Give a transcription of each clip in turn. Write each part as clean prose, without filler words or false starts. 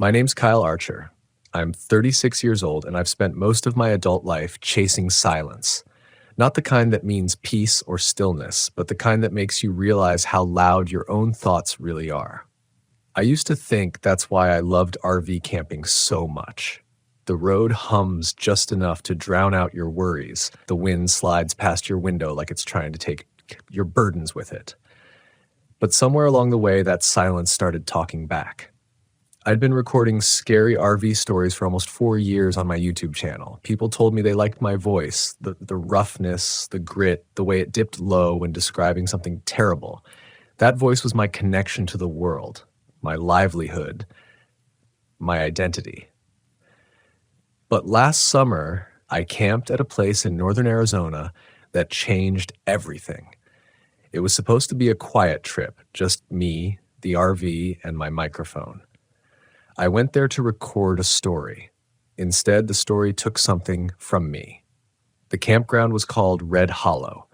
My name's Kyle Archer. I'm 36 years old, and I've spent most of my adult life chasing silence. Not the kind that means peace or stillness, but the kind that makes you realize how loud your own thoughts really are. I used to think that's why I loved RV camping so much. The road hums just enough to drown out your worries. The wind slides past your window like it's trying to take your burdens with it. But somewhere along the way, that silence started talking back. I'd been recording scary RV stories for almost 4 years on my YouTube channel. People told me they liked my voice, the roughness, the grit, the way it dipped low when describing something terrible. That voice was my connection to the world, my livelihood, my identity. But last summer, I camped at a place in northern Arizona that changed everything. It was supposed to be a quiet trip, just me, the RV, and my microphone. I went there to record a story. Instead, the story took something from me. The campground was called Red Hollow,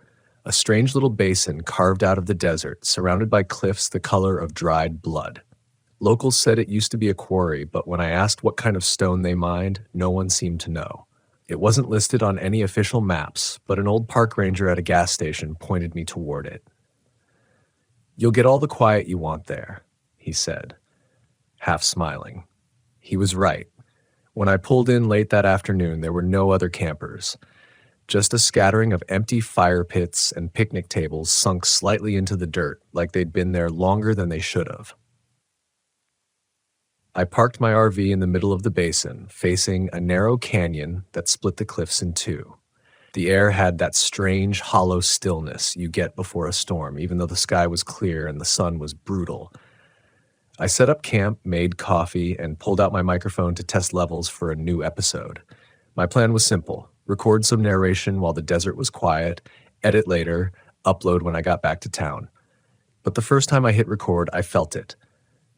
a strange little basin carved out of the desert, surrounded by cliffs the color of dried blood. Locals said it used to be a quarry, but when I asked what kind of stone they mined, no one seemed to know. It wasn't listed on any official maps, but an old park ranger at a gas station pointed me toward it. "You'll get all the quiet you want there," he said, half smiling. He was right. When I pulled in late that afternoon, there were no other campers. Just a scattering of empty fire pits and picnic tables sunk slightly into the dirt, like they'd been there longer than they should have. I parked my RV in the middle of the basin, facing a narrow canyon that split the cliffs in two. The air had that strange, hollow stillness you get before a storm, even though the sky was clear and the sun was brutal. I set up camp, made coffee, and pulled out my microphone to test levels for a new episode. My plan was simple: record some narration while the desert was quiet, edit later, upload when I got back to town. But the first time I hit record, I felt it.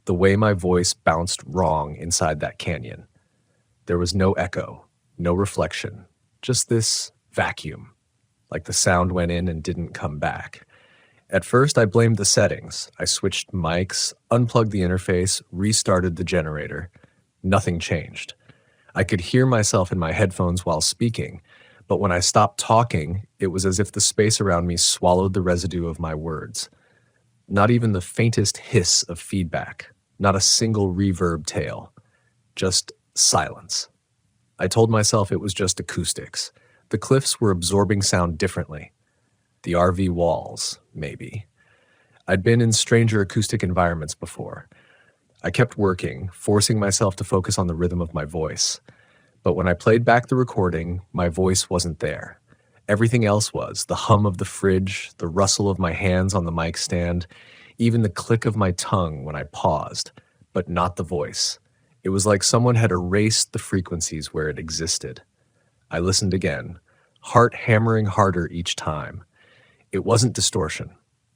The way my voice bounced wrong inside that canyon. There was no echo, no reflection, just this vacuum, like the sound went in and didn't come back. At first, I blamed the settings. I switched mics, unplugged the interface, restarted the generator. Nothing changed. I could hear myself in my headphones while speaking, but when I stopped talking, it was as if the space around me swallowed the residue of my words. Not even the faintest hiss of feedback, not a single reverb tail, just silence. I told myself it was just acoustics. The cliffs were absorbing sound differently. The RV walls, maybe. I'd been in stranger acoustic environments before. I kept working, forcing myself to focus on the rhythm of my voice. But when I played back the recording, my voice wasn't there. Everything else was: the hum of the fridge, the rustle of my hands on the mic stand, even the click of my tongue when I paused, but not the voice. It was like someone had erased the frequencies where it existed. I listened again, heart hammering harder each time. It wasn't distortion.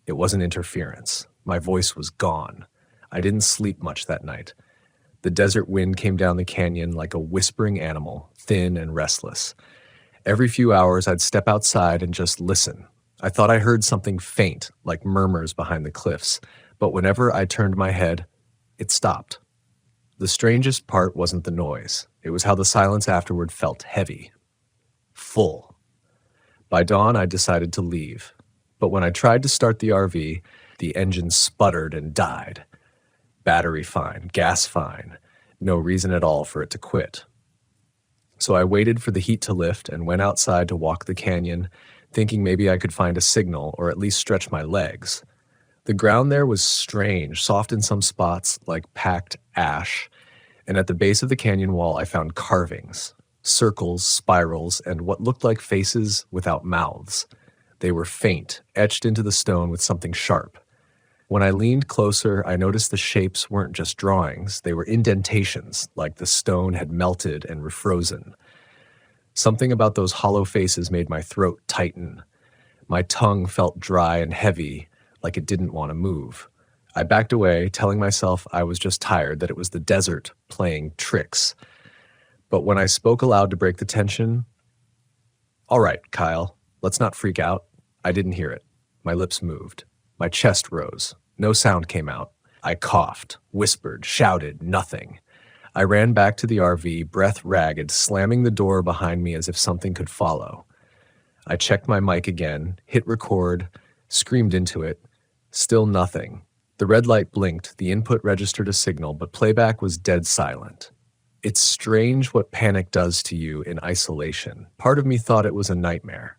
It wasn't interference. My voice was gone. I didn't sleep much that night. The desert wind came down the canyon like a whispering animal, thin and restless. Every few hours, I'd step outside and just listen. I thought I heard something faint, like murmurs behind the cliffs, but whenever I turned my head, it stopped. The strangest part wasn't the noise. It was how the silence afterward felt heavy, full. By dawn, I decided to leave. But when I tried to start the RV, the engine sputtered and died. Battery fine, gas fine, no reason at all for it to quit. So I waited for the heat to lift and went outside to walk the canyon, thinking maybe I could find a signal or at least stretch my legs. The ground there was strange, soft in some spots like packed ash, and at the base of the canyon wall I found carvings, circles, spirals, and what looked like faces without mouths. They were faint, etched into the stone with something sharp. When I leaned closer, I noticed the shapes weren't just drawings. They were indentations, like the stone had melted and refrozen. Something about those hollow faces made my throat tighten. My tongue felt dry and heavy, like it didn't want to move. I backed away, telling myself I was just tired, that it was the desert playing tricks. But when I spoke aloud to break the tension, "All right, Kyle, let's not freak out," I didn't hear it. My lips moved. My chest rose. No sound came out. I coughed, whispered, shouted, nothing. I ran back to the RV, breath ragged, slamming the door behind me as if something could follow. I checked my mic again, hit record, screamed into it. Still nothing. The red light blinked, the input registered a signal, but playback was dead silent. It's strange what panic does to you in isolation. Part of me thought it was a nightmare.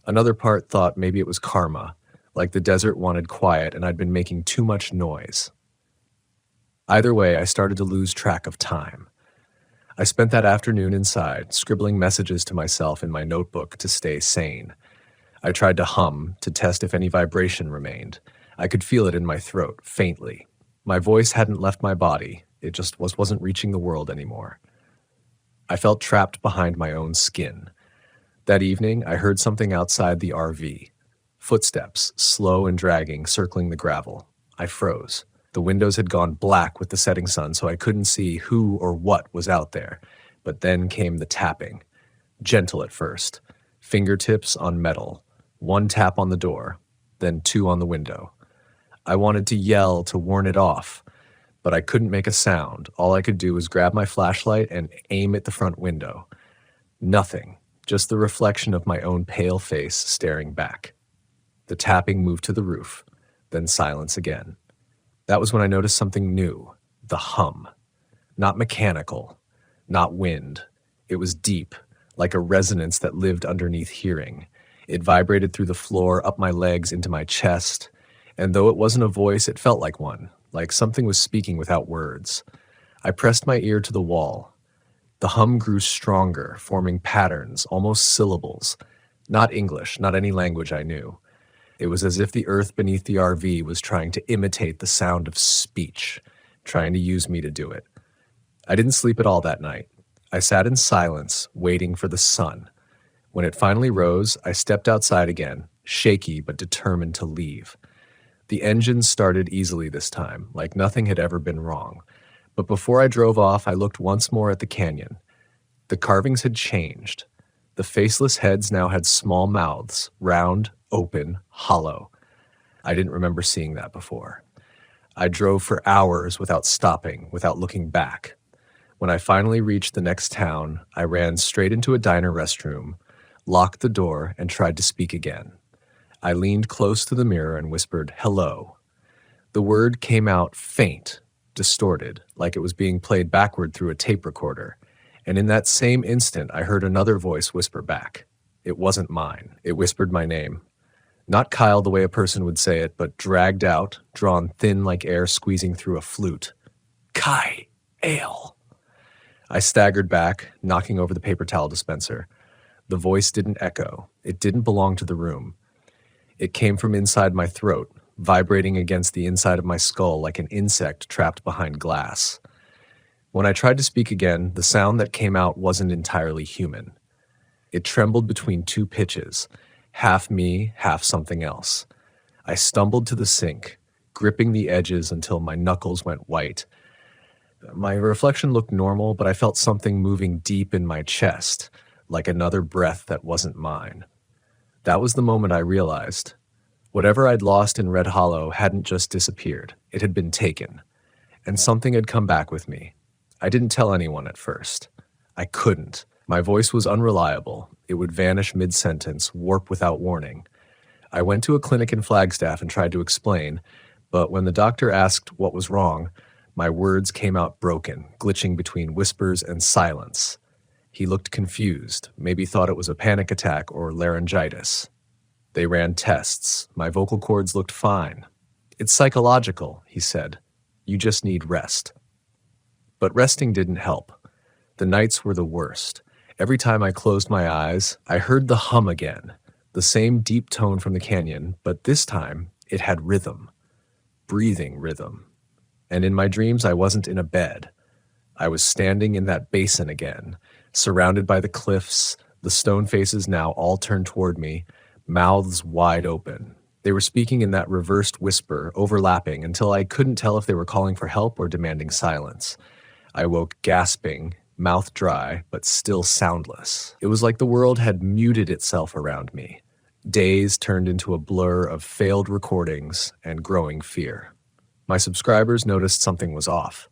Another part thought maybe it was karma, like the desert wanted quiet and I'd been making too much noise. Either way, I started to lose track of time. I spent that afternoon inside, scribbling messages to myself in my notebook to stay sane. I tried to hum, to test if any vibration remained. I could feel it in my throat, faintly. My voice hadn't left my body. It just wasn't reaching the world anymore. I felt trapped behind my own skin. That evening, I heard something outside the RV. Footsteps, slow and dragging, circling the gravel. I froze. The windows had gone black with the setting sun, so I couldn't see who or what was out there. But then came the tapping. Gentle at first. Fingertips on metal. One tap on the door, then two on the window. I wanted to yell to warn it off, but I couldn't make a sound. All I could do was grab my flashlight and aim at the front window. Nothing, just the reflection of my own pale face staring back. The tapping moved to the roof, then silence again. That was when I noticed something new, the hum. Not mechanical, not wind. It was deep, like a resonance that lived underneath hearing. It vibrated through the floor, up my legs, into my chest. And though it wasn't a voice, it felt like one, like something was speaking without words. I pressed my ear to the wall. The hum grew stronger, forming patterns, almost syllables. Not English, not any language I knew. It was as if the earth beneath the RV was trying to imitate the sound of speech, trying to use me to do it. I didn't sleep at all that night. I sat in silence, waiting for the sun. When it finally rose, I stepped outside again, shaky but determined to leave. The engine started easily this time, like nothing had ever been wrong. But before I drove off, I looked once more at the canyon. The carvings had changed. The faceless heads now had small mouths, round, open, hollow. I didn't remember seeing that before. I drove for hours without stopping, without looking back. When I finally reached the next town, I ran straight into a diner restroom, locked the door, and tried to speak again. I leaned close to the mirror and whispered, "Hello." The word came out faint, distorted, like it was being played backward through a tape recorder. And in that same instant, I heard another voice whisper back. It wasn't mine. It whispered my name. Not Kyle the way a person would say it, but dragged out, drawn thin like air squeezing through a flute. Kai, ale. I staggered back, knocking over the paper towel dispenser. The voice didn't echo. It didn't belong to the room. It came from inside my throat, vibrating against the inside of my skull like an insect trapped behind glass. When I tried to speak again, the sound that came out wasn't entirely human. It trembled between two pitches, half me, half something else. I stumbled to the sink, gripping the edges until my knuckles went white. My reflection looked normal, but I felt something moving deep in my chest, like another breath that wasn't mine. That was the moment I realized. Whatever I'd lost in Red Hollow hadn't just disappeared. It had been taken. And something had come back with me. I didn't tell anyone at first. I couldn't. My voice was unreliable. It would vanish mid-sentence, warp without warning. I went to a clinic in Flagstaff and tried to explain, but when the doctor asked what was wrong, my words came out broken, glitching between whispers and silence. He looked confused, maybe thought it was a panic attack or laryngitis. They ran tests. My vocal cords looked fine. "It's psychological," he said. "You just need rest." But resting didn't help. The nights were the worst. Every time I closed my eyes, I heard the hum again, the same deep tone from the canyon, but this time it had rhythm, breathing rhythm. And in my dreams, I wasn't in a bed. I was standing in that basin again, surrounded by the cliffs, the stone faces now all turned toward me, mouths wide open. They were speaking in that reversed whisper, overlapping, until I couldn't tell if they were calling for help or demanding silence. I woke gasping, mouth dry, but still soundless. It was like the world had muted itself around me. Days turned into a blur of failed recordings and growing fear. My subscribers noticed something was off.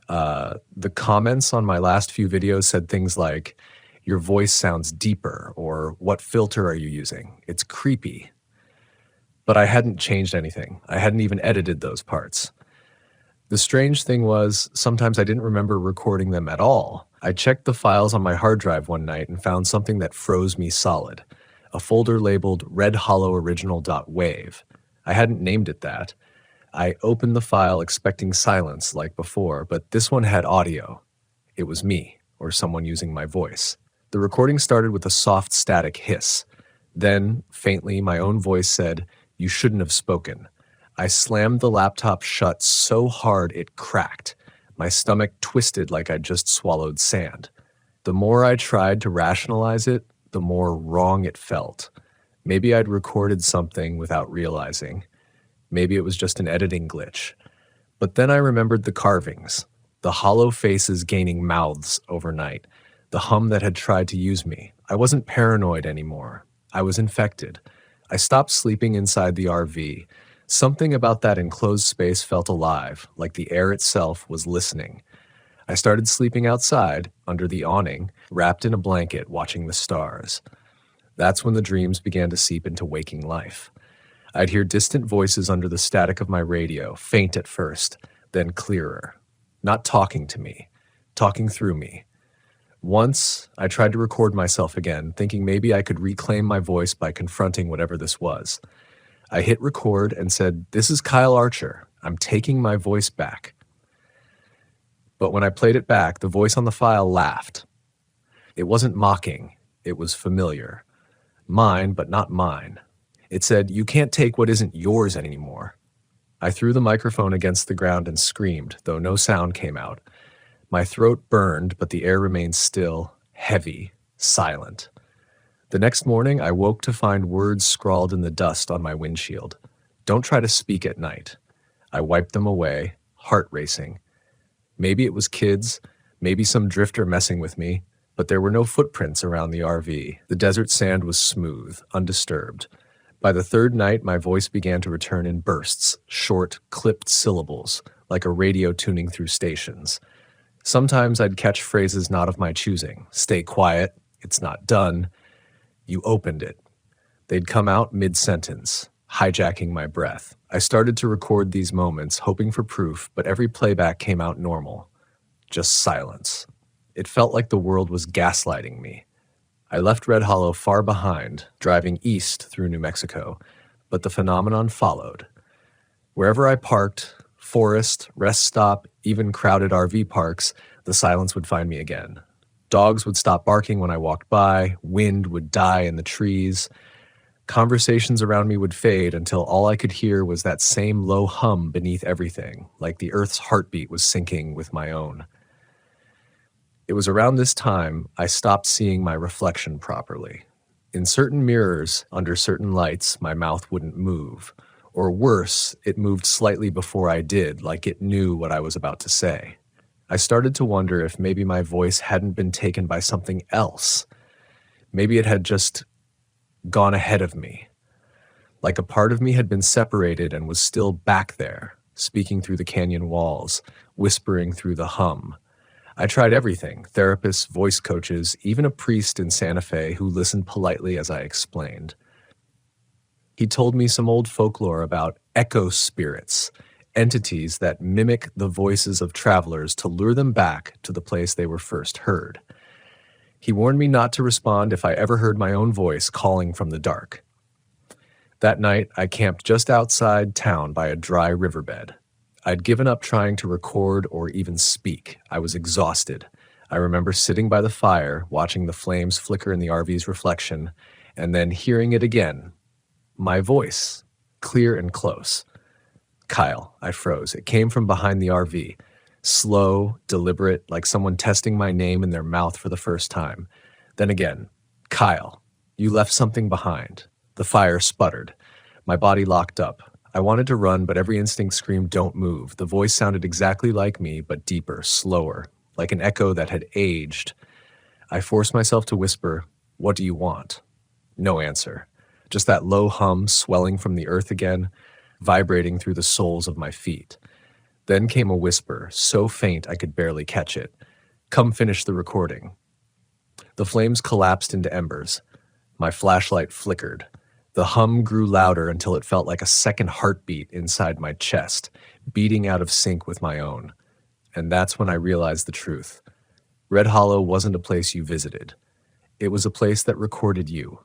The comments on my last few videos said things like, "Your voice sounds deeper," or "What filter are you using? It's creepy." But I hadn't changed anything. I hadn't even edited those parts. The strange thing was, sometimes I didn't remember recording them at all. I checked the files on my hard drive one night and found something that froze me solid, a folder labeled redholloworiginal.wave. I hadn't named it that. I opened the file expecting silence like before, but this one had audio. It was me, or someone using my voice. The recording started with a soft static hiss. Then, faintly, my own voice said, "You shouldn't have spoken." I slammed the laptop shut so hard it cracked. My stomach twisted like I'd just swallowed sand. The more I tried to rationalize it, the more wrong it felt. Maybe I'd recorded something without realizing. Maybe it was just an editing glitch. But then I remembered the carvings, the hollow faces gaining mouths overnight, the hum that had tried to use me. I wasn't paranoid anymore. I was infected. I stopped sleeping inside the RV. Something about that enclosed space felt alive, like the air itself was listening. I started sleeping outside, under the awning, wrapped in a blanket, watching the stars. That's when the dreams began to seep into waking life. I'd hear distant voices under the static of my radio, faint at first, then clearer. Not talking to me, talking through me. Once, I tried to record myself again, thinking maybe I could reclaim my voice by confronting whatever this was. I hit record and said, "This is Kyle Archer. I'm taking my voice back." But when I played it back, the voice on the file laughed. It wasn't mocking. It was familiar. Mine, but not mine. It said, "You can't take what isn't yours anymore." I threw the microphone against the ground and screamed, though no sound came out. My throat burned, but the air remained still, heavy, silent. The next morning, I woke to find words scrawled in the dust on my windshield. "Don't try to speak at night." I wiped them away, heart racing. Maybe it was kids, maybe some drifter messing with me, but there were no footprints around the RV. The desert sand was smooth, undisturbed. By the third night, my voice began to return in bursts, short, clipped syllables, like a radio tuning through stations. Sometimes I'd catch phrases not of my choosing. "Stay quiet," "It's not done," "You opened it." They'd come out mid-sentence, hijacking my breath. I started to record these moments, hoping for proof, but every playback came out normal. Just silence. It felt like the world was gaslighting me. I left Red Hollow far behind, driving east through New Mexico, but the phenomenon followed. Wherever I parked, forest, rest stop, even crowded RV parks, the silence would find me again. Dogs would stop barking when I walked by, wind would die in the trees. Conversations around me would fade until all I could hear was that same low hum beneath everything, like the earth's heartbeat was syncing with my own. It was around this time I stopped seeing my reflection properly. In certain mirrors, under certain lights, my mouth wouldn't move. Or worse, it moved slightly before I did, like it knew what I was about to say. I started to wonder if maybe my voice hadn't been taken by something else. Maybe it had just gone ahead of me. Like a part of me had been separated and was still back there, speaking through the canyon walls, whispering through the hum. I tried everything, therapists, voice coaches, even a priest in Santa Fe who listened politely as I explained. He told me some old folklore about echo spirits, entities that mimic the voices of travelers to lure them back to the place they were first heard. He warned me not to respond if I ever heard my own voice calling from the dark. That night, I camped just outside town by a dry riverbed. I'd given up trying to record or even speak. I was exhausted. I remember sitting by the fire, watching the flames flicker in the RV's reflection, and then hearing it again. My voice, clear and close. "Kyle," I froze. It came from behind the RV. Slow, deliberate, like someone testing my name in their mouth for the first time. Then again, "Kyle, you left something behind." The fire sputtered. My body locked up. I wanted to run, but every instinct screamed, "Don't move." The voice sounded exactly like me, but deeper, slower, like an echo that had aged. I forced myself to whisper, "What do you want?" No answer. Just that low hum swelling from the earth again, vibrating through the soles of my feet. Then came a whisper, so faint I could barely catch it. "Come finish the recording." The flames collapsed into embers. My flashlight flickered. The hum grew louder until it felt like a second heartbeat inside my chest, beating out of sync with my own. And that's when I realized the truth. Red Hollow wasn't a place you visited. It was a place that recorded you.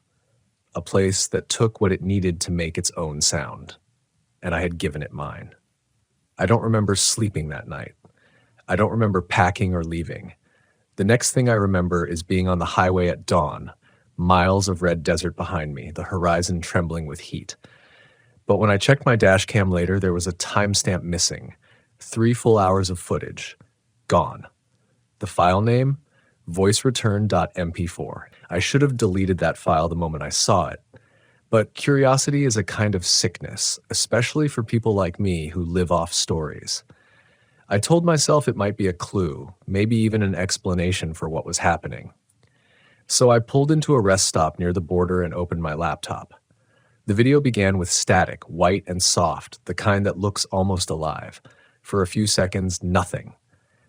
A place that took what it needed to make its own sound. And I had given it mine. I don't remember sleeping that night. I don't remember packing or leaving. The next thing I remember is being on the highway at dawn, miles of red desert behind me, the horizon trembling with heat. But when I checked my dash cam later, there was a timestamp missing. 3 full hours of footage. Gone. The file name? voicereturn.mp4. I should have deleted that file the moment I saw it. But curiosity is a kind of sickness, especially for people like me who live off stories. I told myself it might be a clue, maybe even an explanation for what was happening. So I pulled into a rest stop near the border and opened my laptop. The video began with static, white and soft, the kind that looks almost alive. For a few seconds, nothing.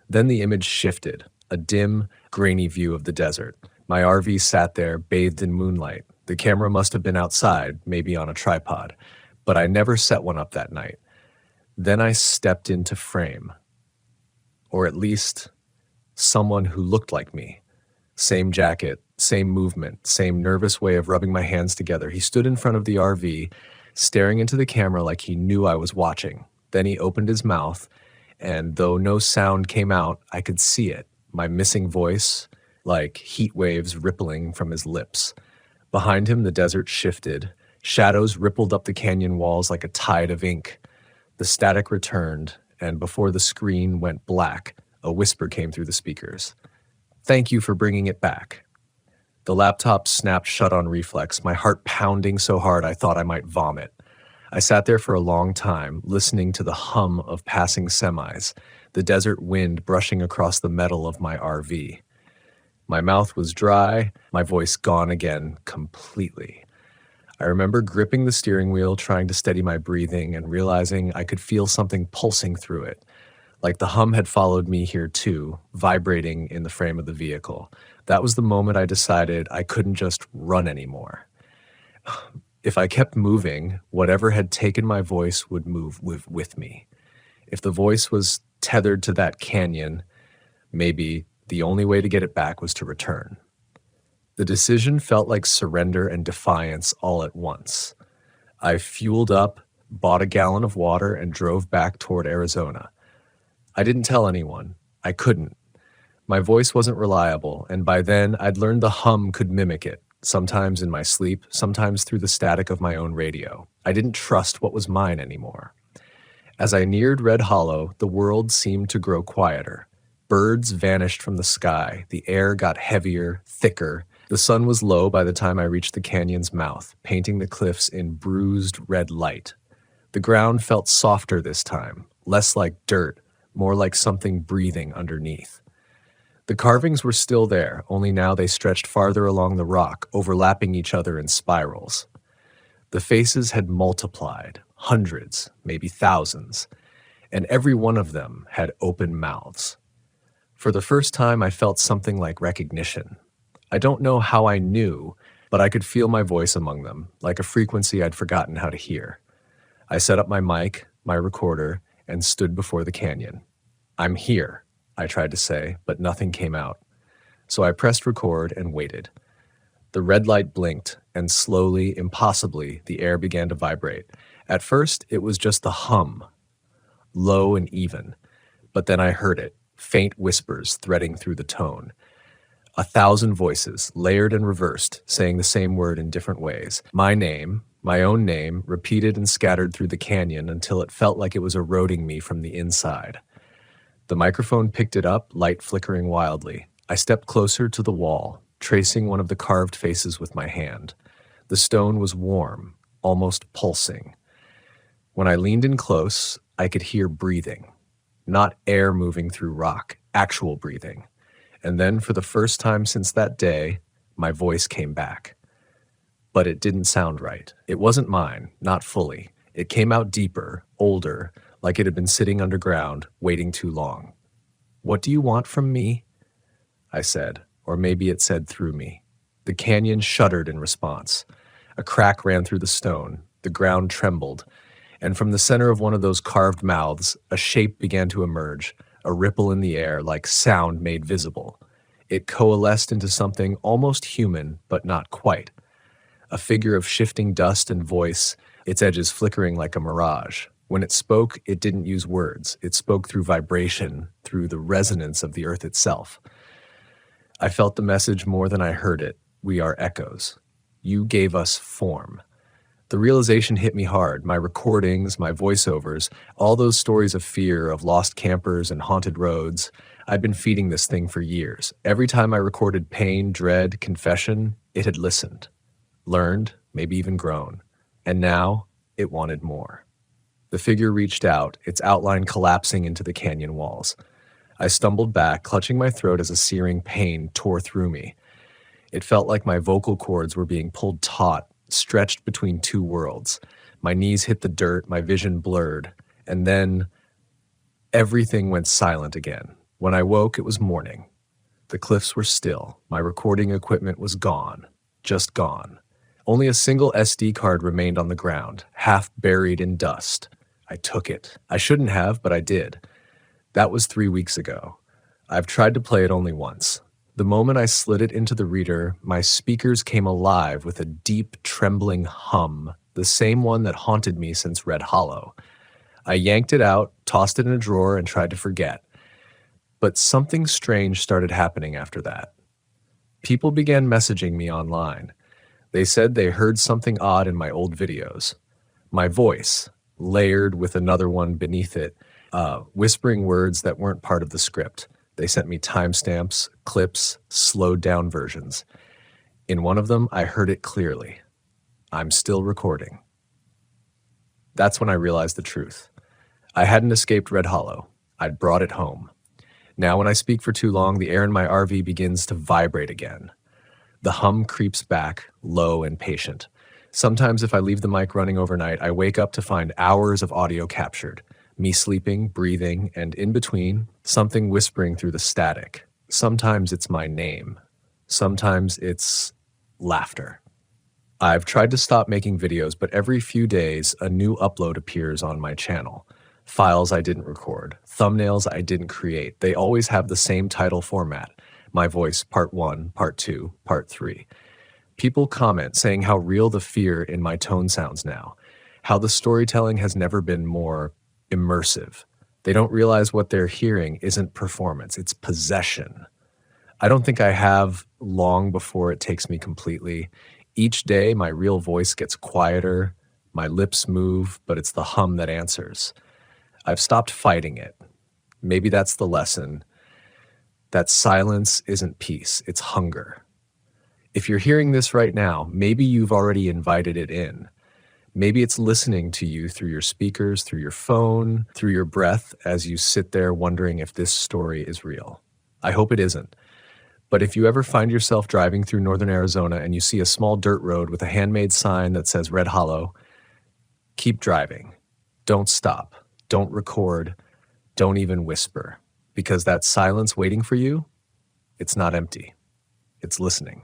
Then the image shifted, a dim, grainy view of the desert. My RV sat there, bathed in moonlight. The camera must have been outside, maybe on a tripod, but I never set one up that night. Then I stepped into frame. Or at least, someone who looked like me. Same jacket, same movement, same nervous way of rubbing my hands together. He stood in front of the RV, staring into the camera like he knew I was watching. Then he opened his mouth, and though no sound came out, I could see it, my missing voice, like heat waves rippling from his lips. Behind him, the desert shifted. Shadows rippled up the canyon walls like a tide of ink. The static returned, and before the screen went black, a whisper came through the speakers. "Thank you for bringing it back." The laptop snapped shut on reflex, my heart pounding so hard I thought I might vomit. I sat there for a long time, listening to the hum of passing semis, the desert wind brushing across the metal of my RV. My mouth was dry, my voice gone again, completely. I remember gripping the steering wheel, trying to steady my breathing, and realizing I could feel something pulsing through it, like the hum had followed me here too, vibrating in the frame of the vehicle. That was the moment I decided I couldn't just run anymore. If I kept moving, whatever had taken my voice would move with me. If the voice was tethered to that canyon, maybe the only way to get it back was to return. The decision felt like surrender and defiance all at once. I fueled up, bought a gallon of water, and drove back toward Arizona. I didn't tell anyone. I couldn't. My voice wasn't reliable, and by then I'd learned the hum could mimic it, sometimes in my sleep, sometimes through the static of my own radio. I didn't trust what was mine anymore. As I neared Red Hollow, the world seemed to grow quieter. Birds vanished from the sky, the air got heavier, thicker. The sun was low by the time I reached the canyon's mouth, painting the cliffs in bruised red light. The ground felt softer this time, less like dirt, more like something breathing underneath. The carvings were still there, only now they stretched farther along the rock, overlapping each other in spirals. The faces had multiplied, hundreds, maybe thousands, and every one of them had open mouths. For the first time, I felt something like recognition. I don't know how I knew, but I could feel my voice among them, like a frequency I'd forgotten how to hear. I set up my mic, my recorder, and stood before the canyon. "I'm here," I tried to say, but nothing came out. So I pressed record and waited. The red light blinked, and slowly, impossibly, the air began to vibrate. At first, it was just the hum, low and even, but then I heard it, faint whispers threading through the tone. 1,000 voices, layered and reversed, saying the same word in different ways. My name, my own name, repeated and scattered through the canyon until it felt like it was eroding me from the inside. The microphone picked it up, light flickering wildly. I stepped closer to the wall, tracing one of the carved faces with my hand. The stone was warm, almost pulsing. When I leaned in close, I could hear breathing. Not air moving through rock, actual breathing. And then, for the first time since that day, my voice came back. But it didn't sound right. It wasn't mine, not fully. It came out deeper, older, like it had been sitting underground, waiting too long. "What do you want from me?" I said, or maybe it said through me. The canyon shuddered in response. A crack ran through the stone, the ground trembled, and from the center of one of those carved mouths, a shape began to emerge, a ripple in the air like sound made visible. It coalesced into something almost human, but not quite. A figure of shifting dust and voice, its edges flickering like a mirage. When it spoke, it didn't use words. It spoke through vibration, through the resonance of the earth itself. I felt the message more than I heard it. We are echoes. You gave us form. The realization hit me hard. My recordings, my voiceovers, all those stories of fear, of lost campers and haunted roads. I'd been feeding this thing for years. Every time I recorded pain, dread, confession, it had listened, learned, maybe even grown. And now it wanted more. The figure reached out, its outline collapsing into the canyon walls. I stumbled back, clutching my throat as a searing pain tore through me. It felt like my vocal cords were being pulled taut, stretched between two worlds. My knees hit the dirt, my vision blurred, and then everything went silent again. When I woke, it was morning. The cliffs were still. My recording equipment was gone, just gone. Only a single SD card remained on the ground, half buried in dust. I took it. I shouldn't have, but I did. That was 3 weeks ago. I've tried to play it only once. The moment I slid it into the reader, my speakers came alive with a deep, trembling hum, the same one that haunted me since Red Hollow. I yanked it out, tossed it in a drawer, and tried to forget. But something strange started happening after that. People began messaging me online. They said they heard something odd in my old videos. My voice, layered with another one beneath it, whispering words that weren't part of the script. They sent me timestamps, clips, slowed down versions. In one of them, I heard it clearly. I'm still recording. That's when I realized the truth. I hadn't escaped Red Hollow. I'd brought it home. Now when I speak for too long, the air in my RV begins to vibrate again. The hum creeps back, low and patient. Sometimes if I leave the mic running overnight, I wake up to find hours of audio captured. Me sleeping, breathing, and in between, something whispering through the static. Sometimes it's my name. Sometimes it's laughter. I've tried to stop making videos, but every few days, a new upload appears on my channel. Files I didn't record, thumbnails I didn't create. They always have the same title format. My voice, part 1, part 2, part 3. People comment saying how real the fear in my tone sounds now, how the storytelling has never been more immersive. They don't realize what they're hearing isn't performance, it's possession. I don't think I have long before it takes me completely. Each day, my real voice gets quieter, my lips move, but it's the hum that answers. I've stopped fighting it. Maybe that's the lesson. That silence isn't peace, it's hunger. If you're hearing this right now, maybe you've already invited it in. Maybe it's listening to you through your speakers, through your phone, through your breath as you sit there wondering if this story is real. I hope it isn't. But if you ever find yourself driving through northern Arizona and you see a small dirt road with a handmade sign that says Red Hollow, keep driving. Don't stop. Don't record. Don't even whisper. Because that silence waiting for you, it's not empty. It's listening.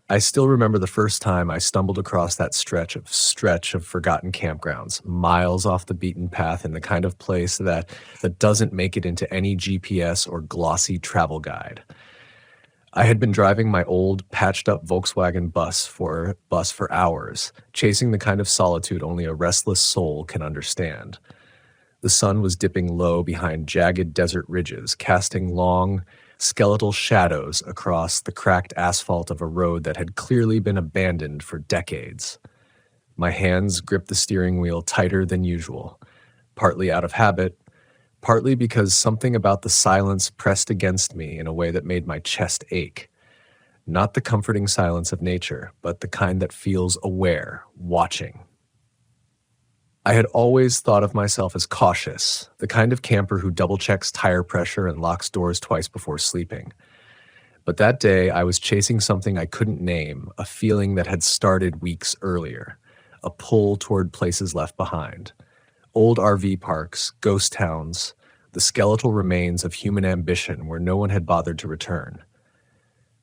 I still remember the first time I stumbled across that stretch of forgotten campgrounds, miles off the beaten path in the kind of place that doesn't make it into any GPS or glossy travel guide. I had been driving my old, patched-up Volkswagen bus for hours, chasing the kind of solitude only a restless soul can understand. The sun was dipping low behind jagged desert ridges, casting long, skeletal shadows across the cracked asphalt of a road that had clearly been abandoned for decades. My hands gripped the steering wheel tighter than usual, partly out of habit, partly because something about the silence pressed against me in a way that made my chest ache. Not the comforting silence of nature, but the kind that feels aware, watching. I had always thought of myself as cautious, the kind of camper who double-checks tire pressure and locks doors twice before sleeping. But that day, I was chasing something I couldn't name, a feeling that had started weeks earlier, a pull toward places left behind. Old RV parks, ghost towns, the skeletal remains of human ambition where no one had bothered to return.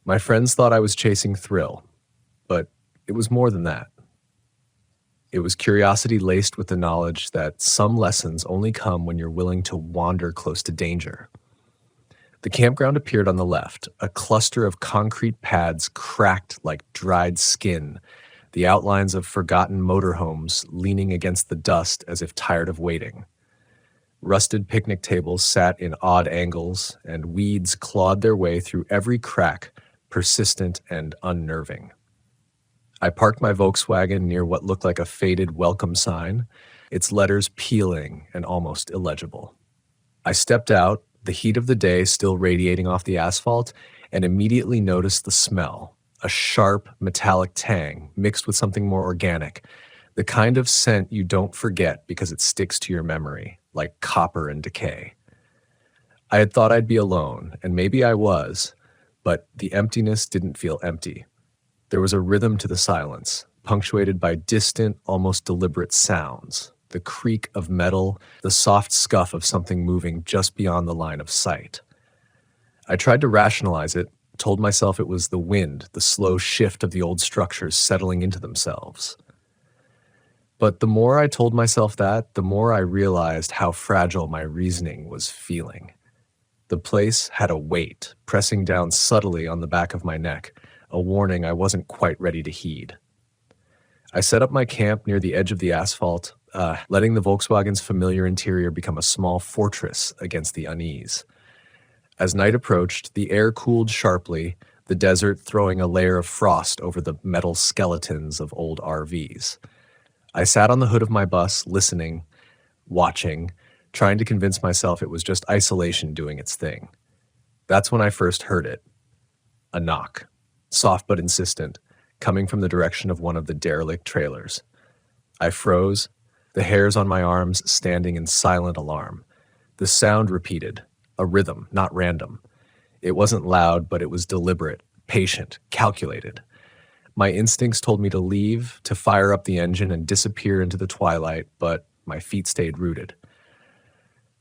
My friends thought I was chasing thrill, but it was more than that. It was curiosity laced with the knowledge that some lessons only come when you're willing to wander close to danger. The campground appeared on the left, a cluster of concrete pads cracked like dried skin, the outlines of forgotten motorhomes leaning against the dust as if tired of waiting. Rusted picnic tables sat in odd angles, and weeds clawed their way through every crack, persistent and unnerving. I parked my Volkswagen near what looked like a faded welcome sign, its letters peeling and almost illegible. I stepped out, the heat of the day still radiating off the asphalt, and immediately noticed the smell, a sharp, metallic tang mixed with something more organic, the kind of scent you don't forget because it sticks to your memory, like copper and decay. I had thought I'd be alone, and maybe I was, but the emptiness didn't feel empty. There was a rhythm to the silence, punctuated by distant, almost deliberate sounds, the creak of metal, the soft scuff of something moving just beyond the line of sight. I tried to rationalize it, told myself it was the wind, the slow shift of the old structures settling into themselves. But the more I told myself that, the more I realized how fragile my reasoning was feeling. The place had a weight, pressing down subtly on the back of my neck, a warning I wasn't quite ready to heed. I set up my camp near the edge of the asphalt, letting the Volkswagen's familiar interior become a small fortress against the unease. As night approached, the air cooled sharply, the desert throwing a layer of frost over the metal skeletons of old RVs. I sat on the hood of my bus, listening, watching, trying to convince myself it was just isolation doing its thing. That's when I first heard it. A knock. Soft but insistent, coming from the direction of one of the derelict trailers. I froze, the hairs on my arms standing in silent alarm. The sound repeated, a rhythm, not random. It wasn't loud, but it was deliberate, patient, calculated. My instincts told me to leave, to fire up the engine and disappear into the twilight, but my feet stayed rooted.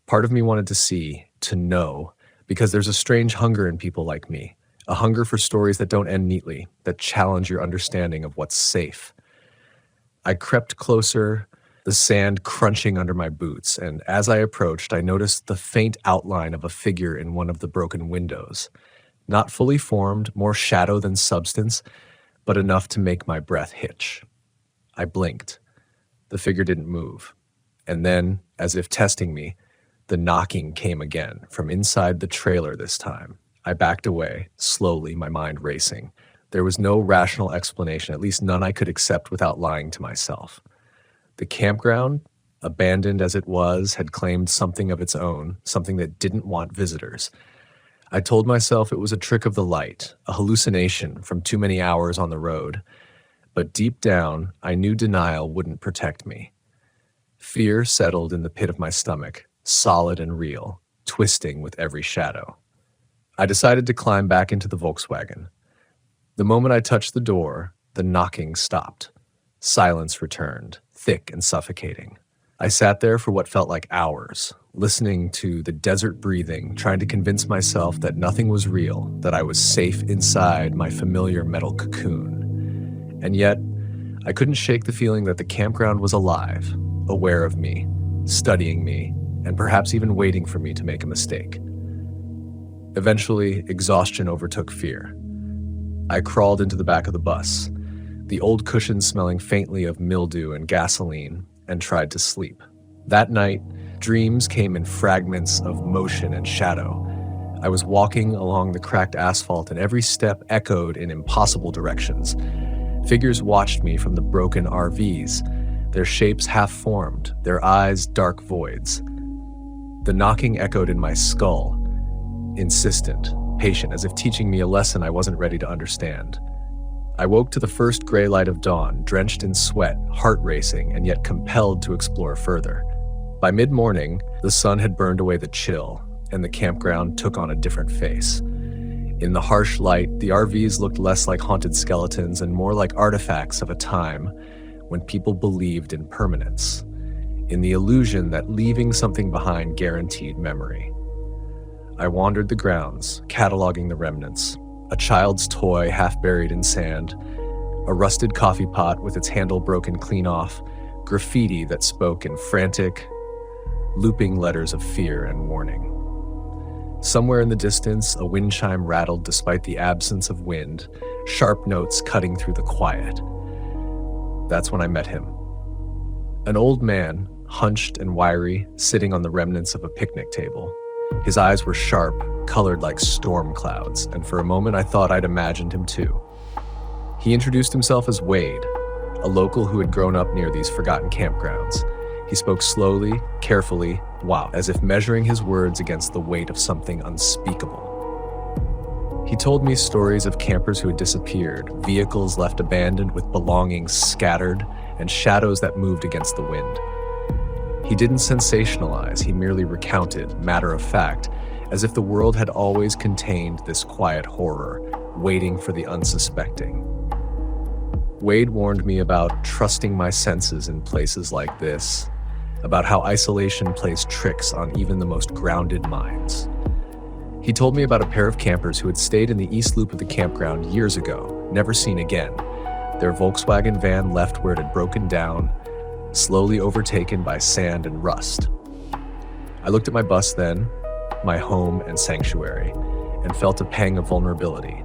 Part of me wanted to see, to know, because there's a strange hunger in people like me. A hunger for stories that don't end neatly, that challenge your understanding of what's safe. I crept closer, the sand crunching under my boots, and as I approached, I noticed the faint outline of a figure in one of the broken windows. Not fully formed, more shadow than substance, but enough to make my breath hitch. I blinked. The figure didn't move. And then, as if testing me, the knocking came again, from inside the trailer this time. I backed away, slowly, my mind racing. There was no rational explanation, at least none I could accept without lying to myself. The campground, abandoned as it was, had claimed something of its own, something that didn't want visitors. I told myself it was a trick of the light, a hallucination from too many hours on the road. But deep down, I knew denial wouldn't protect me. Fear settled in the pit of my stomach, solid and real, twisting with every shadow. I decided to climb back into the Volkswagen. The moment I touched the door, the knocking stopped. Silence returned, thick and suffocating. I sat there for what felt like hours, listening to the desert breathing, trying to convince myself that nothing was real, that I was safe inside my familiar metal cocoon. And yet, I couldn't shake the feeling that the campground was alive, aware of me, studying me, and perhaps even waiting for me to make a mistake. Eventually, exhaustion overtook fear. I crawled into the back of the bus, the old cushions smelling faintly of mildew and gasoline, and tried to sleep. That night, dreams came in fragments of motion and shadow. I was walking along the cracked asphalt, and every step echoed in impossible directions. Figures watched me from the broken RVs, their shapes half-formed, their eyes dark voids. The knocking echoed in my skull, insistent, patient, as if teaching me a lesson I wasn't ready to understand. I woke to the first gray light of dawn, drenched in sweat, heart racing, and yet compelled to explore further. By mid-morning, the sun had burned away the chill, and the campground took on a different face. In the harsh light, the RVs looked less like haunted skeletons and more like artifacts of a time when people believed in permanence, in the illusion that leaving something behind guaranteed memory. I wandered the grounds, cataloging the remnants: a child's toy half buried in sand, a rusted coffee pot with its handle broken clean off, graffiti that spoke in frantic, looping letters of fear and warning. Somewhere in the distance, a wind chime rattled despite the absence of wind, sharp notes cutting through the quiet. That's when I met him. An old man, hunched and wiry, sitting on the remnants of a picnic table. His eyes were sharp, colored like storm clouds, and for a moment I thought I'd imagined him too. He introduced himself as Wade, a local who had grown up near these forgotten campgrounds. He spoke slowly, carefully, as if measuring his words against the weight of something unspeakable. He told me stories of campers who had disappeared, vehicles left abandoned with belongings scattered, and shadows that moved against the wind. He didn't sensationalize, he merely recounted, matter of fact, as if the world had always contained this quiet horror, waiting for the unsuspecting. Wade warned me about trusting my senses in places like this, about how isolation plays tricks on even the most grounded minds. He told me about a pair of campers who had stayed in the east loop of the campground years ago, never seen again. Their Volkswagen van left where it had broken down, slowly overtaken by sand and rust. I looked at my bus then, my home and sanctuary, and felt a pang of vulnerability.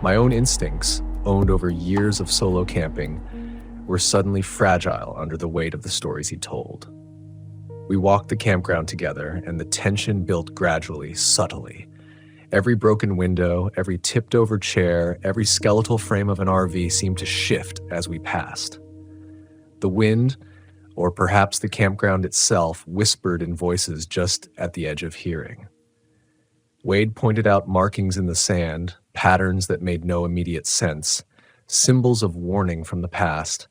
My own instincts, owned over years of solo camping, were suddenly fragile under the weight of the stories he told. We walked the campground together, and the tension built gradually, subtly. Every broken window, every tipped-over chair, every skeletal frame of an RV seemed to shift as we passed. The wind, or perhaps the campground itself, whispered in voices just at the edge of hearing. Wade pointed out markings in the sand, patterns that made no immediate sense, symbols of warning from the past,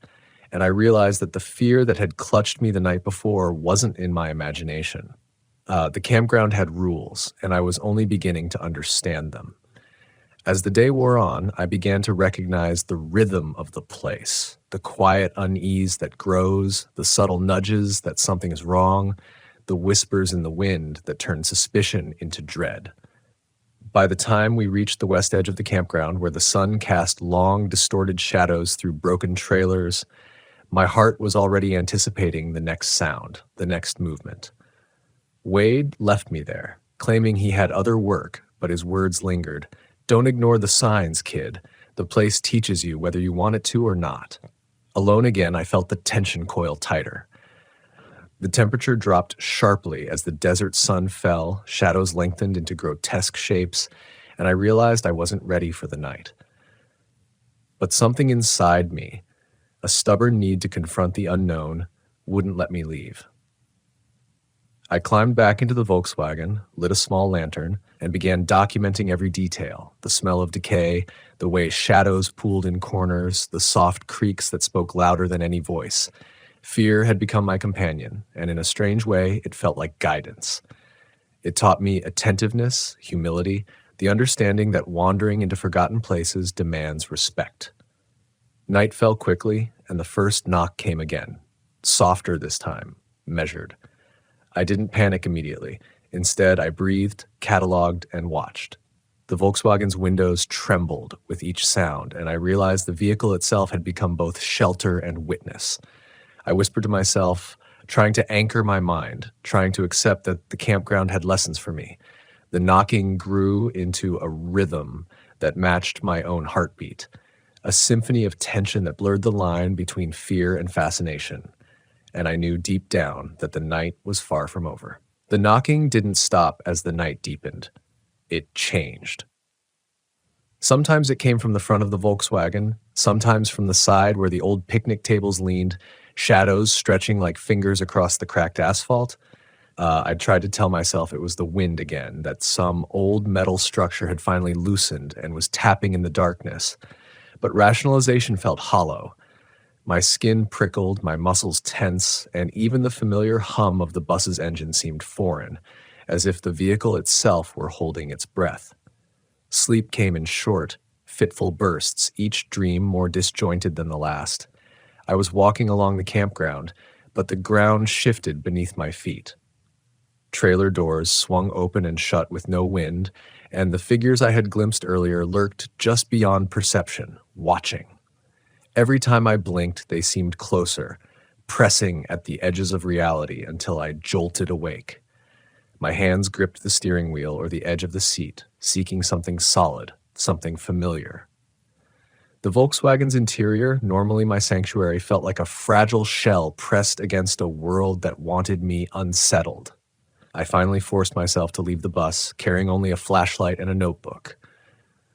and I realized that the fear that had clutched me the night before wasn't in my imagination. The campground had rules, and I was only beginning to understand them. As the day wore on, I began to recognize the rhythm of the place, the quiet unease that grows, the subtle nudges that something is wrong, the whispers in the wind that turn suspicion into dread. By the time we reached the west edge of the campground, where the sun cast long, distorted shadows through broken trailers, my heart was already anticipating the next sound, the next movement. Wade left me there, claiming he had other work, but his words lingered. "Don't ignore the signs, kid. The place teaches you whether you want it to or not." Alone again, I felt the tension coil tighter. The temperature dropped sharply as the desert sun fell, shadows lengthened into grotesque shapes, and I realized I wasn't ready for the night. But something inside me, a stubborn need to confront the unknown, wouldn't let me leave. I climbed back into the Volkswagen, lit a small lantern, and began documenting every detail: the smell of decay, the way shadows pooled in corners, the soft creaks that spoke louder than any voice. Fear had become my companion, and in a strange way, it felt like guidance. It taught me attentiveness, humility, the understanding that wandering into forgotten places demands respect. Night fell quickly, and the first knock came again. Softer this time, measured. I didn't panic immediately. Instead, I breathed, cataloged, and watched. The Volkswagen's windows trembled with each sound, and I realized the vehicle itself had become both shelter and witness. I whispered to myself, trying to anchor my mind, trying to accept that the campground had lessons for me. The knocking grew into a rhythm that matched my own heartbeat, a symphony of tension that blurred the line between fear and fascination. And I knew deep down that the night was far from over. The knocking didn't stop as the night deepened. It changed. Sometimes it came from the front of the Volkswagen, sometimes from the side where the old picnic tables leaned, shadows stretching like fingers across the cracked asphalt. I tried to tell myself it was the wind again, that some old metal structure had finally loosened and was tapping in the darkness. But rationalization felt hollow. My skin prickled, my muscles tense, and even the familiar hum of the bus's engine seemed foreign, as if the vehicle itself were holding its breath. Sleep came in short, fitful bursts, each dream more disjointed than the last. I was walking along the campground, but the ground shifted beneath my feet. Trailer doors swung open and shut with no wind, and the figures I had glimpsed earlier lurked just beyond perception, watching. Every time I blinked, they seemed closer, pressing at the edges of reality until I jolted awake. My hands gripped the steering wheel or the edge of the seat, seeking something solid, something familiar. The Volkswagen's interior, normally my sanctuary, felt like a fragile shell pressed against a world that wanted me unsettled. I finally forced myself to leave the bus, carrying only a flashlight and a notebook.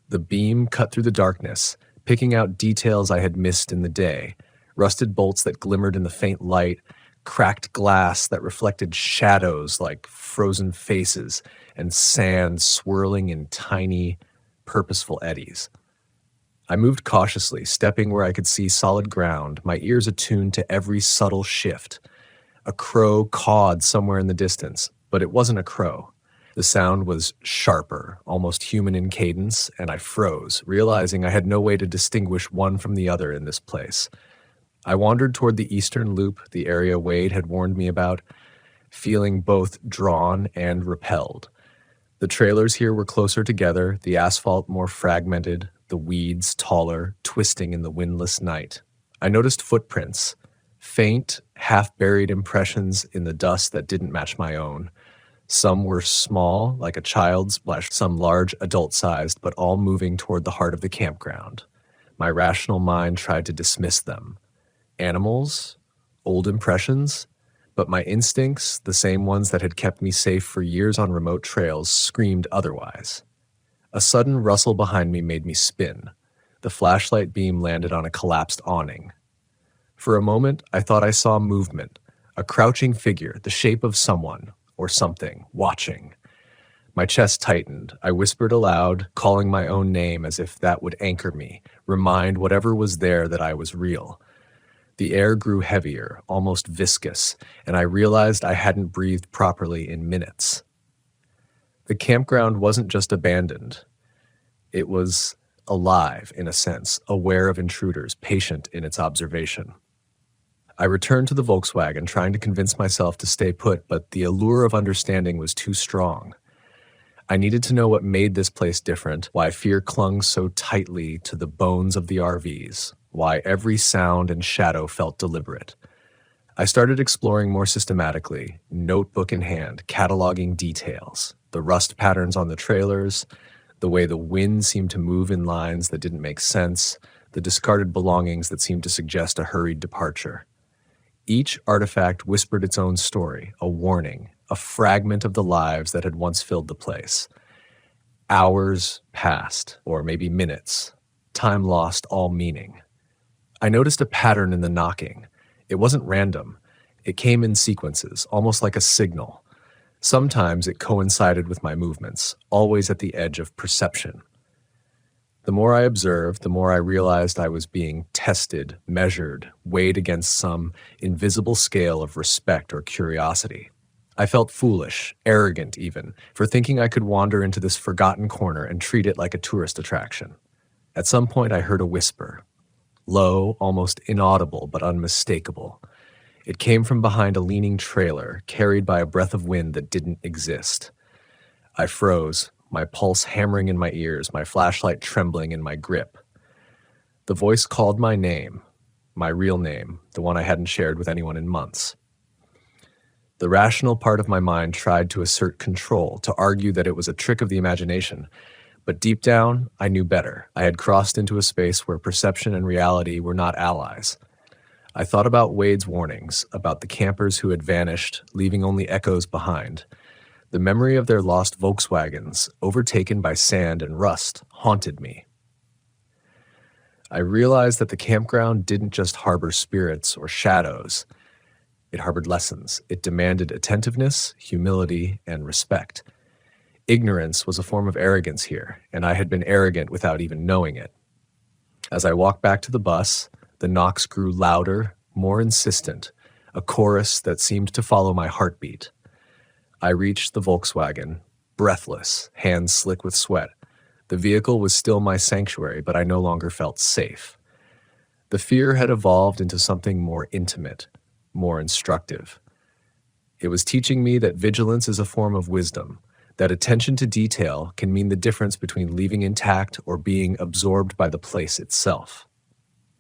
The beam cut through the darkness, picking out details I had missed in the day, rusted bolts that glimmered in the faint light, cracked glass that reflected shadows like frozen faces, and sand swirling in tiny, purposeful eddies. I moved cautiously, stepping where I could see solid ground, my ears attuned to every subtle shift. A crow cawed somewhere in the distance, but it wasn't a crow. The sound was sharper, almost human in cadence, and I froze, realizing I had no way to distinguish one from the other in this place. I wandered toward the eastern loop, the area Wade had warned me about, feeling both drawn and repelled. The trailers here were closer together, the asphalt more fragmented, the weeds taller, twisting in the windless night. I noticed footprints, faint, half-buried impressions in the dust that didn't match my own. Some were small, like a child's, some large, adult-sized, but all moving toward the heart of the campground. My rational mind tried to dismiss them. Animals? Old impressions? But my instincts, the same ones that had kept me safe for years on remote trails, screamed otherwise. A sudden rustle behind me made me spin. The flashlight beam landed on a collapsed awning. For a moment, I thought I saw movement, a crouching figure, the shape of someone, or something, watching. My chest tightened. I whispered aloud, calling my own name as if that would anchor me, remind whatever was there that I was real. The air grew heavier, almost viscous, and I realized I hadn't breathed properly in minutes. The campground wasn't just abandoned. It was alive, in a sense, aware of intruders, patient in its observation. I returned to the Volkswagen, trying to convince myself to stay put, but the allure of understanding was too strong. I needed to know what made this place different, why fear clung so tightly to the bones of the RVs, why every sound and shadow felt deliberate. I started exploring more systematically, notebook in hand, cataloging details, the rust patterns on the trailers, the way the wind seemed to move in lines that didn't make sense, the discarded belongings that seemed to suggest a hurried departure. Each artifact whispered its own story, a warning, a fragment of the lives that had once filled the place. Hours passed, or maybe minutes. Time lost all meaning. I noticed a pattern in the knocking. It wasn't random. It came in sequences, almost like a signal. Sometimes it coincided with my movements, always at the edge of perception. The more I observed, the more I realized I was being tested, measured, weighed against some invisible scale of respect or curiosity. I felt foolish, arrogant even, for thinking I could wander into this forgotten corner and treat it like a tourist attraction. At some point I heard a whisper. Low, almost inaudible, but unmistakable. It came from behind a leaning trailer, carried by a breath of wind that didn't exist. I froze, my pulse hammering in my ears, my flashlight trembling in my grip. The voice called my name, my real name, the one I hadn't shared with anyone in months. The rational part of my mind tried to assert control, to argue that it was a trick of the imagination. But deep down, I knew better. I had crossed into a space where perception and reality were not allies. I thought about Wade's warnings, about the campers who had vanished, leaving only echoes behind. The memory of their lost Volkswagens, overtaken by sand and rust, haunted me. I realized that the campground didn't just harbor spirits or shadows. It harbored lessons. It demanded attentiveness, humility, and respect. Ignorance was a form of arrogance here, and I had been arrogant without even knowing it. As I walked back to the bus, the knocks grew louder, more insistent, a chorus that seemed to follow my heartbeat. I reached the Volkswagen, breathless, hands slick with sweat. The vehicle was still my sanctuary, but I no longer felt safe. The fear had evolved into something more intimate, more instructive. It was teaching me that vigilance is a form of wisdom, that attention to detail can mean the difference between leaving intact or being absorbed by the place itself.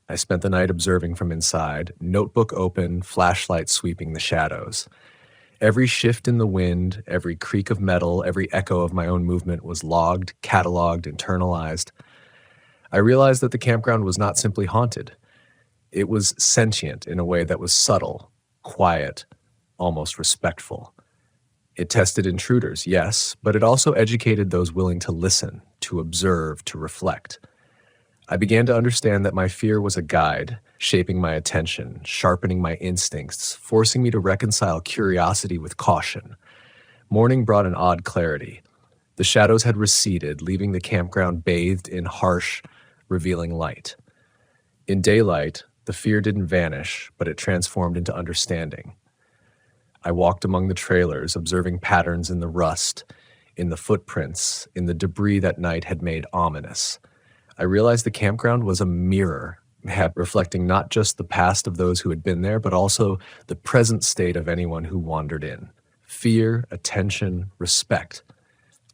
I spent the night observing from inside, notebook open, flashlight sweeping the shadows. Every shift in the wind, every creak of metal, every echo of my own movement was logged, cataloged, internalized. I realized that the campground was not simply haunted. It was sentient in a way that was subtle, quiet, almost respectful. It tested intruders, yes, but it also educated those willing to listen, to observe, to reflect. I began to understand that my fear was a guide, shaping my attention, sharpening my instincts, forcing me to reconcile curiosity with caution. Morning brought an odd clarity. The shadows had receded, leaving the campground bathed in harsh, revealing light. In daylight, the fear didn't vanish, but it transformed into understanding. I walked among the trailers, observing patterns in the rust, in the footprints, in the debris that night had made ominous. I realized the campground was a mirror, reflecting not just the past of those who had been there, but also the present state of anyone who wandered in. Fear, attention, respect.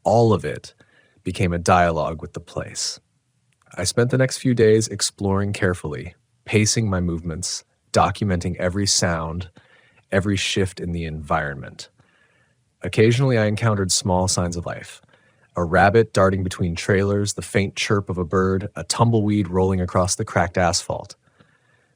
All of it became a dialogue with the place. I spent the next few days exploring carefully, pacing my movements, documenting every sound, every shift in the environment. Occasionally, I encountered small signs of life. A rabbit darting between trailers, the faint chirp of a bird, a tumbleweed rolling across the cracked asphalt.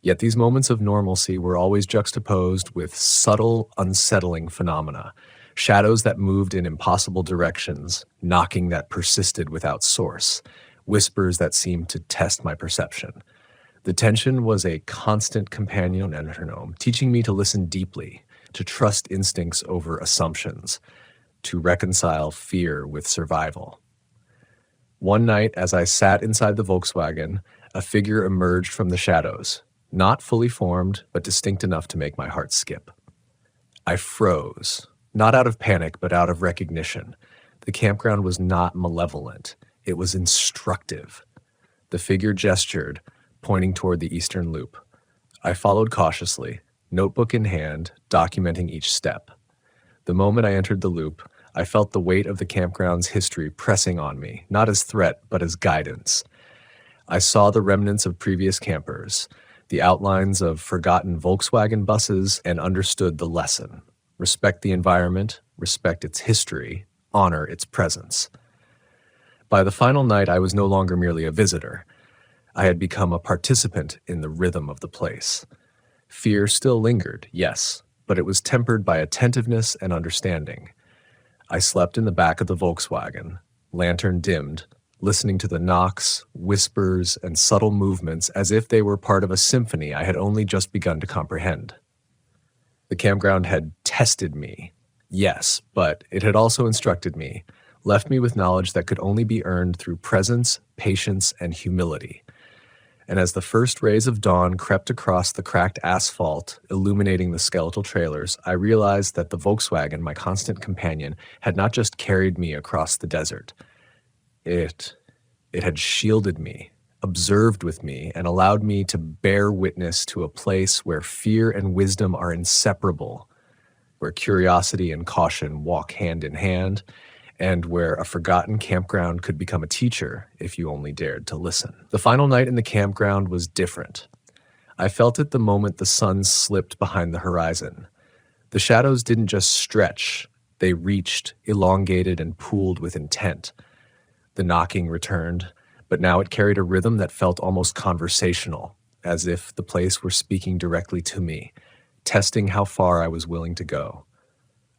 Yet these moments of normalcy were always juxtaposed with subtle, unsettling phenomena, shadows that moved in impossible directions, knocking that persisted without source, whispers that seemed to test my perception. The tension was a constant companion and metronome, teaching me to listen deeply, to trust instincts over assumptions, to reconcile fear with survival. One night, as I sat inside the Volkswagen, a figure emerged from the shadows, not fully formed, but distinct enough to make my heart skip. I froze, not out of panic, but out of recognition. The campground was not malevolent. It was instructive. The figure gestured, pointing toward the eastern loop. I followed cautiously, notebook in hand, documenting each step. The moment I entered the loop, I felt the weight of the campground's history pressing on me, not as threat, but as guidance. I saw the remnants of previous campers, the outlines of forgotten Volkswagen buses, and understood the lesson. Respect the environment, respect its history, honor its presence. By the final night, I was no longer merely a visitor. I had become a participant in the rhythm of the place. Fear still lingered, yes, but it was tempered by attentiveness and understanding. I slept in the back of the Volkswagen, lantern dimmed, listening to the knocks, whispers, and subtle movements as if they were part of a symphony I had only just begun to comprehend. The campground had tested me, yes, but it had also instructed me, left me with knowledge that could only be earned through presence, patience, and humility. And as the first rays of dawn crept across the cracked asphalt, illuminating the skeletal trailers, I realized that the Volkswagen, my constant companion, had not just carried me across the desert. It had shielded me, observed with me, and allowed me to bear witness to a place where fear and wisdom are inseparable, where curiosity and caution walk hand in hand, and where a forgotten campground could become a teacher if you only dared to listen. The final night in the campground was different. I felt it the moment the sun slipped behind the horizon. The shadows didn't just stretch, they reached, elongated, and pooled with intent. The knocking returned, but now it carried a rhythm that felt almost conversational, as if the place were speaking directly to me, testing how far I was willing to go.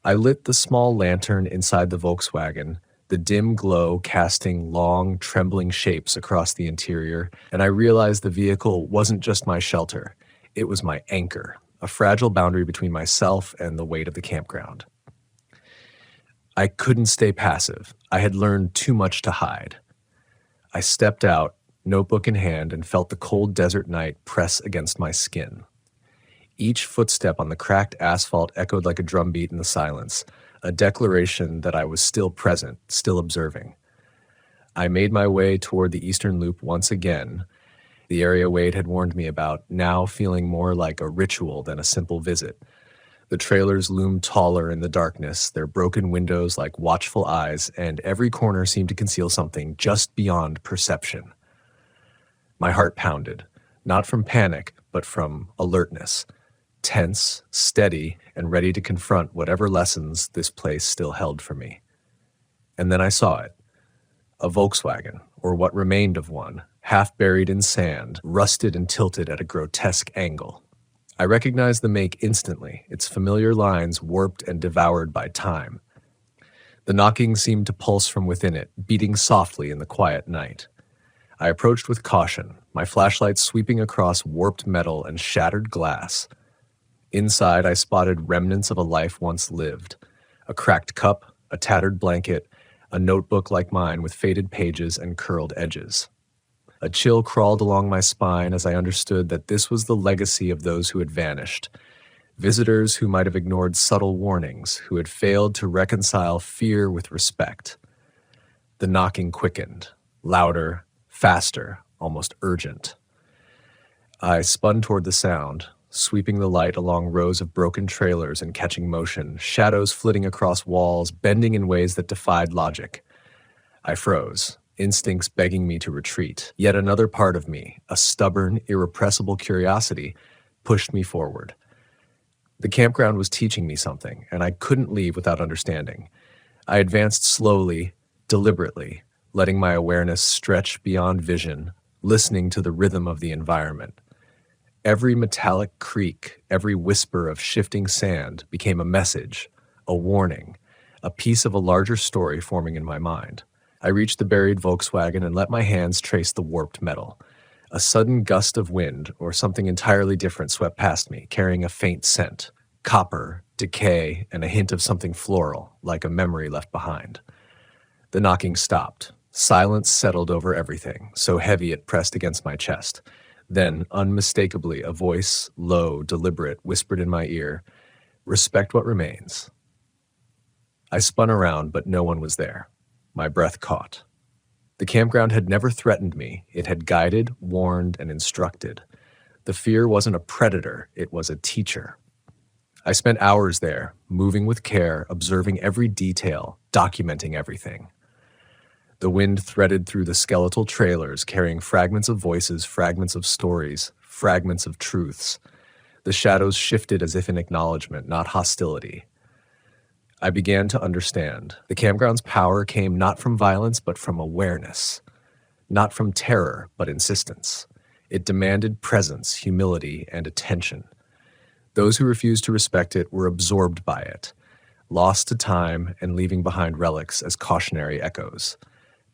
I lit the small lantern inside the Volkswagen, the dim glow casting long, trembling shapes across the interior, and I realized the vehicle wasn't just my shelter. It was my anchor, a fragile boundary between myself and the weight of the campground. I couldn't stay passive. I had learned too much to hide. I stepped out, notebook in hand, and felt the cold desert night press against my skin. Each footstep on the cracked asphalt echoed like a drumbeat in the silence, a declaration that I was still present, still observing. I made my way toward the eastern loop once again, the area Wade had warned me about, now feeling more like a ritual than a simple visit. The trailers loomed taller in the darkness, their broken windows like watchful eyes, and every corner seemed to conceal something just beyond perception. My heart pounded, not from panic, but from alertness, tense, steady, and ready to confront whatever lessons this place still held for me. And then I saw it. A Volkswagen, or what remained of one, half buried in sand, rusted and tilted at a grotesque angle. I recognized the make instantly, its familiar lines warped and devoured by time. The knocking seemed to pulse from within it, beating softly in the quiet night. I approached with caution, my flashlight sweeping across warped metal and shattered glass. Inside, I spotted remnants of a life once lived. A cracked cup, a tattered blanket, a notebook like mine with faded pages and curled edges. A chill crawled along my spine as I understood that this was the legacy of those who had vanished. Visitors who might have ignored subtle warnings, who had failed to reconcile fear with respect. The knocking quickened, louder, faster, almost urgent. I spun toward the sound, sweeping the light along rows of broken trailers and catching motion, shadows flitting across walls, bending in ways that defied logic. I froze, instincts begging me to retreat. Yet another part of me, a stubborn, irrepressible curiosity, pushed me forward. The campground was teaching me something, and I couldn't leave without understanding. I advanced slowly, deliberately, letting my awareness stretch beyond vision, listening to the rhythm of the environment. Every metallic creak, every whisper of shifting sand became a message, a warning, a piece of a larger story forming in my mind. I reached the buried Volkswagen and let my hands trace the warped metal. A sudden gust of wind, or something entirely different, swept past me, carrying a faint scent, copper, decay, and a hint of something floral, like a memory left behind. The knocking stopped. Silence settled over everything, so heavy it pressed against my chest. Then, unmistakably, a voice, low, deliberate, whispered in my ear, "Respect what remains." I spun around, but no one was there. My breath caught. The campground had never threatened me. It had guided, warned, and instructed. The fear wasn't a predator, it was a teacher. I spent hours there, moving with care, observing every detail, documenting everything. The wind threaded through the skeletal trailers, carrying fragments of voices, fragments of stories, fragments of truths. The shadows shifted as if in acknowledgement, not hostility. I began to understand. The campground's power came not from violence, but from awareness. Not from terror, but insistence. It demanded presence, humility, and attention. Those who refused to respect it were absorbed by it, lost to time and leaving behind relics as cautionary echoes.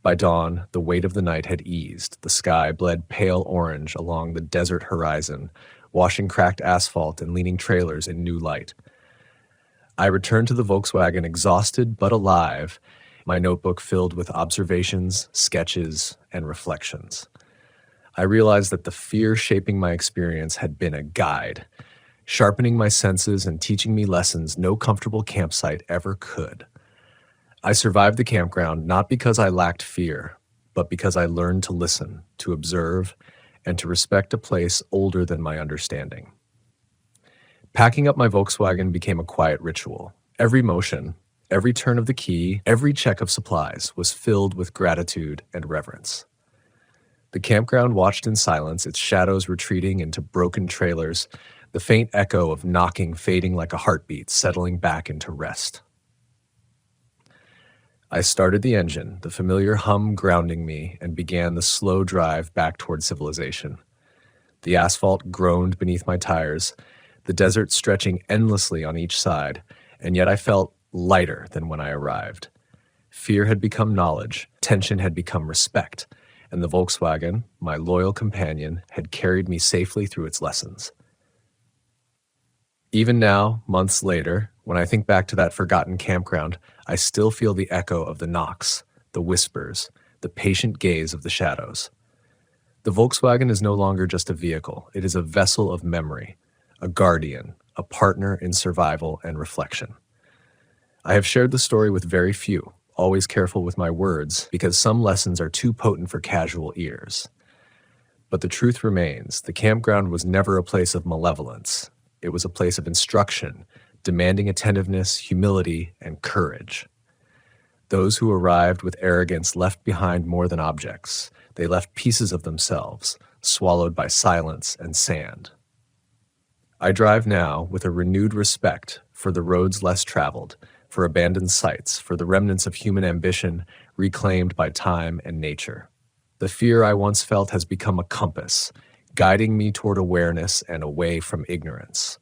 By dawn, the weight of the night had eased. The sky bled pale orange along the desert horizon, washing cracked asphalt and leaning trailers in new light. I returned to the Volkswagen exhausted but alive, my notebook filled with observations, sketches, and reflections. I realized that the fear shaping my experience had been a guide, sharpening my senses and teaching me lessons no comfortable campsite ever could. I survived the campground not because I lacked fear, but because I learned to listen, to observe, and to respect a place older than my understanding. Packing up my Volkswagen became a quiet ritual. Every motion, every turn of the key, every check of supplies was filled with gratitude and reverence. The campground watched in silence, its shadows retreating into broken trailers, the faint echo of knocking fading like a heartbeat, settling back into rest. I started the engine, the familiar hum grounding me, and began the slow drive back toward civilization. The asphalt groaned beneath my tires, the desert stretching endlessly on each side, and yet I felt lighter than when I arrived. Fear had become knowledge, tension had become respect, and the Volkswagen, my loyal companion, had carried me safely through its lessons. Even now, months later, when I think back to that forgotten campground, I still feel the echo of the knocks, the whispers, the patient gaze of the shadows. The Volkswagen is no longer just a vehicle. It is a vessel of memory, a guardian, a partner in survival and reflection. I have shared the story with very few, always careful with my words because some lessons are too potent for casual ears. But the truth remains, the campground was never a place of malevolence. It was a place of instruction, demanding attentiveness, humility, and courage. Those who arrived with arrogance left behind more than objects. They left pieces of themselves, swallowed by silence and sand. I drive now with a renewed respect for the roads less traveled, for abandoned sites, for the remnants of human ambition reclaimed by time and nature. The fear I once felt has become a compass, guiding me toward awareness and away from ignorance.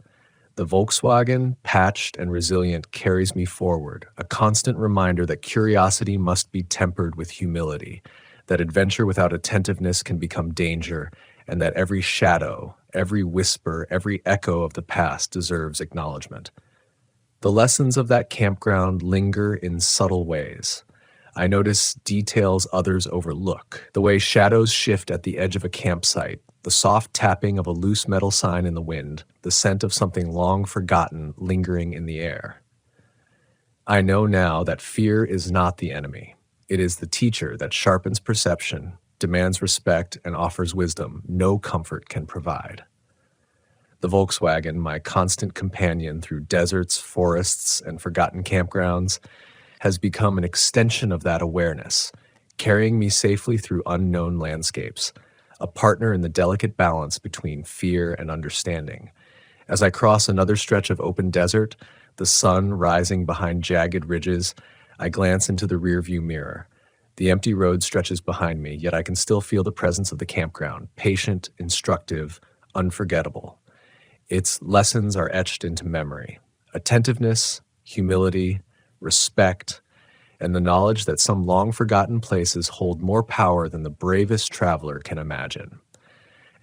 The Volkswagen, patched and resilient, carries me forward, a constant reminder that curiosity must be tempered with humility, that adventure without attentiveness can become danger, and that every shadow, every whisper, every echo of the past deserves acknowledgement. The lessons of that campground linger in subtle ways. I notice details others overlook, the way shadows shift at the edge of a campsite, the soft tapping of a loose metal sign in the wind, the scent of something long forgotten lingering in the air. I know now that fear is not the enemy. It is the teacher that sharpens perception, demands respect, and offers wisdom no comfort can provide. The Volkswagen, my constant companion through deserts, forests, and forgotten campgrounds, has become an extension of that awareness, carrying me safely through unknown landscapes, a partner in the delicate balance between fear and understanding. As I cross another stretch of open desert, the sun rising behind jagged ridges, I glance into the rearview mirror. The empty road stretches behind me, yet I can still feel the presence of the campground, patient, instructive, unforgettable. Its lessons are etched into memory. Attentiveness, humility, respect, and the knowledge that some long-forgotten places hold more power than the bravest traveler can imagine.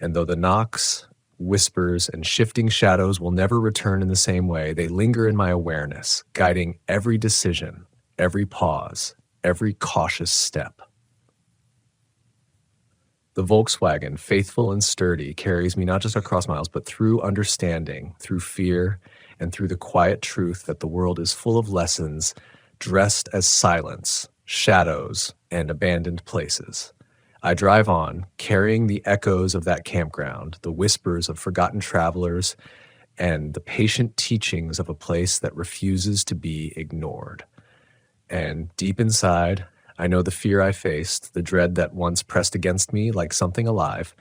And though the knocks, whispers, and shifting shadows will never return in the same way, they linger in my awareness, guiding every decision, every pause, every cautious step. The Volkswagen, faithful and sturdy, carries me not just across miles, but through understanding, through fear, and through the quiet truth that the world is full of lessons dressed as silence, shadows, and abandoned places. I drive on, carrying the echoes of that campground, the whispers of forgotten travelers, and the patient teachings of a place that refuses to be ignored. And deep inside, I know the fear I faced, the dread that once pressed against me like something alive,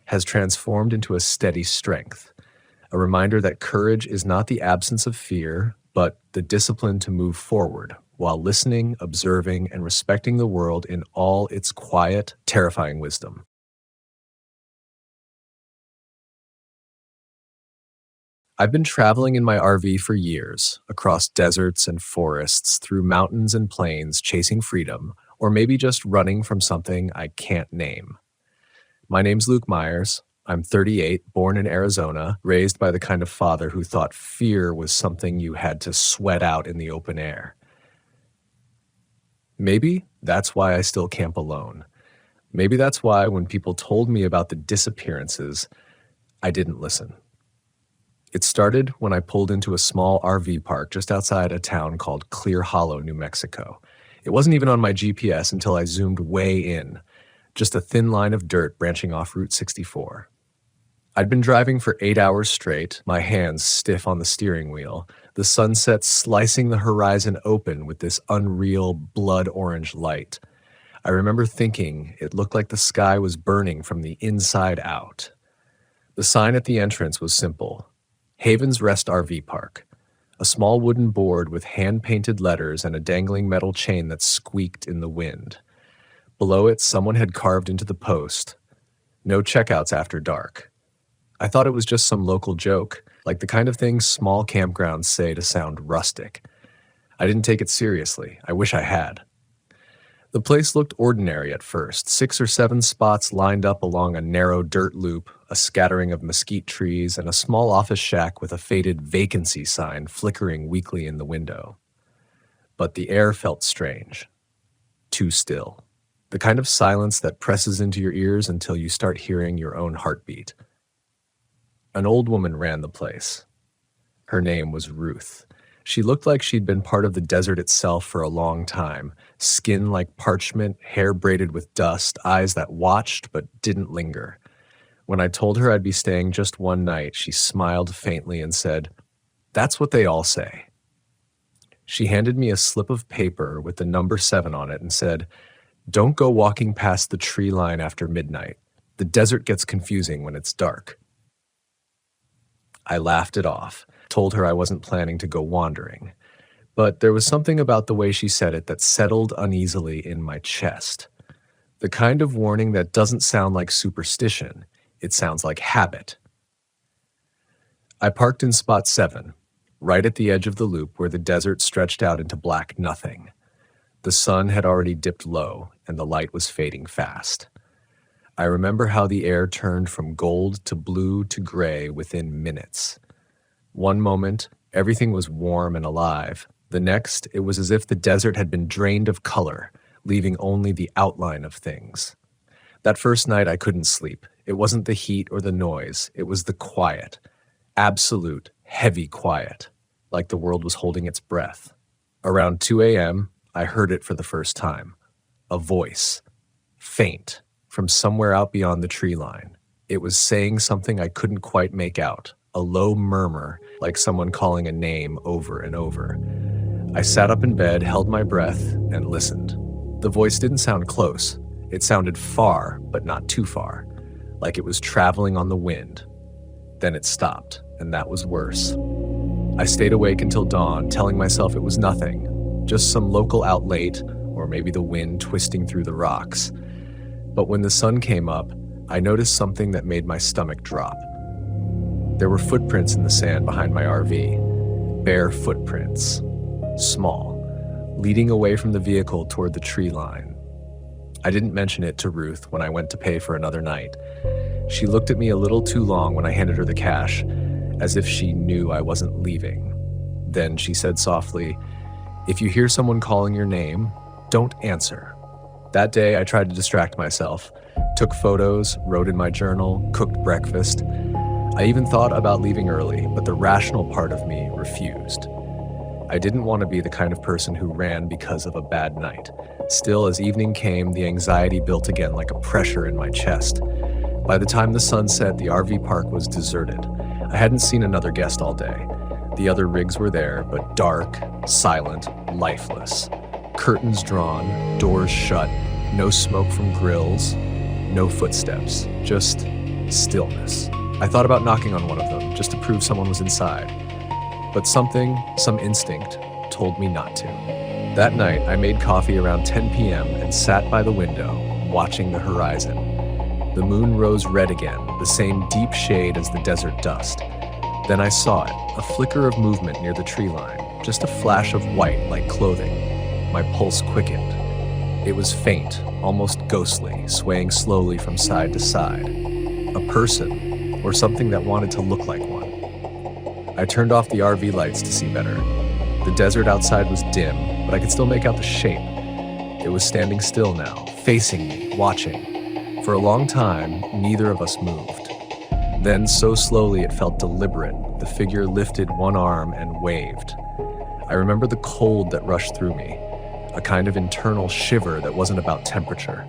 has transformed into a steady strength. A reminder that courage is not the absence of fear, but the discipline to move forward while listening, observing, and respecting the world in all its quiet, terrifying wisdom. I've been traveling in my RV for years, across deserts and forests, through mountains and plains, chasing freedom, or maybe just running from something I can't name. My name's Luke Myers. I'm 38, born in Arizona, raised by the kind of father who thought fear was something you had to sweat out in the open air. Maybe that's why I still camp alone. Maybe that's why when people told me about the disappearances, I didn't listen. It started when I pulled into a small RV park just outside a town called Clear Hollow, New Mexico. It wasn't even on my GPS until I zoomed way in, just a thin line of dirt branching off Route 64. I'd been driving for 8 hours straight, my hands stiff on the steering wheel, the sunset slicing the horizon open with this unreal blood-orange light. I remember thinking it looked like the sky was burning from the inside out. The sign at the entrance was simple: Havens Rest RV Park, a small wooden board with hand-painted letters and a dangling metal chain that squeaked in the wind. Below it, someone had carved into the post, "No checkouts after dark." I thought it was just some local joke, like the kind of thing small campgrounds say to sound rustic. I didn't take it seriously. I wish I had. The place looked ordinary at first, 6 or 7 spots lined up along a narrow dirt loop, a scattering of mesquite trees, and a small office shack with a faded vacancy sign flickering weakly in the window. But the air felt strange. Too still. The kind of silence that presses into your ears until you start hearing your own heartbeat. An old woman ran the place. Her name was Ruth. She looked like she'd been part of the desert itself for a long time. Skin like parchment, hair braided with dust, eyes that watched but didn't linger. When I told her I'd be staying just one night, she smiled faintly and said, "That's what they all say." She handed me a slip of paper with the number 7 on it and said, "Don't go walking past the tree line after midnight. The desert gets confusing when it's dark." I laughed it off, told her I wasn't planning to go wandering. But there was something about the way she said it that settled uneasily in my chest. The kind of warning that doesn't sound like superstition, it sounds like habit. I parked in spot 7, right at the edge of the loop where the desert stretched out into black nothing. The sun had already dipped low, and the light was fading fast. I remember how the air turned from gold to blue to gray within minutes. One moment, everything was warm and alive. The next, it was as if the desert had been drained of color, leaving only the outline of things. That first night, I couldn't sleep. It wasn't the heat or the noise. It was the quiet. Absolute, heavy quiet, like the world was holding its breath. Around 2 a.m., I heard it for the first time. A voice, faint, from somewhere out beyond the tree line. It was saying something I couldn't quite make out, a low murmur, like someone calling a name over and over. I sat up in bed, held my breath, and listened. The voice didn't sound close. It sounded far, but not too far, like it was traveling on the wind. Then it stopped, and that was worse. I stayed awake until dawn, telling myself it was nothing, just some local outlate, or maybe the wind twisting through the rocks. But when the sun came up, I noticed something that made my stomach drop. There were footprints in the sand behind my RV, bare footprints, small, leading away from the vehicle toward the tree line. I didn't mention it to Ruth when I went to pay for another night. She looked at me a little too long when I handed her the cash, as if she knew I wasn't leaving. Then she said softly, "If you hear someone calling your name, don't answer." That day, I tried to distract myself, took photos, wrote in my journal, cooked breakfast. I even thought about leaving early, but the rational part of me refused. I didn't want to be the kind of person who ran because of a bad night. Still, as evening came, the anxiety built again like a pressure in my chest. By the time the sun set, the RV park was deserted. I hadn't seen another guest all day. The other rigs were there, but dark, silent, lifeless. Curtains drawn, doors shut, no smoke from grills, no footsteps, just stillness. I thought about knocking on one of them, just to prove someone was inside. But something, some instinct, told me not to. That night, I made coffee around 10 p.m. and sat by the window, watching the horizon. The moon rose red again, the same deep shade as the desert dust. Then I saw it, a flicker of movement near the tree line, just a flash of white like clothing. My pulse quickened. It was faint, almost ghostly, swaying slowly from side to side. A person, or something that wanted to look like one. I turned off the RV lights to see better. The desert outside was dim, but I could still make out the shape. It was standing still now, facing me, watching. For a long time, neither of us moved. Then, so slowly it felt deliberate, the figure lifted one arm and waved. I remember the cold that rushed through me, a kind of internal shiver that wasn't about temperature.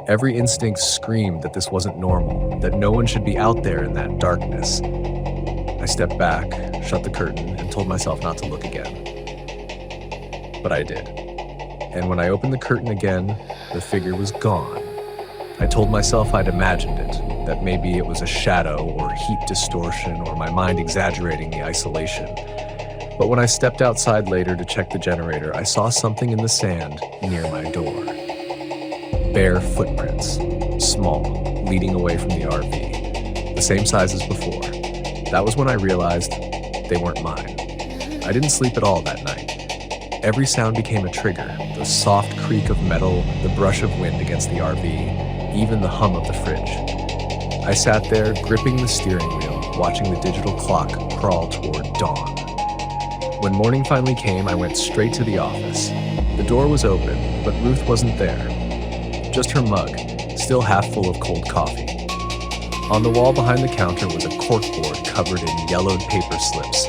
Every instinct screamed that this wasn't normal, that no one should be out there in that darkness. I stepped back, shut the curtain, and told myself not to look again. But I did. And when I opened the curtain again, the figure was gone. I told myself I'd imagined it, that maybe it was a shadow or heat distortion or my mind exaggerating the isolation. But when I stepped outside later to check the generator, I saw something in the sand near my door. Bare footprints, small, leading away from the RV, the same size as before. That was when I realized they weren't mine. I didn't sleep at all that night. Every sound became a trigger, the soft creak of metal, the brush of wind against the RV, even the hum of the fridge. I sat there, gripping the steering wheel, watching the digital clock crawl toward dawn. When morning finally came, I went straight to the office. The door was open, but Ruth wasn't there. Just her mug, still half full of cold coffee. On the wall behind the counter was a corkboard covered in yellowed paper slips.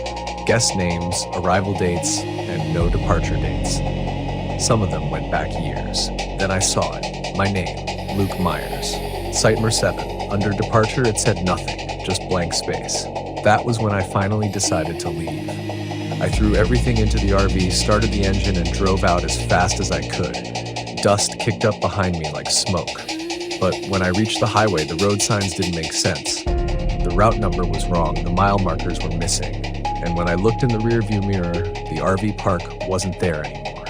Guest names, arrival dates, and no departure dates. Some of them went back years. Then I saw it. My name, Luke Myers. Sightmer 7. Under departure, it said nothing, just blank space. That was when I finally decided to leave. I threw everything into the RV, started the engine, and drove out as fast as I could. Dust kicked up behind me like smoke. But when I reached the highway, the road signs didn't make sense. The route number was wrong, the mile markers were missing. And when I looked in the rearview mirror, the RV park wasn't there anymore.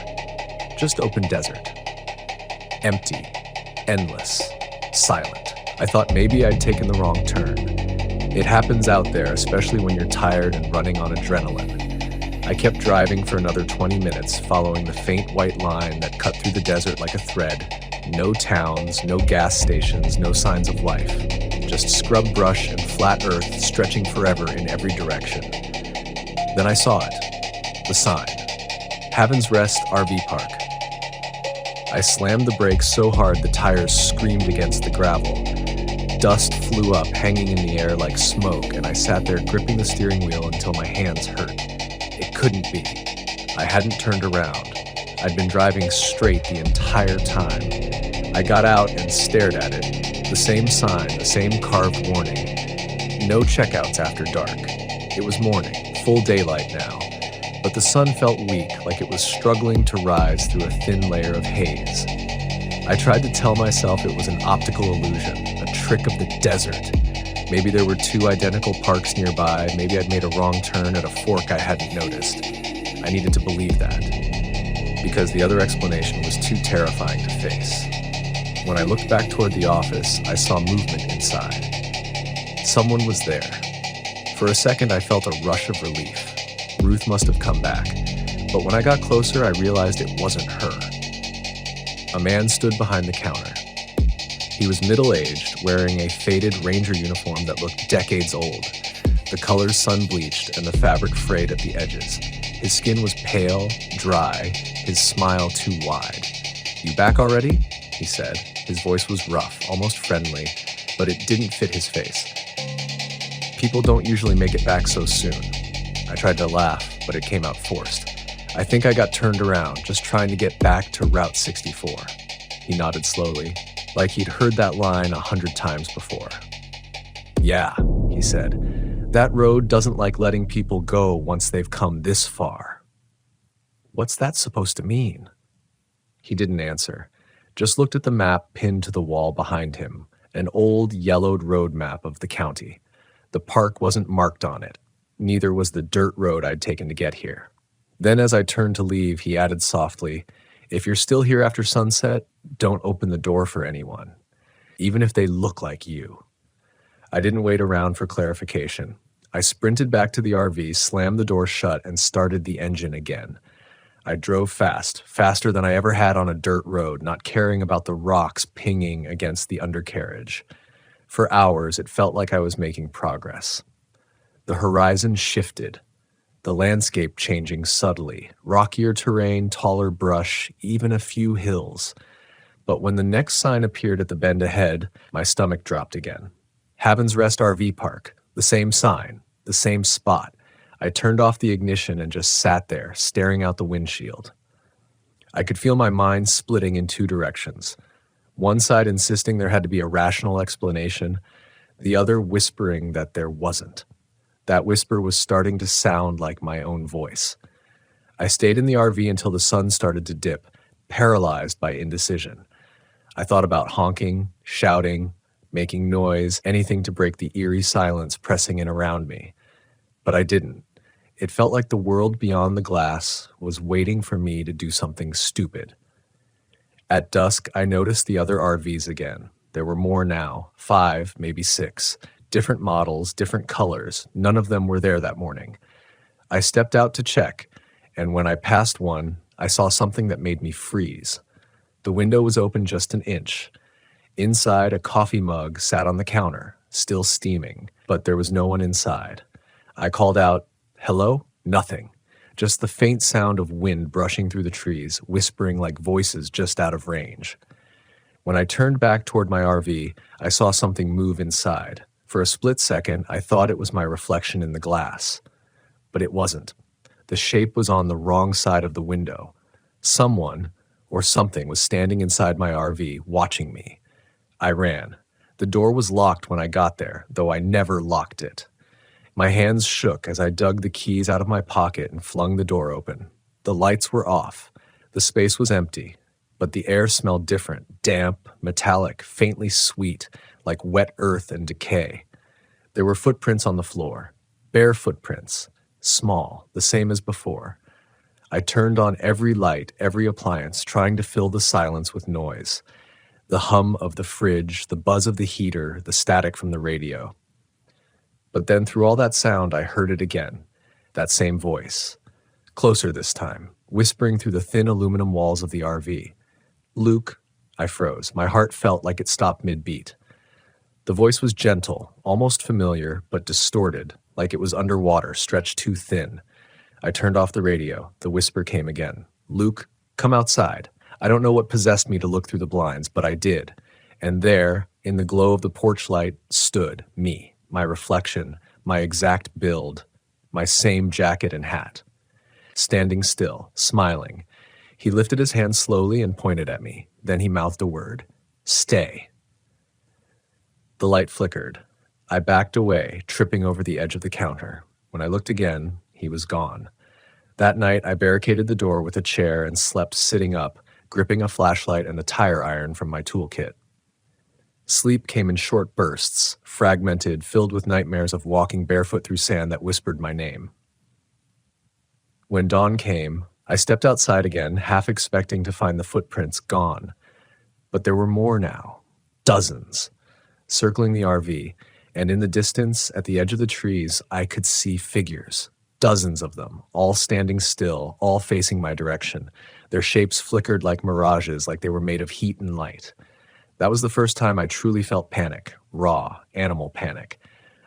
Just open desert. Empty. Endless. Silent. I thought maybe I'd taken the wrong turn. It happens out there, especially when you're tired and running on adrenaline. I kept driving for another 20 minutes, following the faint white line that cut through the desert like a thread. No towns, no gas stations, no signs of life. Just scrub brush and flat earth stretching forever in every direction. Then I saw it. The sign. Haven's Rest RV Park. I slammed the brakes so hard the tires screamed against the gravel. Dust flew up, hanging in the air like smoke, and I sat there gripping the steering wheel until my hands hurt. It couldn't be. I hadn't turned around. I'd been driving straight the entire time. I got out and stared at it. The same sign, the same carved warning. No checkouts after dark. It was morning, full daylight now. But the sun felt weak, like it was struggling to rise through a thin layer of haze. I tried to tell myself it was an optical illusion, a trick of the desert. Maybe there were two identical parks nearby, maybe I'd made a wrong turn at a fork I hadn't noticed. I needed to believe that, because the other explanation was too terrifying to face. When I looked back toward the office, I saw movement inside. Someone was there. For a second, I felt a rush of relief. Ruth must have come back. But when I got closer, I realized it wasn't her. A man stood behind the counter. He was middle-aged, wearing a faded ranger uniform that looked decades old, the colors sun-bleached and the fabric frayed at the edges. His skin was pale, dry, his smile too wide. "You back already?" he said. His voice was rough, almost friendly, but it didn't fit his face. "People don't usually make it back so soon." I tried to laugh, but it came out forced. "I think I got turned around, just trying to get back to Route 64. He nodded slowly, like he'd heard that line 100 times before. "Yeah," he said. "That road doesn't like letting people go once they've come this far." "What's that supposed to mean?" He didn't answer, just looked at the map pinned to the wall behind him, an old yellowed road map of the county. The park wasn't marked on it. Neither was the dirt road I'd taken to get here. Then as I turned to leave, he added softly, "If you're still here after sunset, don't open the door for anyone, even if they look like you." I didn't wait around for clarification. I sprinted back to the RV, slammed the door shut, and started the engine again. I drove fast, faster than I ever had on a dirt road, not caring about the rocks pinging against the undercarriage. For hours, it felt like I was making progress. The horizon shifted, the landscape changing subtly, rockier terrain, taller brush, even a few hills. But when the next sign appeared at the bend ahead, my stomach dropped again. Haven's Rest RV Park, the same sign, the same spot. I turned off the ignition and just sat there, staring out the windshield. I could feel my mind splitting in two directions. One side insisting there had to be a rational explanation, the other whispering that there wasn't. That whisper was starting to sound like my own voice. I stayed in the RV until the sun started to dip, paralyzed by indecision. I thought about honking, shouting, making noise, anything to break the eerie silence pressing in around me. But I didn't. It felt like the world beyond the glass was waiting for me to do something stupid. At dusk, I noticed the other RVs again. There were more now, 5, maybe 6. Different models, different colors. None of them were there that morning. I stepped out to check, and when I passed one, I saw something that made me freeze. The window was open just an inch. Inside, a coffee mug sat on the counter, still steaming, but there was no one inside. I called out, "Hello?" Nothing. Just the faint sound of wind brushing through the trees, whispering like voices just out of range. When I turned back toward my RV, I saw something move inside. For a split second, I thought it was my reflection in the glass. but it wasn't. The shape was on the wrong side of the window. Someone, or something, was standing inside my RV, watching me. I ran. The door was locked when I got there, though I never locked it. My hands shook as I dug the keys out of my pocket and flung the door open. The lights were off. The space was empty, but the air smelled different, damp, metallic, faintly sweet, like wet earth and decay. There were footprints on the floor, bare footprints, small, the same as before. I turned on every light, every appliance, trying to fill the silence with noise. The hum of the fridge, the buzz of the heater, the static from the radio. But then through all that sound, I heard it again, that same voice. Closer this time, whispering through the thin aluminum walls of the RV. "Luke," I froze. My heart felt like it stopped mid-beat. The voice was gentle, almost familiar, but distorted, like it was underwater, stretched too thin. I turned off the radio. The whisper came again. "Luke, come outside. I don't know what possessed me to look through the blinds, but I did." And there, in the glow of the porch light, stood me, my reflection, my exact build, my same jacket and hat. Standing still, smiling. He lifted his hand slowly and pointed at me. Then he mouthed a word. "Stay." The light flickered. I backed away, tripping over the edge of the counter. When I looked again, he was gone. That night, I barricaded the door with a chair and slept sitting up, gripping a flashlight and a tire iron from my toolkit. Sleep came in short bursts, fragmented, filled with nightmares of walking barefoot through sand that whispered my name. When dawn came, I stepped outside again, half expecting to find the footprints gone. But there were more now. Dozens. Circling the RV, and in the distance, at the edge of the trees, I could see figures. Dozens of them, all standing still, all facing my direction. Their shapes flickered like mirages, like they were made of heat and light. That was the first time I truly felt panic, raw, animal panic.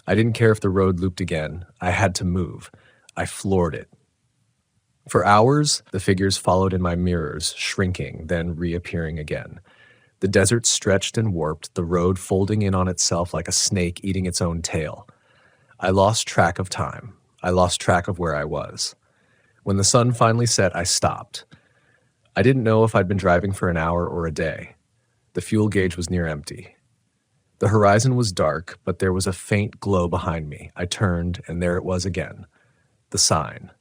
I didn't care if the road looped again. I had to move. I floored it. For hours, the figures followed in my mirrors, shrinking, then reappearing again. The desert stretched and warped, the road folding in on itself like a snake eating its own tail. I lost track of time. I lost track of where I was. When the sun finally set, I stopped. I didn't know if I'd been driving for an hour or a day. The fuel gauge was near empty. The horizon was dark, but there was a faint glow behind me. I turned, and there it was again. The sign.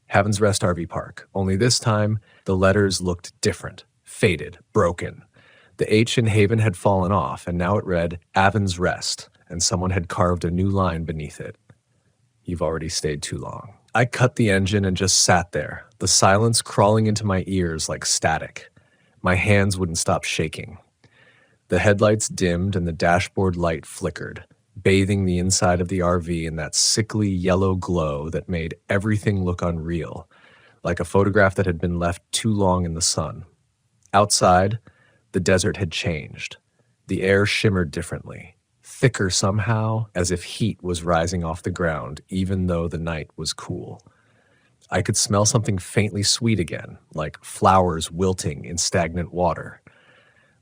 Haven's Rest RV Park, only this time, the letters looked different. Faded, broken. The H in Haven had fallen off, and now it read Haven's Rest, and someone had carved a new line beneath it. "You've already stayed too long." I cut the engine and just sat there, the silence crawling into my ears like static. My hands wouldn't stop shaking. The headlights dimmed and the dashboard light flickered, bathing the inside of the RV in that sickly yellow glow that made everything look unreal, like a photograph that had been left too long in the sun. Outside, the desert had changed. The air shimmered differently, thicker somehow, as if heat was rising off the ground, even though the night was cool. I could smell something faintly sweet again, like flowers wilting in stagnant water.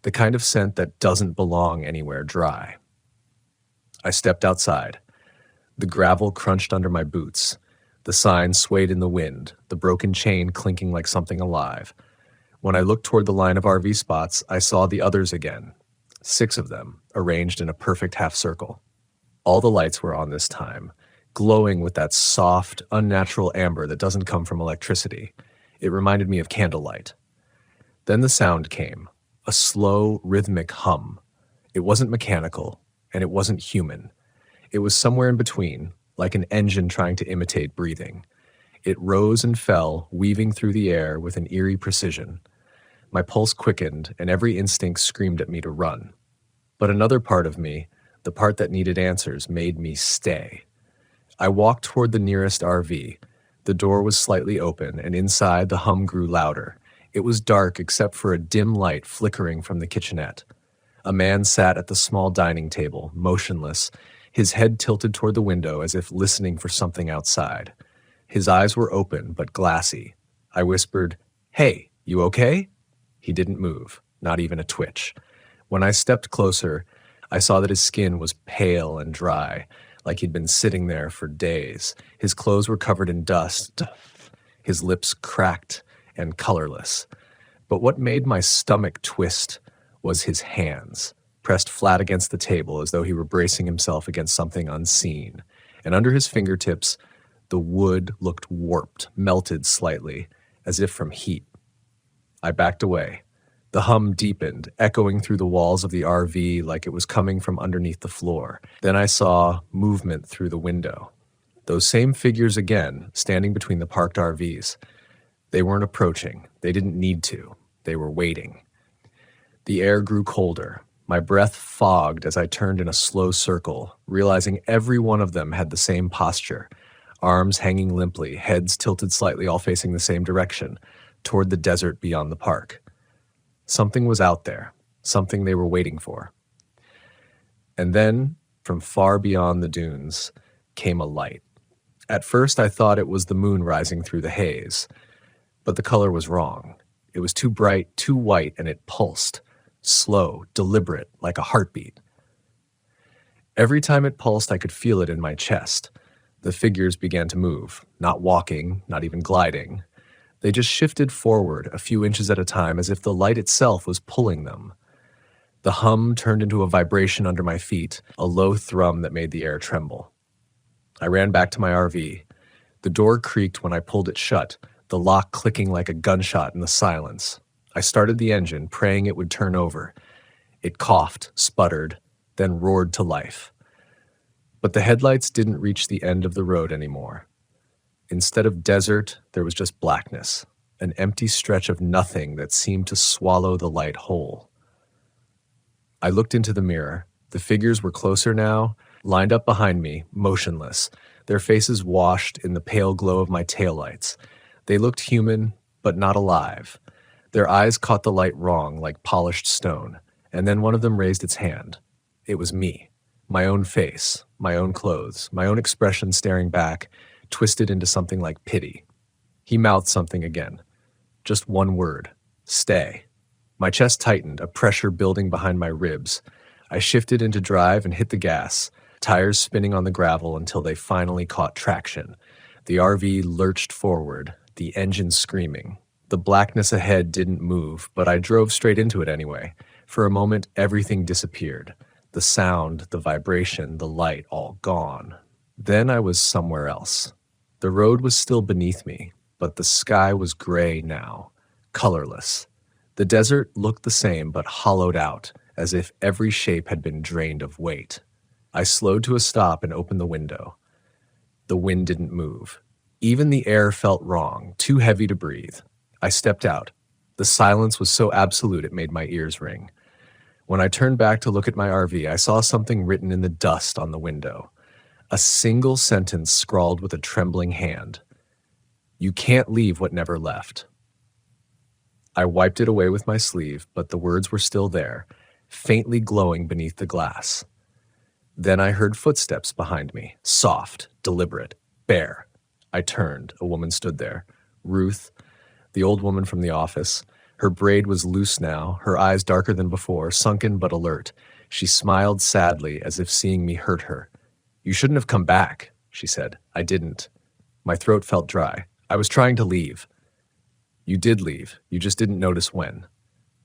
The kind of scent that doesn't belong anywhere dry. I stepped outside. The gravel crunched under my boots. The sign swayed in the wind, the broken chain clinking like something alive. When I looked toward the line of RV spots, I saw the others again. 6 of them, arranged in a perfect half circle. All the lights were on this time, glowing with that soft, unnatural amber that doesn't come from electricity. It reminded me of candlelight. Then the sound came, a slow, rhythmic hum. It wasn't mechanical, and it wasn't human. It was somewhere in between, like an engine trying to imitate breathing. It rose and fell, weaving through the air with an eerie precision. My pulse quickened, and every instinct screamed at me to run. But another part of me, the part that needed answers, made me stay. I walked toward the nearest RV. The door was slightly open, and inside the hum grew louder. It was dark except for a dim light flickering from the kitchenette. A man sat at the small dining table, motionless, his head tilted toward the window as if listening for something outside. His eyes were open but glassy. I whispered, "Hey, you okay?" He didn't move, not even a twitch. When I stepped closer, I saw that his skin was pale and dry, like he'd been sitting there for days. His clothes were covered in dust, his lips cracked and colorless. But what made my stomach twist was his hands, pressed flat against the table as though he were bracing himself against something unseen. And under his fingertips, the wood looked warped, melted slightly, as if from heat. I backed away. The hum deepened, echoing through the walls of the RV like it was coming from underneath the floor. Then I saw movement through the window. Those same figures again, standing between the parked RVs. They weren't approaching. They didn't need to. They were waiting. The air grew colder. My breath fogged as I turned in a slow circle, realizing every one of them had the same posture, arms hanging limply, heads tilted slightly, all facing the same direction, toward the desert beyond the park. Something was out there, something they were waiting for. And then, from far beyond the dunes, came a light. At first, I thought it was the moon rising through the haze, but the color was wrong. It was too bright, too white, and it pulsed, slow, deliberate, like a heartbeat. Every time it pulsed, I could feel it in my chest. The figures began to move, not walking, not even gliding. They just shifted forward a few inches at a time as if the light itself was pulling them. The hum turned into a vibration under my feet, a low thrum that made the air tremble. I ran back to my RV. The door creaked when I pulled it shut, the lock clicking like a gunshot in the silence. I started the engine, praying it would turn over. It coughed, sputtered, then roared to life. But the headlights didn't reach the end of the road anymore. Instead of desert, there was just blackness, an empty stretch of nothing that seemed to swallow the light whole. I looked into the mirror. The figures were closer now, lined up behind me, motionless, their faces washed in the pale glow of my taillights. They looked human, but not alive. Their eyes caught the light wrong, like polished stone, and then one of them raised its hand. It was me, my own face, my own clothes, my own expression staring back, twisted into something like pity. He mouthed something again. Just one word. Stay. My chest tightened, a pressure building behind my ribs. I shifted into drive and hit the gas, tires spinning on the gravel until they finally caught traction. The RV lurched forward, the engine screaming. The blackness ahead didn't move, but I drove straight into it anyway. For a moment, everything disappeared. The sound, the vibration, the light, all gone. Then I was somewhere else. The road was still beneath me, but the sky was gray now, colorless. The desert looked the same, but hollowed out, as if every shape had been drained of weight. I slowed to a stop and opened the window. The wind didn't move. Even the air felt wrong, too heavy to breathe. I stepped out. The silence was so absolute it made my ears ring. When I turned back to look at my RV, I saw something written in the dust on the window. A single sentence scrawled with a trembling hand. You can't leave what never left. I wiped it away with my sleeve, but the words were still there, faintly glowing beneath the glass. Then I heard footsteps behind me, soft, deliberate, bare. I turned. A woman stood there. Ruth, the old woman from the office. Her braid was loose now, her eyes darker than before, sunken but alert. She smiled sadly, as if seeing me hurt her. You shouldn't have come back, she said. I didn't. My throat felt dry. I was trying to leave. You did leave. You just didn't notice when.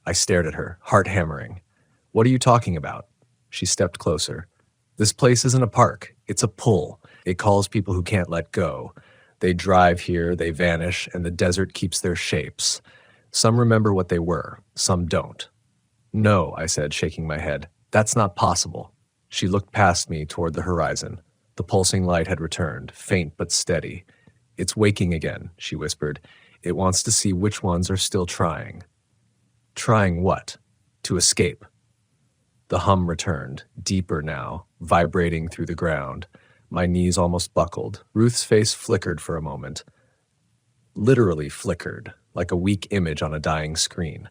I stared at her, heart hammering. What are you talking about? She stepped closer. This place isn't a park. It's a pull. It calls people who can't let go. They drive here, they vanish, and the desert keeps their shapes. Some remember what they were, some don't. No, I said, shaking my head. That's not possible. She looked past me toward the horizon. The pulsing light had returned, faint but steady. It's waking again, she whispered. It wants to see which ones are still trying. Trying what? To escape. The hum returned, deeper now, vibrating through the ground. My knees almost buckled. Ruth's face flickered for a moment. Literally flickered, like a weak image on a dying screen.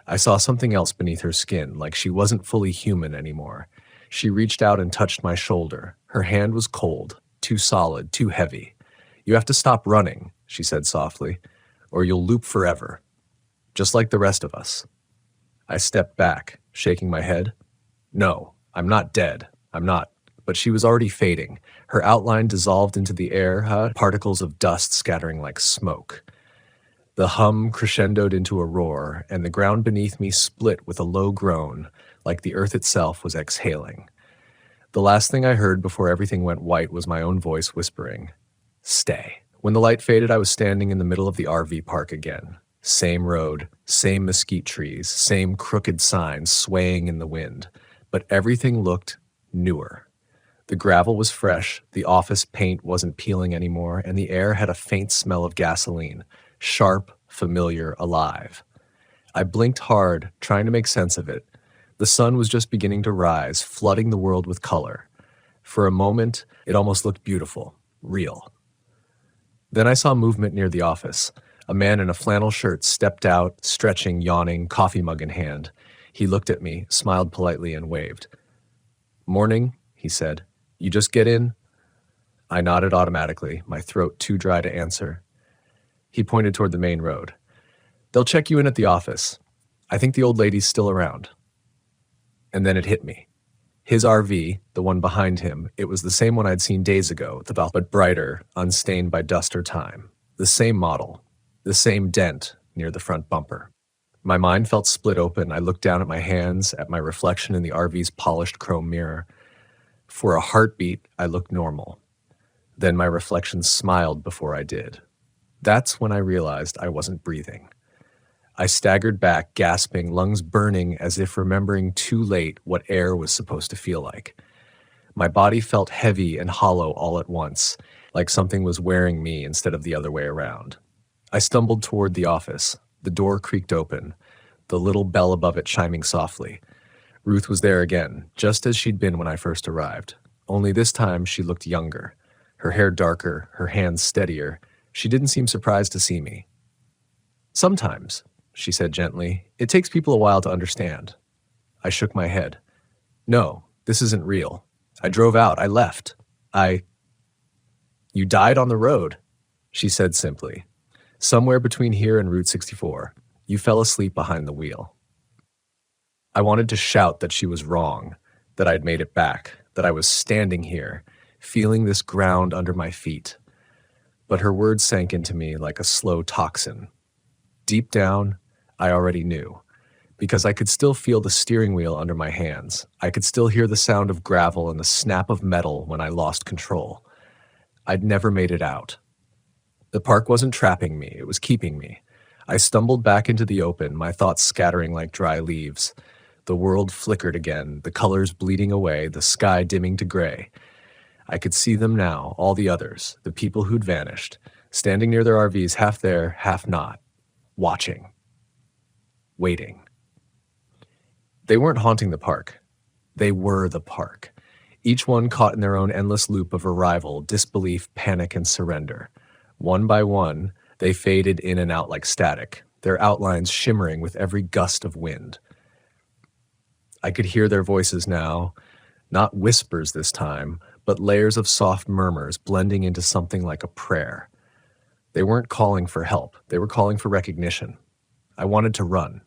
I saw something else beneath her skin, like she wasn't fully human anymore. She reached out and touched my shoulder. Her hand was cold, too solid, too heavy. You have to stop running, she said softly, or you'll loop forever, just like the rest of us. I stepped back, shaking my head. No, I'm not dead. I'm not. but she was already fading. Her outline dissolved into the air, particles of dust scattering like smoke. The hum crescendoed into a roar, and the ground beneath me split with a low groan, like the earth itself was exhaling. The last thing I heard before everything went white was my own voice whispering, "Stay." When the light faded, I was standing in the middle of the RV park again. Same road, same mesquite trees, same crooked signs swaying in the wind, but everything looked newer. The gravel was fresh, the office paint wasn't peeling anymore, and the air had a faint smell of gasoline, sharp, familiar, alive. I blinked hard, trying to make sense of it. The sun was just beginning to rise, flooding the world with color. For a moment, it almost looked beautiful, real. Then I saw movement near the office. A man in a flannel shirt stepped out, stretching, yawning, coffee mug in hand. He looked at me, smiled politely, and waved. "Morning," he said. "You just get in?" I nodded automatically, my throat too dry to answer. He pointed toward the main road. "They'll check you in at the office. I think the old lady's still around." And then it hit me. His RV, the one behind him, it was the same one I'd seen days ago, but brighter, unstained by dust or time. The same model, the same dent near the front bumper. My mind felt split open. I looked down at my hands, at my reflection in the RV's polished chrome mirror. For a heartbeat, I looked normal. Then my reflection smiled before I did. That's when I realized I wasn't breathing. I staggered back, gasping, lungs burning as if remembering too late what air was supposed to feel like. My body felt heavy and hollow all at once, like something was wearing me instead of the other way around. I stumbled toward the office. The door creaked open, the little bell above it chiming softly. Ruth was there again, just as she'd been when I first arrived. Only this time she looked younger, her hair darker, her hands steadier. She didn't seem surprised to see me. "Sometimes," she said gently, "it takes people a while to understand." I shook my head. "No, this isn't real. I drove out. I left. You died on the road," she said simply. "Somewhere between here and Route 64. You fell asleep behind the wheel." I wanted to shout that she was wrong, that I'd made it back, that I was standing here, feeling this ground under my feet. But her words sank into me like a slow toxin. Deep down, I already knew, because I could still feel the steering wheel under my hands. I could still hear the sound of gravel and the snap of metal when I lost control. I'd never made it out. The park wasn't trapping me, it was keeping me. I stumbled back into the open, my thoughts scattering like dry leaves. The world flickered again, the colors bleeding away, the sky dimming to gray. I could see them now, all the others, the people who'd vanished, standing near their RVs, half there, half not, watching. Waiting. They weren't haunting the park. They were the park. Each one caught in their own endless loop of arrival, disbelief, panic, and surrender. One by one, they faded in and out like static, their outlines shimmering with every gust of wind. I could hear their voices now, not whispers this time, but layers of soft murmurs blending into something like a prayer. They weren't calling for help, they were calling for recognition. I wanted to run,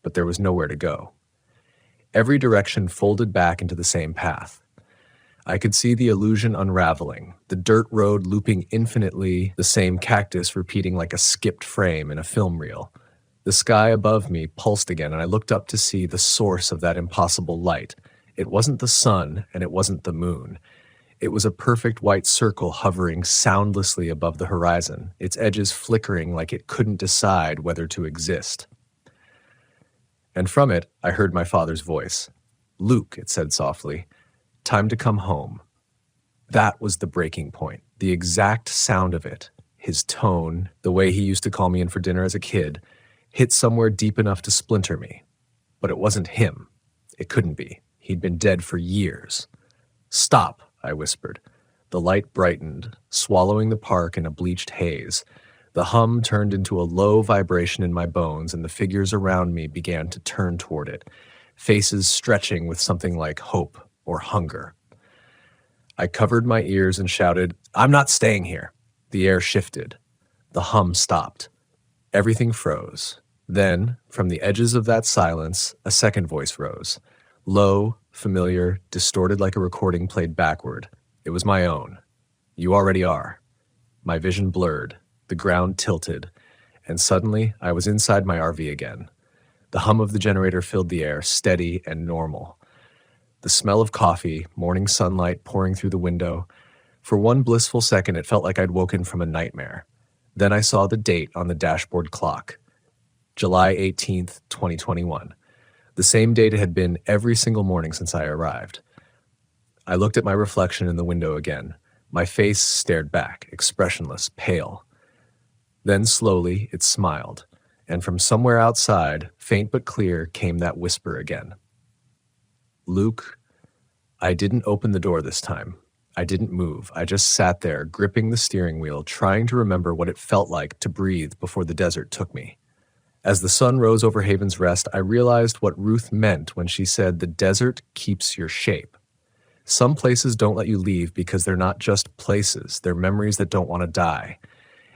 but there was nowhere to go. Every direction folded back into the same path. I could see the illusion unraveling, the dirt road looping infinitely, the same cactus repeating like a skipped frame in a film reel. The sky above me pulsed again, and I looked up to see the source of that impossible light. It wasn't the sun, and it wasn't the moon. It was a perfect white circle hovering soundlessly above the horizon, its edges flickering like it couldn't decide whether to exist. And from it, I heard my father's voice. "Luke," it said softly, "time to come home." That was the breaking point, the exact sound of it. His tone, the way he used to call me in for dinner as a kid, hit somewhere deep enough to splinter me. But it wasn't him. It couldn't be. He'd been dead for years. "Stop," I whispered. The light brightened, swallowing the park in a bleached haze. The hum turned into a low vibration in my bones, and the figures around me began to turn toward it, faces stretching with something like hope or hunger. I covered my ears and shouted, "I'm not staying here." The air shifted. The hum stopped. Everything froze. Then, from the edges of that silence, a second voice rose. Low, familiar, distorted like a recording played backward. It was my own. You already are. My vision blurred, the ground tilted, and suddenly I was inside my RV again. The hum of the generator filled the air, steady and normal. The smell of coffee, morning sunlight pouring through the window. For one blissful second, it felt like I'd woken from a nightmare. Then I saw the date on the dashboard clock. July 18th, 2021. The same date it had been every single morning since I arrived. I looked at my reflection in the window again. My face stared back, expressionless, pale. Then slowly it smiled, and from somewhere outside, faint but clear, came that whisper again. Luke, I didn't open the door this time. I didn't move. I just sat there, gripping the steering wheel, trying to remember what it felt like to breathe before the desert took me. As the sun rose over Haven's Rest, I realized what Ruth meant when she said the desert keeps your shape. Some places don't let you leave because they're not just places, they're memories that don't want to die.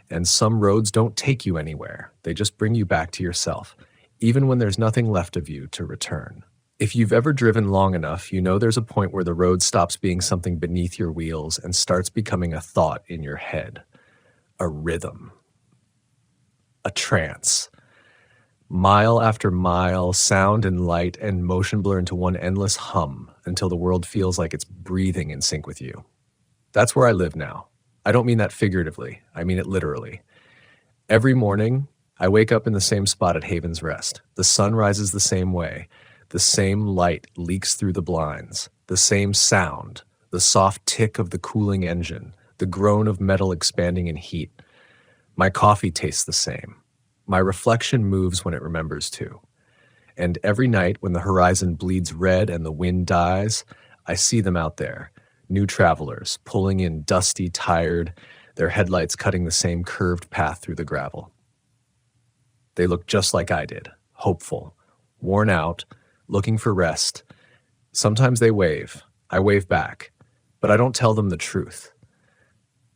And some roads don't take you anywhere, they just bring you back to yourself, even when there's nothing left of you to return. If you've ever driven long enough, you know there's a point where the road stops being something beneath your wheels and starts becoming a thought in your head. A rhythm. A trance. Mile after mile, sound and light and motion blur into one endless hum until the world feels like it's breathing in sync with you. That's where I live now. I don't mean that figuratively, I mean it literally. Every morning, I wake up in the same spot at Haven's Rest. The sun rises the same way. The same light leaks through the blinds, the same sound, the soft tick of the cooling engine, the groan of metal expanding in heat. My coffee tastes the same. My reflection moves when it remembers to. And every night when the horizon bleeds red and the wind dies, I see them out there, new travelers, pulling in dusty, tired, their headlights cutting the same curved path through the gravel. They look just like I did, hopeful, worn out, looking for rest. Sometimes they wave. I wave back. But I don't tell them the truth.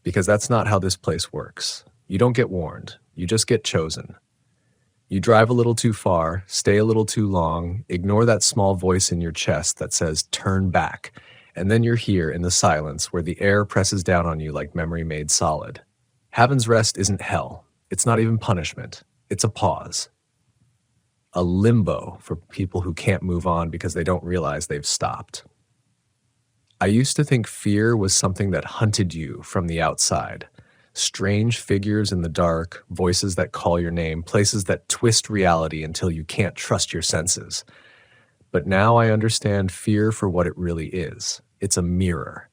Because that's not how this place works. You don't get warned. You just get chosen. You drive a little too far, stay a little too long, ignore that small voice in your chest that says, turn back. And then you're here in the silence where the air presses down on you like memory made solid. Haven's Rest isn't hell. It's not even punishment. It's a pause. A limbo for people who can't move on because they don't realize they've stopped. I used to think fear was something that hunted you from the outside. Strange figures in the dark, voices that call your name, places that twist reality until you can't trust your senses. But now I understand fear for what it really is. It's a mirror.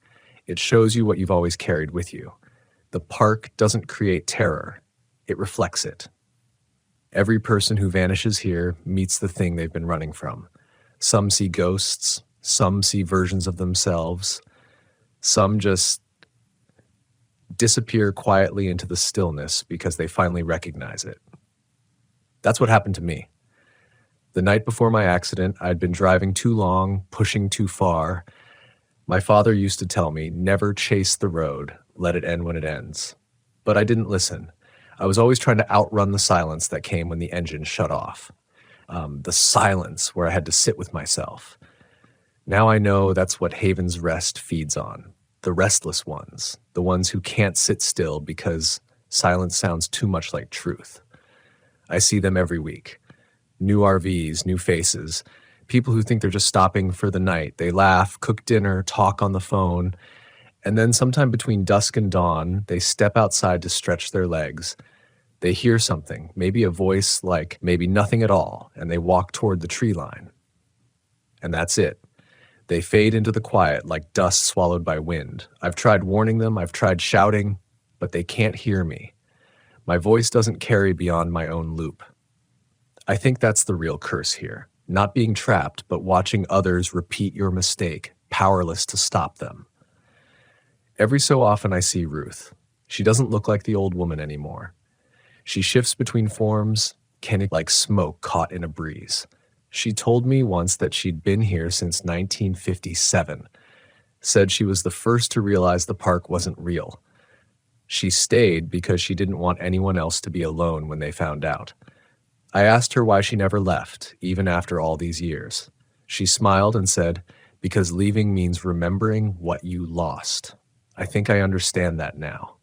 It shows you what you've always carried with you. The park doesn't create terror. It reflects it. Every person who vanishes here meets the thing they've been running from. Some see ghosts, some see versions of themselves, some just disappear quietly into the stillness because they finally recognize it. That's what happened to me. The night before my accident, I'd been driving too long, pushing too far. My father used to tell me, never chase the road, let it end when it ends. But I didn't listen. I was always trying to outrun the silence that came when the engine shut off. The silence where I had to sit with myself. Now I know that's what Haven's Rest feeds on. The restless ones, the ones who can't sit still because silence sounds too much like truth. I see them every week. New RVs, new faces, people who think they're just stopping for the night. They laugh, cook dinner, talk on the phone, and then sometime between dusk and dawn, they step outside to stretch their legs. They hear something, maybe a voice like maybe nothing at all, and they walk toward the tree line. And that's it. They fade into the quiet like dust swallowed by wind. I've tried warning them, I've tried shouting, but they can't hear me. My voice doesn't carry beyond my own loop. I think that's the real curse here. Not being trapped, but watching others repeat your mistake, powerless to stop them. Every so often I see Ruth. She doesn't look like the old woman anymore. She shifts between forms, like smoke caught in a breeze. She told me once that she'd been here since 1957, said she was the first to realize the park wasn't real. She stayed because she didn't want anyone else to be alone when they found out. I asked her why she never left, even after all these years. She smiled and said, because leaving means remembering what you lost. I think I understand that now.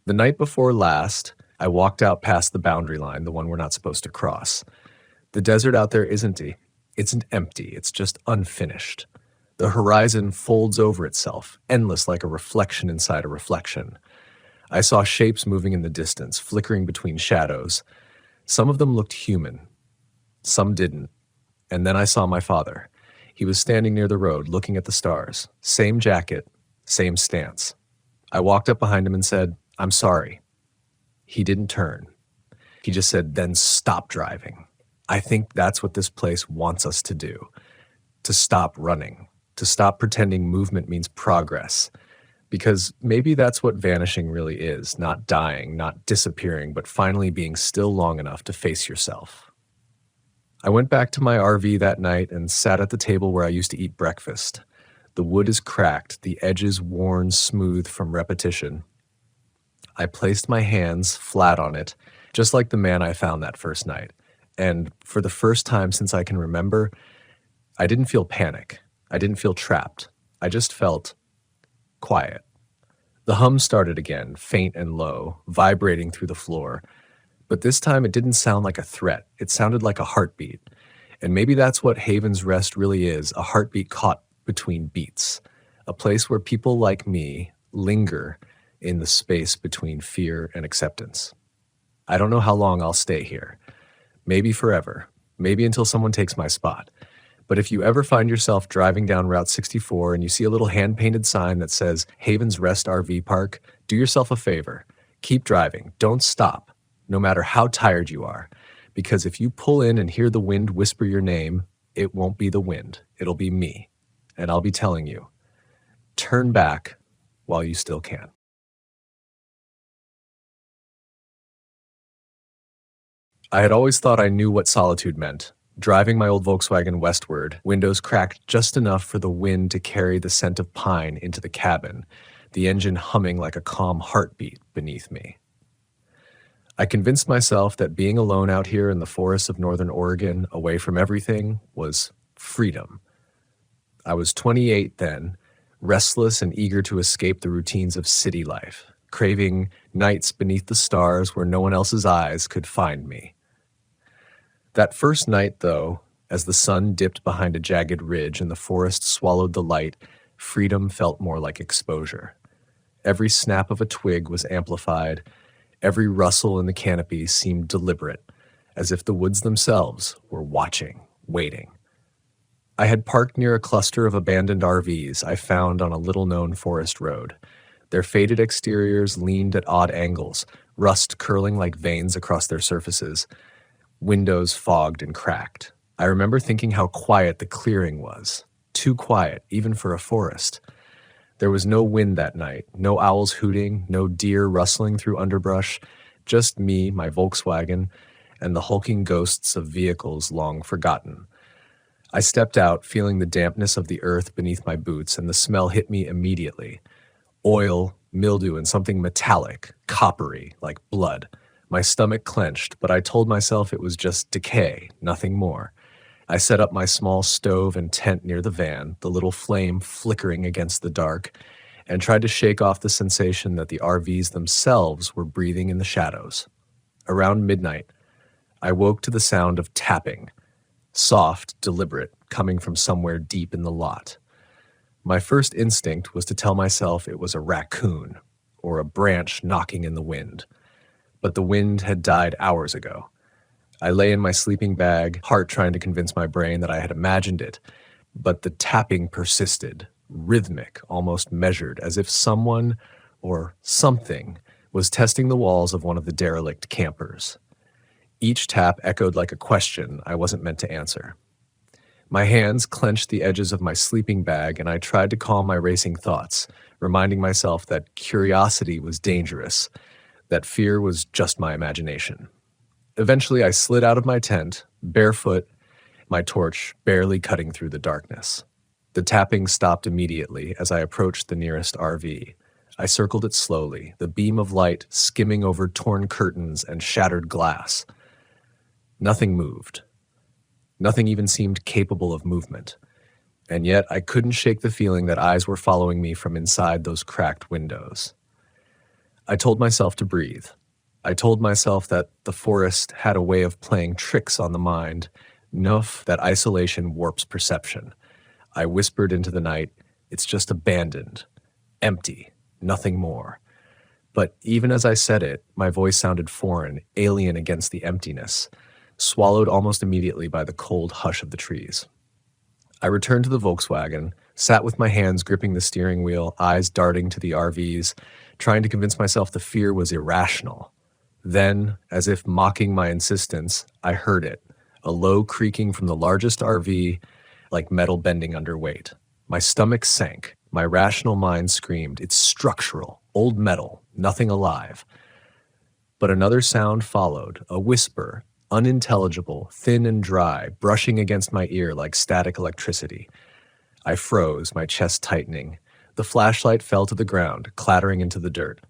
The night before last, I walked out past the boundary line, the one we're not supposed to cross. The desert out there isn't empty, it's just unfinished. The horizon folds over itself, endless like a reflection inside a reflection. I saw shapes moving in the distance, flickering between shadows. Some of them looked human, some didn't. And then I saw my father. He was standing near the road, looking at the stars. Same jacket, same stance. I walked up behind him and said, "I'm sorry." He didn't turn. He just said, "Then stop driving." I think that's what this place wants us to do. To stop running. To stop pretending movement means progress. Because maybe that's what vanishing really is. Not dying, not disappearing, but finally being still long enough to face yourself. I went back to my RV that night and sat at the table where I used to eat breakfast. The wood is cracked, the edges worn smooth from repetition. I placed my hands flat on it, just like the man I found that first night. And for the first time since I can remember, I didn't feel panic. I didn't feel trapped. I just felt quiet. The hum started again, faint and low, vibrating through the floor. But this time it didn't sound like a threat. It sounded like a heartbeat. And maybe that's what Haven's Rest really is, a heartbeat caught between beats. A place where people like me linger in the space between fear and acceptance. I don't know how long I'll stay here. Maybe forever. Maybe until someone takes my spot. But if you ever find yourself driving down Route 64 and you see a little hand-painted sign that says Haven's Rest RV Park, do yourself a favor. Keep driving. Don't stop, no matter how tired you are. Because if you pull in and hear the wind whisper your name, it won't be the wind. It'll be me. And I'll be telling you, turn back while you still can. I had always thought I knew what solitude meant. Driving my old Volkswagen westward, windows cracked just enough for the wind to carry the scent of pine into the cabin, the engine humming like a calm heartbeat beneath me. I convinced myself that being alone out here in the forests of northern Oregon, away from everything, was freedom. I was 28 then, restless and eager to escape the routines of city life, craving nights beneath the stars where no one else's eyes could find me. That first night, though, as the sun dipped behind a jagged ridge and the forest swallowed the light, freedom felt more like exposure. Every snap of a twig was amplified. Every rustle in the canopy seemed deliberate, as if the woods themselves were watching, waiting. I had parked near a cluster of abandoned RVs I found on a little-known forest road. Their faded exteriors leaned at odd angles, rust curling like veins across their surfaces. Windows fogged and cracked. I remember thinking how quiet the clearing was. Too quiet, even for a forest. There was no wind that night, no owls hooting, no deer rustling through underbrush, just me, my Volkswagen, and the hulking ghosts of vehicles long forgotten. I stepped out, feeling the dampness of the earth beneath my boots, and the smell hit me immediately. Oil, mildew, and something metallic, coppery, like blood. My stomach clenched, but I told myself it was just decay, nothing more. I set up my small stove and tent near the van, the little flame flickering against the dark, and tried to shake off the sensation that the RVs themselves were breathing in the shadows. Around midnight, I woke to the sound of tapping, soft, deliberate, coming from somewhere deep in the lot. My first instinct was to tell myself it was a raccoon or a branch knocking in the wind. But the wind had died hours ago. I lay in my sleeping bag, heart trying to convince my brain that I had imagined it, but the tapping persisted, rhythmic, almost measured, as if someone or something was testing the walls of one of the derelict campers. Each tap echoed like a question I wasn't meant to answer. My hands clenched the edges of my sleeping bag, and I tried to calm my racing thoughts, reminding myself that curiosity was dangerous, that fear was just my imagination. Eventually, I slid out of my tent, barefoot, my torch barely cutting through the darkness. The tapping stopped immediately as I approached the nearest RV. I circled it slowly, the beam of light skimming over torn curtains and shattered glass. Nothing moved. Nothing even seemed capable of movement. And yet I couldn't shake the feeling that eyes were following me from inside those cracked windows. I told myself to breathe. I told myself that the forest had a way of playing tricks on the mind, enough that isolation warps perception. I whispered into the night, "It's just abandoned, empty, nothing more." But even as I said it, my voice sounded foreign, alien against the emptiness, swallowed almost immediately by the cold hush of the trees. I returned to the Volkswagen, sat with my hands gripping the steering wheel, eyes darting to the RVs, trying to convince myself the fear was irrational. Then, as if mocking my insistence, I heard it, a low creaking from the largest RV, like metal bending under weight. My stomach sank. My rational mind screamed, "It's structural, old metal, nothing alive." But another sound followed, a whisper, unintelligible, thin and dry, brushing against my ear like static electricity. I froze, my chest tightening. The flashlight fell to the ground, clattering into the dirt.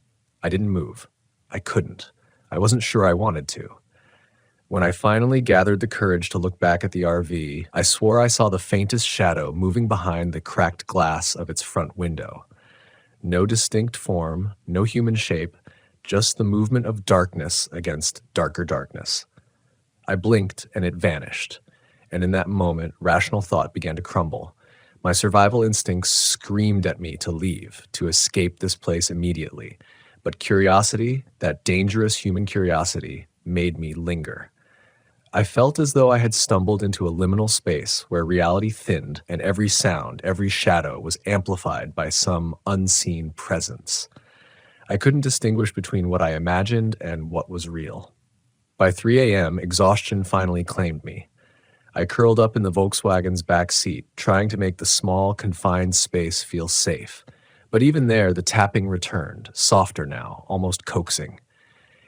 I didn't move. I couldn't. I wasn't sure I wanted to. When I finally gathered the courage to look back at the RV, I swore I saw the faintest shadow moving behind the cracked glass of its front window. No distinct form, no human shape, just the movement of darkness against darker darkness. I blinked and it vanished, and in that moment, rational thought began to crumble. My survival instincts screamed at me to leave, to escape this place immediately, but curiosity, that dangerous human curiosity, made me linger. I felt as though I had stumbled into a liminal space where reality thinned and every sound, every shadow was amplified by some unseen presence. I couldn't distinguish between what I imagined and what was real. By 3 a.m., exhaustion finally claimed me. I curled up in the Volkswagen's back seat, trying to make the small, confined space feel safe. But even there, the tapping returned, softer now, almost coaxing.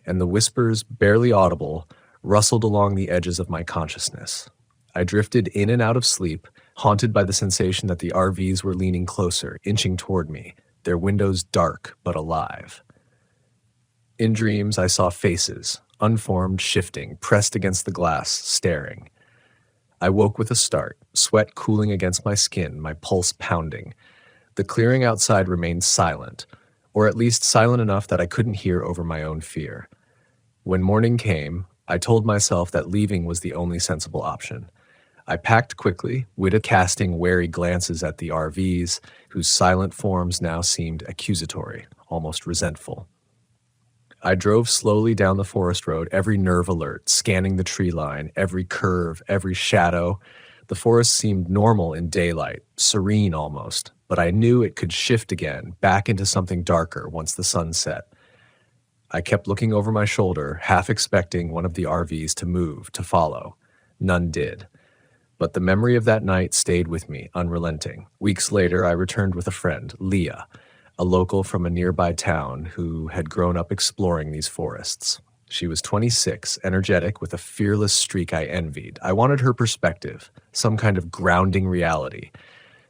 And the whispers, barely audible, rustled along the edges of my consciousness. I drifted in and out of sleep, haunted by the sensation that the RVs were leaning closer, inching toward me, their windows dark but alive. In dreams, I saw faces, unformed, shifting, pressed against the glass, staring. I woke with a start, sweat cooling against my skin, my pulse pounding. The clearing outside remained silent, or at least silent enough that I couldn't hear over my own fear. When morning came, I told myself that leaving was the only sensible option. I packed quickly, Witta casting wary glances at the RVs, whose silent forms now seemed accusatory, almost resentful. I drove slowly down the forest road, every nerve alert, scanning the tree line, every curve, every shadow. The forest seemed normal in daylight, serene almost, but I knew it could shift again, back into something darker once the sun set. I kept looking over my shoulder, half expecting one of the RVs to move, to follow. None did. But the memory of that night stayed with me, unrelenting. Weeks later, I returned with a friend, Leah, a local from a nearby town who had grown up exploring these forests. She was 26, energetic, with a fearless streak I envied. I wanted her perspective, some kind of grounding reality,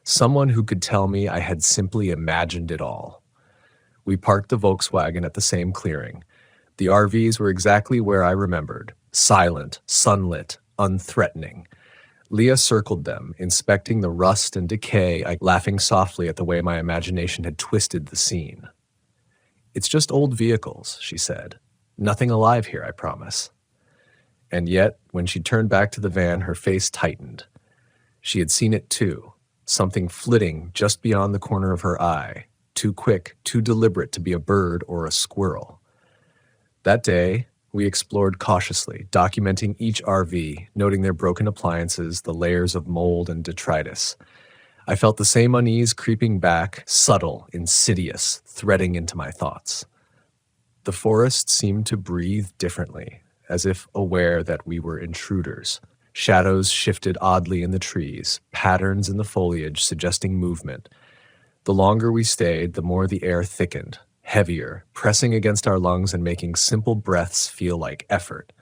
someone who could tell me I had simply imagined it all. We parked the Volkswagen at the same clearing. The RVs were exactly where I remembered, silent, sunlit, unthreatening. Leah circled them, inspecting the rust and decay, laughing softly at the way my imagination had twisted the scene. "It's just old vehicles," she said. "Nothing alive here, I promise." And yet, when she turned back to the van, her face tightened. She had seen it too, something flitting just beyond the corner of her eye, too quick, too deliberate to be a bird or a squirrel. That day, we explored cautiously, documenting each RV, noting their broken appliances, the layers of mold and detritus. I felt the same unease creeping back, subtle, insidious, threading into my thoughts. The forest seemed to breathe differently, as if aware that we were intruders. Shadows shifted oddly in the trees, patterns in the foliage suggesting movement. The longer we stayed, the more the air thickened, heavier, pressing against our lungs and making simple breaths feel like effort.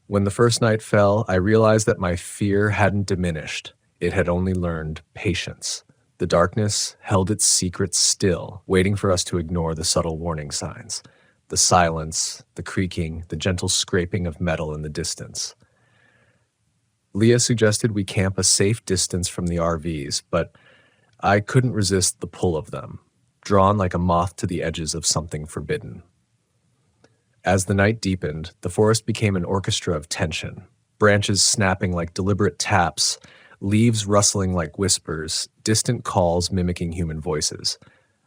When the first night fell, I realized that my fear hadn't diminished. It had only learned patience. The darkness held its secrets still, waiting for us to ignore the subtle warning signs. The silence, the creaking, the gentle scraping of metal in the distance. Leah suggested we camp a safe distance from the RVs, but I couldn't resist the pull of them, drawn like a moth to the edges of something forbidden. As the night deepened, the forest became an orchestra of tension, branches snapping like deliberate taps, leaves rustling like whispers, distant calls mimicking human voices.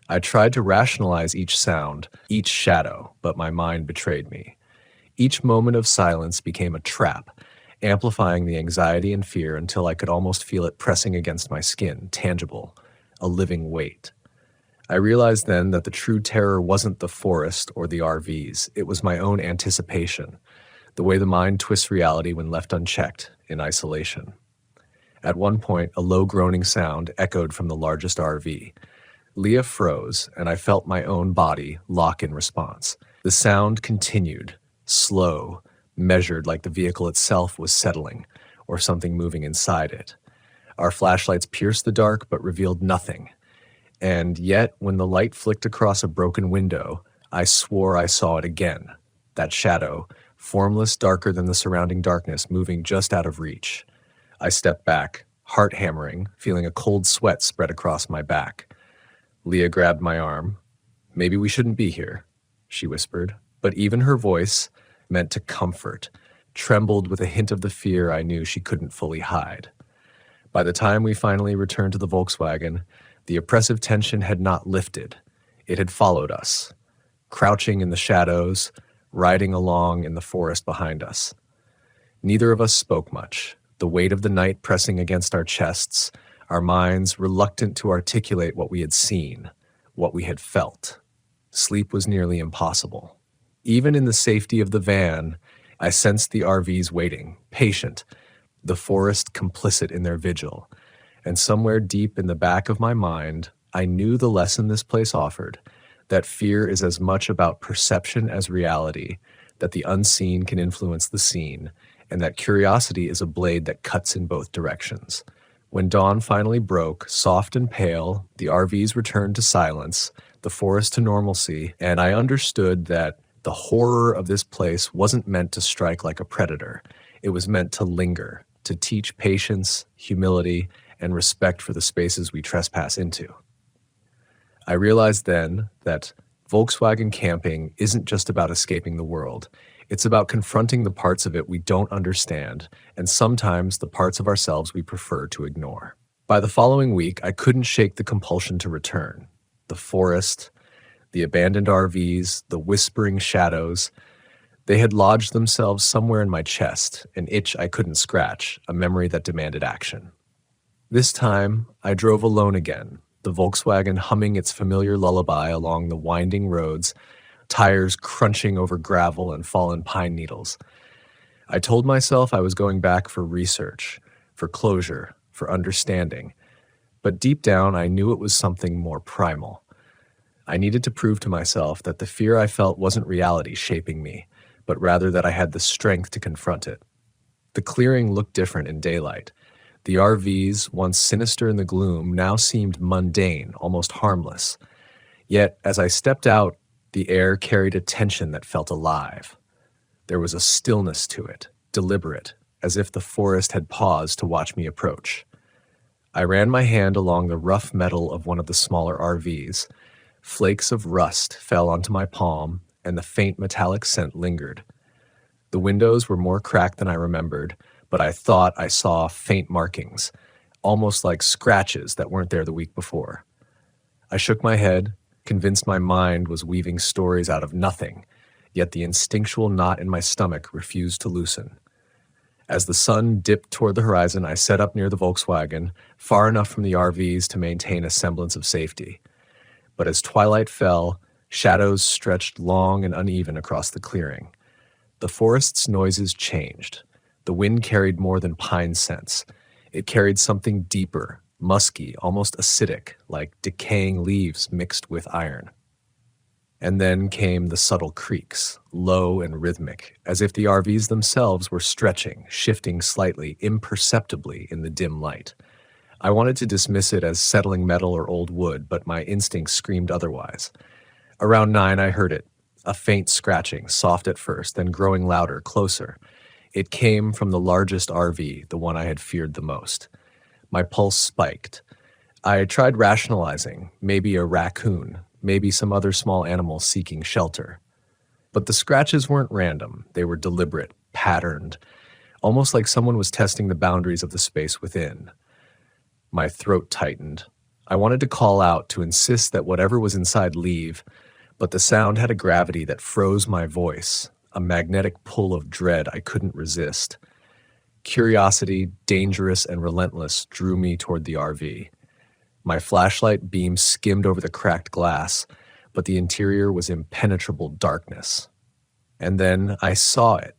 I tried to rationalize each sound, each shadow, but my mind betrayed me. Each moment of silence became a trap, amplifying the anxiety and fear until I could almost feel it pressing against my skin, tangible, a living weight. I realized then that the true terror wasn't the forest or the RVs, it was my own anticipation, the way the mind twists reality when left unchecked, in isolation. At one point, a low groaning sound echoed from the largest RV. Leah froze, and I felt my own body lock in response. The sound continued, slow, measured like the vehicle itself was settling, or something moving inside it. Our flashlights pierced the dark but revealed nothing. And yet, when the light flicked across a broken window, I swore I saw it again. That shadow, formless, darker than the surrounding darkness, moving just out of reach. I stepped back, heart hammering, feeling a cold sweat spread across my back. Leah grabbed my arm. "Maybe we shouldn't be here," she whispered, but even her voice, meant to comfort, trembled with a hint of the fear I knew she couldn't fully hide. By the time we finally returned to the Volkswagen, the oppressive tension had not lifted. It had followed us, crouching in the shadows, riding along in the forest behind us. Neither of us spoke much, the weight of the night pressing against our chests, our minds reluctant to articulate what we had seen, what we had felt. Sleep was nearly impossible. Even in the safety of the van, I sensed the RVs waiting, patient, the forest complicit in their vigil. And somewhere deep in the back of my mind, I knew the lesson this place offered, that fear is as much about perception as reality, that the unseen can influence the seen, and that curiosity is a blade that cuts in both directions. When dawn finally broke, soft and pale, the RVs returned to silence, the forest to normalcy, and I understood that the horror of this place wasn't meant to strike like a predator. It was meant to linger, to teach patience, humility, and respect for the spaces we trespass into. I realized then that Volkswagen camping isn't just about escaping the world. It's about confronting the parts of it we don't understand, and sometimes the parts of ourselves we prefer to ignore. By the following week, I couldn't shake the compulsion to return. The forest, the abandoned RVs, the whispering shadows, they had lodged themselves somewhere in my chest, an itch I couldn't scratch, a memory that demanded action. This time, I drove alone again, the Volkswagen humming its familiar lullaby along the winding roads, tires crunching over gravel and fallen pine needles. I told myself I was going back for research, for closure, for understanding. But deep down, I knew it was something more primal. I needed to prove to myself that the fear I felt wasn't reality shaping me, but rather that I had the strength to confront it. The clearing looked different in daylight. The RVs, once sinister in the gloom, now seemed mundane, almost harmless. Yet, as I stepped out, the air carried a tension that felt alive. There was a stillness to it, deliberate, as if the forest had paused to watch me approach. I ran my hand along the rough metal of one of the smaller RVs. Flakes of rust fell onto my palm, and the faint metallic scent lingered. The windows were more cracked than I remembered, but I thought I saw faint markings, almost like scratches that weren't there the week before. I shook my head, convinced my mind was weaving stories out of nothing, yet the instinctual knot in my stomach refused to loosen. As the sun dipped toward the horizon, I set up near the Volkswagen, far enough from the RVs to maintain a semblance of safety. But as twilight fell, shadows stretched long and uneven across the clearing. The forest's noises changed. The wind carried more than pine scents. It carried something deeper, musky, almost acidic, like decaying leaves mixed with iron. And then came the subtle creaks, low and rhythmic, as if the RVs themselves were stretching, shifting slightly, imperceptibly in the dim light. I wanted to dismiss it as settling metal or old wood, but my instincts screamed otherwise. Around 9, I heard it, a faint scratching, soft at first, then growing louder, closer. It came from the largest RV, the one I had feared the most. My pulse spiked. I tried rationalizing, maybe a raccoon, maybe some other small animal seeking shelter. But the scratches weren't random. They were deliberate, patterned, almost like someone was testing the boundaries of the space within. My throat tightened. I wanted to call out, to insist that whatever was inside leave, but the sound had a gravity that froze my voice, a magnetic pull of dread I couldn't resist. Curiosity, dangerous and relentless, drew me toward the RV. My flashlight beam skimmed over the cracked glass, but the interior was impenetrable darkness. And then I saw it.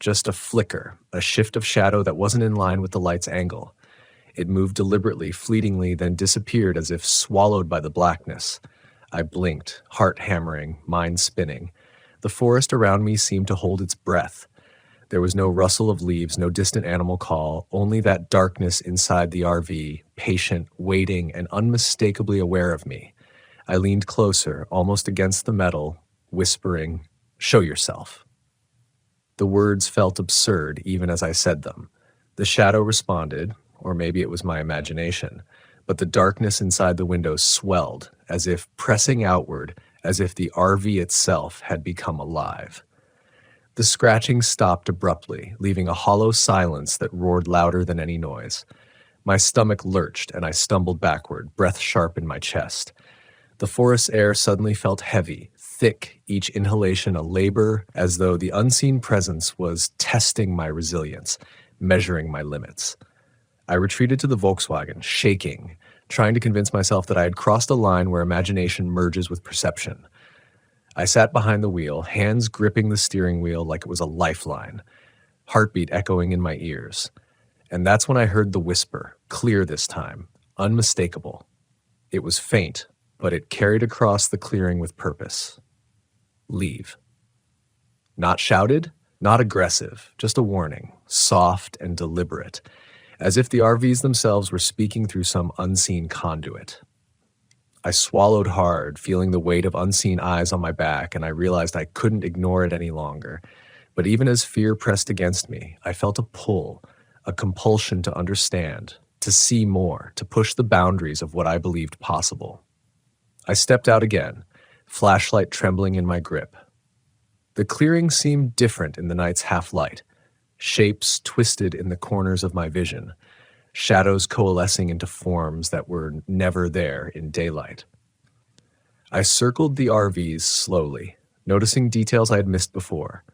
Just a flicker, a shift of shadow that wasn't in line with the light's angle. It moved deliberately, fleetingly, then disappeared as if swallowed by the blackness. I blinked, heart hammering, mind spinning. The forest around me seemed to hold its breath. There was no rustle of leaves, no distant animal call, only that darkness inside the RV, patient, waiting, and unmistakably aware of me. I leaned closer, almost against the metal, whispering, "Show yourself." The words felt absurd even as I said them. The shadow responded, or maybe it was my imagination, but the darkness inside the window swelled, as if pressing outward, as if the RV itself had become alive. The scratching stopped abruptly, leaving a hollow silence that roared louder than any noise. My stomach lurched, and I stumbled backward, breath sharp in my chest. The forest air suddenly felt heavy, thick, each inhalation a labor, as though the unseen presence was testing my resilience, measuring my limits. I retreated to the Volkswagen, shaking, trying to convince myself that I had crossed a line where imagination merges with perception. I sat behind the wheel, hands gripping the steering wheel like it was a lifeline, heartbeat echoing in my ears. And that's when I heard the whisper, clear this time, unmistakable. It was faint, but it carried across the clearing with purpose. Leave. Not shouted, not aggressive, just a warning, soft and deliberate, as if the RVs themselves were speaking through some unseen conduit. I swallowed hard, feeling the weight of unseen eyes on my back, and I realized I couldn't ignore it any longer. But even as fear pressed against me, I felt a pull, a compulsion to understand, to see more, to push the boundaries of what I believed possible. I stepped out again, flashlight trembling in my grip. The clearing seemed different in the night's half-light, shapes twisted in the corners of my vision, shadows coalescing into forms that were never there in daylight. I circled the RVs slowly, noticing details I had missed before,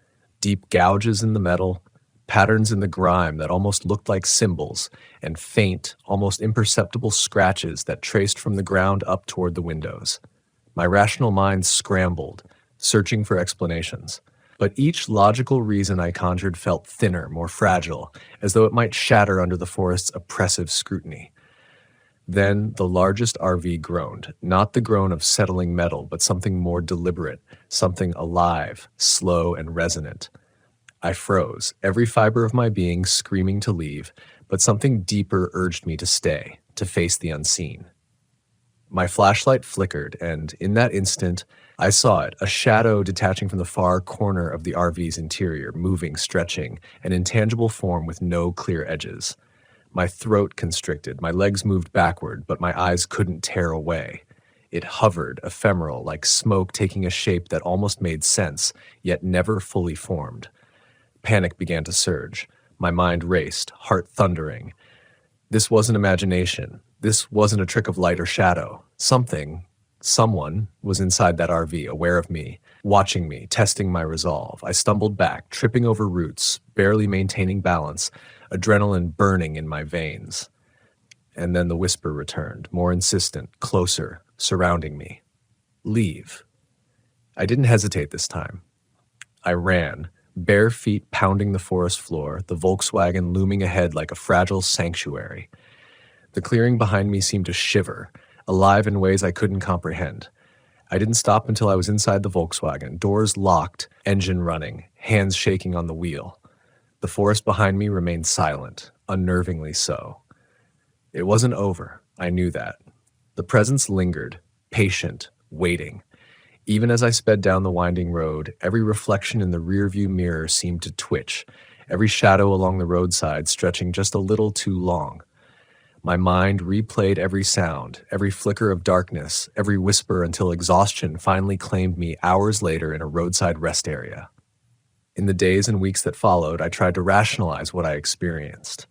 deep gouges in the metal, patterns in the grime that almost looked like symbols, and faint, almost imperceptible scratches that traced from the ground up toward the windows. My rational mind scrambled, searching for explanations. But each logical reason I conjured felt thinner, more fragile, as though it might shatter under the forest's oppressive scrutiny. Then the largest RV groaned, not the groan of settling metal, but something more deliberate, something alive, slow and resonant. I froze, every fiber of my being screaming to leave, but something deeper urged me to stay, to face the unseen. My flashlight flickered, and in that instant, I saw it, a shadow detaching from the far corner of the RV's interior, moving, stretching, an intangible form with no clear edges. My throat constricted, my legs moved backward, but my eyes couldn't tear away. It hovered, ephemeral, like smoke taking a shape that almost made sense, yet never fully formed. Panic began to surge. My mind raced, heart thundering. This wasn't imagination. This wasn't a trick of light or shadow. Someone was inside that RV, aware of me, watching me, testing my resolve. I stumbled back, tripping over roots, barely maintaining balance, adrenaline burning in my veins. And then the whisper returned, more insistent, closer, surrounding me. Leave. I didn't hesitate this time. I ran, bare feet pounding the forest floor, the Volkswagen looming ahead like a fragile sanctuary. The clearing behind me seemed to shiver, alive in ways I couldn't comprehend. I didn't stop until I was inside the Volkswagen, doors locked, engine running, hands shaking on the wheel. The forest behind me remained silent, unnervingly so. It wasn't over, I knew that. The presence lingered, patient, waiting. Even as I sped down the winding road, every reflection in the rearview mirror seemed to twitch, every shadow along the roadside stretching just a little too long. My mind replayed every sound, every flicker of darkness, every whisper until exhaustion finally claimed me hours later in a roadside rest area. In the days and weeks that followed, I tried to rationalize what I experienced.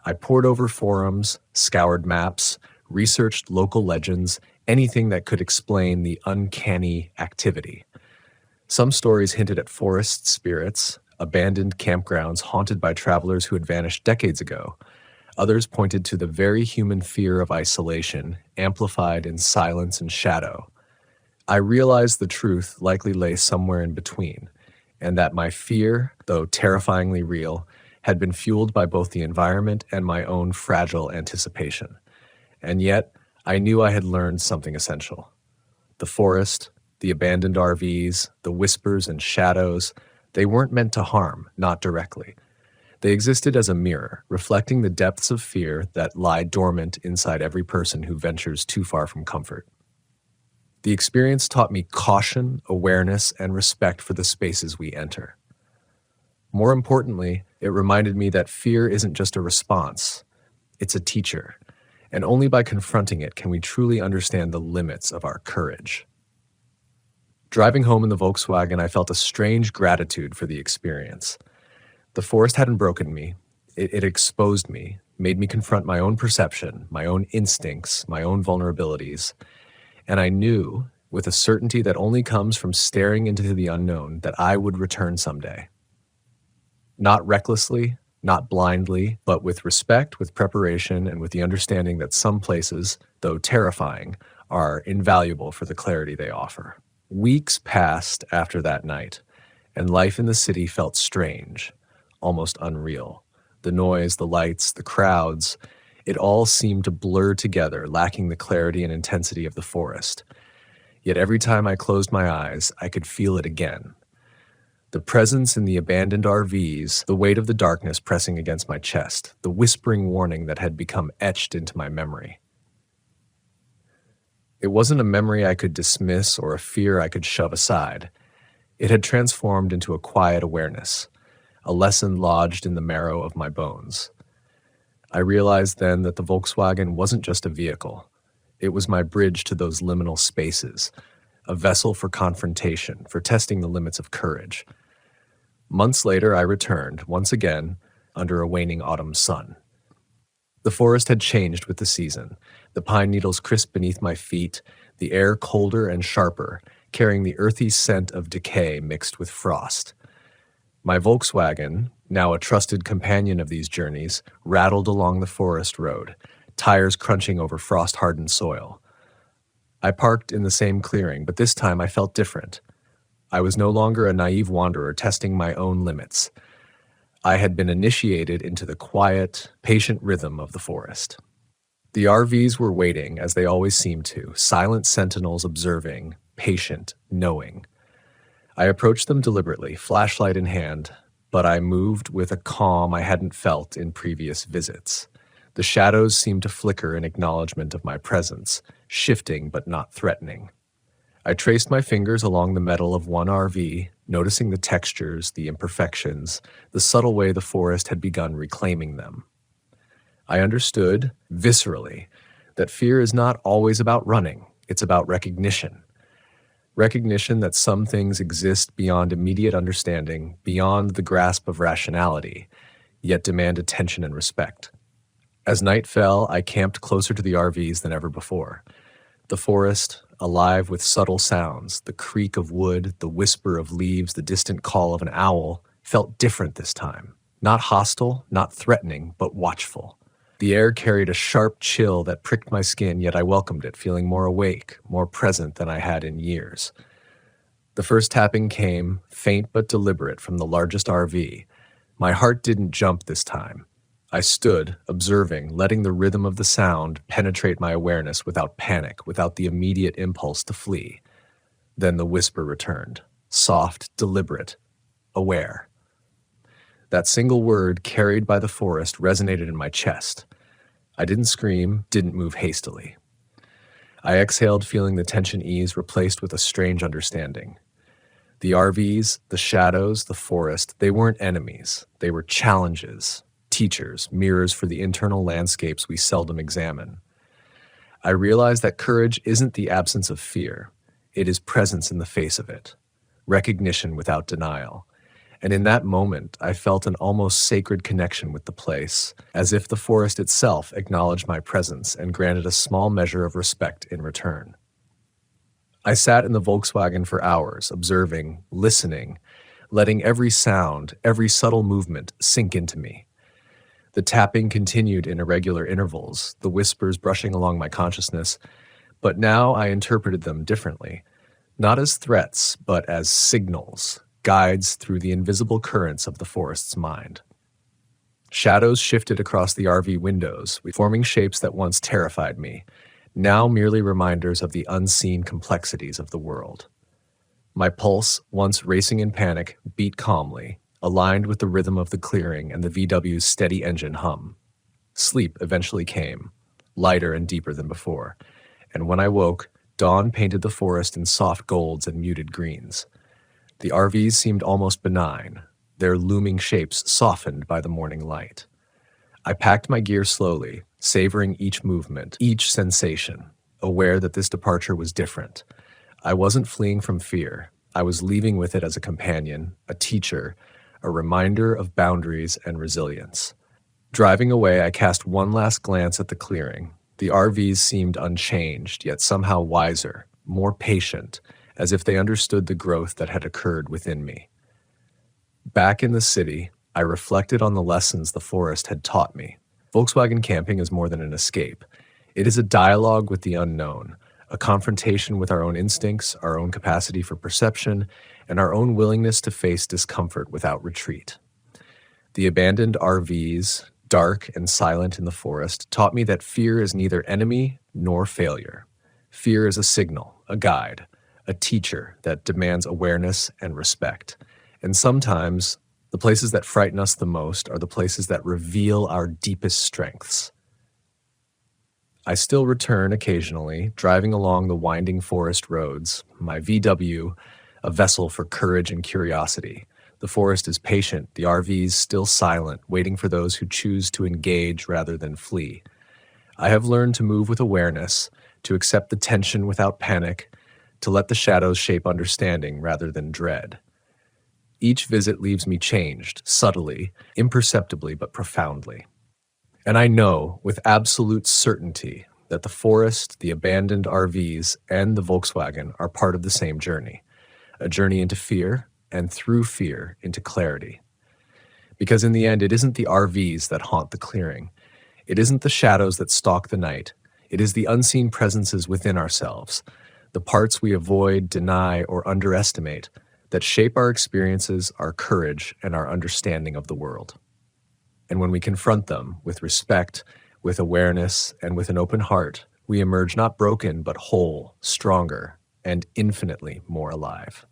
I pored over forums, scoured maps, researched local legends, anything that could explain the uncanny activity. Some stories hinted at forest spirits, abandoned campgrounds haunted by travelers who had vanished decades ago. Others pointed to the very human fear of isolation, amplified in silence and shadow. I realized the truth likely lay somewhere in between, and that my fear, though terrifyingly real, had been fueled by both the environment and my own fragile anticipation. And yet, I knew I had learned something essential. The forest, the abandoned RVs, the whispers and shadows, they weren't meant to harm, not directly. They existed as a mirror, reflecting the depths of fear that lie dormant inside every person who ventures too far from comfort. The experience taught me caution, awareness, and respect for the spaces we enter. More importantly, it reminded me that fear isn't just a response, it's a teacher, and only by confronting it can we truly understand the limits of our courage. Driving home in the Volkswagen, I felt a strange gratitude for the experience. The forest hadn't broken me, it exposed me, made me confront my own perception, my own instincts, my own vulnerabilities, and I knew, with a certainty that only comes from staring into the unknown, that I would return someday. Not recklessly, not blindly, but with respect, with preparation, and with the understanding that some places, though terrifying, are invaluable for the clarity they offer. Weeks passed after that night, and life in the city felt strange, almost unreal. The noise, the lights, the crowds, it all seemed to blur together, lacking the clarity and intensity of the forest. Yet every time I closed my eyes, I could feel it again. The presence in the abandoned RVs, the weight of the darkness pressing against my chest, the whispering warning that had become etched into my memory. It wasn't a memory I could dismiss or a fear I could shove aside. It had transformed into a quiet awareness, a lesson lodged in the marrow of my bones. I realized then that the Volkswagen wasn't just a vehicle. It was my bridge to those liminal spaces, a vessel for confrontation, for testing the limits of courage. Months later, I returned, once again, under a waning autumn sun. The forest had changed with the season, the pine needles crisp beneath my feet, the air colder and sharper, carrying the earthy scent of decay mixed with frost. My Volkswagen, now a trusted companion of these journeys, rattled along the forest road, tires crunching over frost-hardened soil. I parked in the same clearing, but this time I felt different. I was no longer a naive wanderer testing my own limits. I had been initiated into the quiet, patient rhythm of the forest. The RVs were waiting, as they always seemed to, silent sentinels observing, patient, knowing. I approached them deliberately, flashlight in hand, but I moved with a calm I hadn't felt in previous visits. The shadows seemed to flicker in acknowledgement of my presence, shifting but not threatening. I traced my fingers along the metal of one RV, noticing the textures, the imperfections, the subtle way the forest had begun reclaiming them. I understood, viscerally, that fear is not always about running, it's about recognition. Recognition that some things exist beyond immediate understanding, beyond the grasp of rationality, yet demand attention and respect. As night fell, I camped closer to the RVs than ever before. The forest, alive with subtle sounds, the creak of wood, the whisper of leaves, the distant call of an owl, felt different this time. Not hostile, not threatening, but watchful. The air carried a sharp chill that pricked my skin, yet I welcomed it, feeling more awake, more present than I had in years. The first tapping came, faint but deliberate, from the largest RV. My heart didn't jump this time. I stood, observing, letting the rhythm of the sound penetrate my awareness without panic, without the immediate impulse to flee. Then the whisper returned, soft, deliberate, aware. That single word, carried by the forest, resonated in my chest. I didn't scream, didn't move hastily. I exhaled, feeling the tension ease, replaced with a strange understanding. The RVs, the shadows, the forest, they weren't enemies. They were challenges, teachers, mirrors for the internal landscapes we seldom examine. I realized that courage isn't the absence of fear. It is presence in the face of it, recognition without denial. And in that moment, I felt an almost sacred connection with the place, as if the forest itself acknowledged my presence and granted a small measure of respect in return. I sat in the Volkswagen for hours, observing, listening, letting every sound, every subtle movement sink into me. The tapping continued in irregular intervals, the whispers brushing along my consciousness, but now I interpreted them differently, not as threats, but as signals, guides through the invisible currents of the forest's mind. Shadows shifted across the RV windows, forming shapes that once terrified me, now merely reminders of the unseen complexities of the world. My pulse, once racing in panic, beat calmly, aligned with the rhythm of the clearing and the VW's steady engine hum. Sleep eventually came, lighter and deeper than before, and when I woke, dawn painted the forest in soft golds and muted greens. The RVs seemed almost benign, their looming shapes softened by the morning light. I packed my gear slowly, savoring each movement, each sensation, aware that this departure was different. I wasn't fleeing from fear. I was leaving with it as a companion, a teacher, a reminder of boundaries and resilience. Driving away, I cast one last glance at the clearing. The RVs seemed unchanged, yet somehow wiser, more patient, as if they understood the growth that had occurred within me. Back in the city, I reflected on the lessons the forest had taught me. Volkswagen camping is more than an escape. It is a dialogue with the unknown, a confrontation with our own instincts, our own capacity for perception, and our own willingness to face discomfort without retreat. The abandoned RVs, dark and silent in the forest, taught me that fear is neither enemy nor failure. Fear is a signal, a guide, a teacher that demands awareness and respect. And sometimes, the places that frighten us the most are the places that reveal our deepest strengths. I still return occasionally, driving along the winding forest roads, my VW, a vessel for courage and curiosity. The forest is patient, the RVs still silent, waiting for those who choose to engage rather than flee. I have learned to move with awareness, to accept the tension without panic, to let the shadows shape understanding rather than dread. Each visit leaves me changed, subtly, imperceptibly, but profoundly. And I know, with absolute certainty, that the forest, the abandoned RVs, and the Volkswagen are part of the same journey, a journey into fear, and through fear, into clarity. Because in the end, it isn't the RVs that haunt the clearing. It isn't the shadows that stalk the night. It is the unseen presences within ourselves, the parts we avoid, deny, or underestimate, that shape our experiences, our courage, and our understanding of the world. And when we confront them with respect, with awareness, and with an open heart, we emerge not broken, but whole, stronger, and infinitely more alive.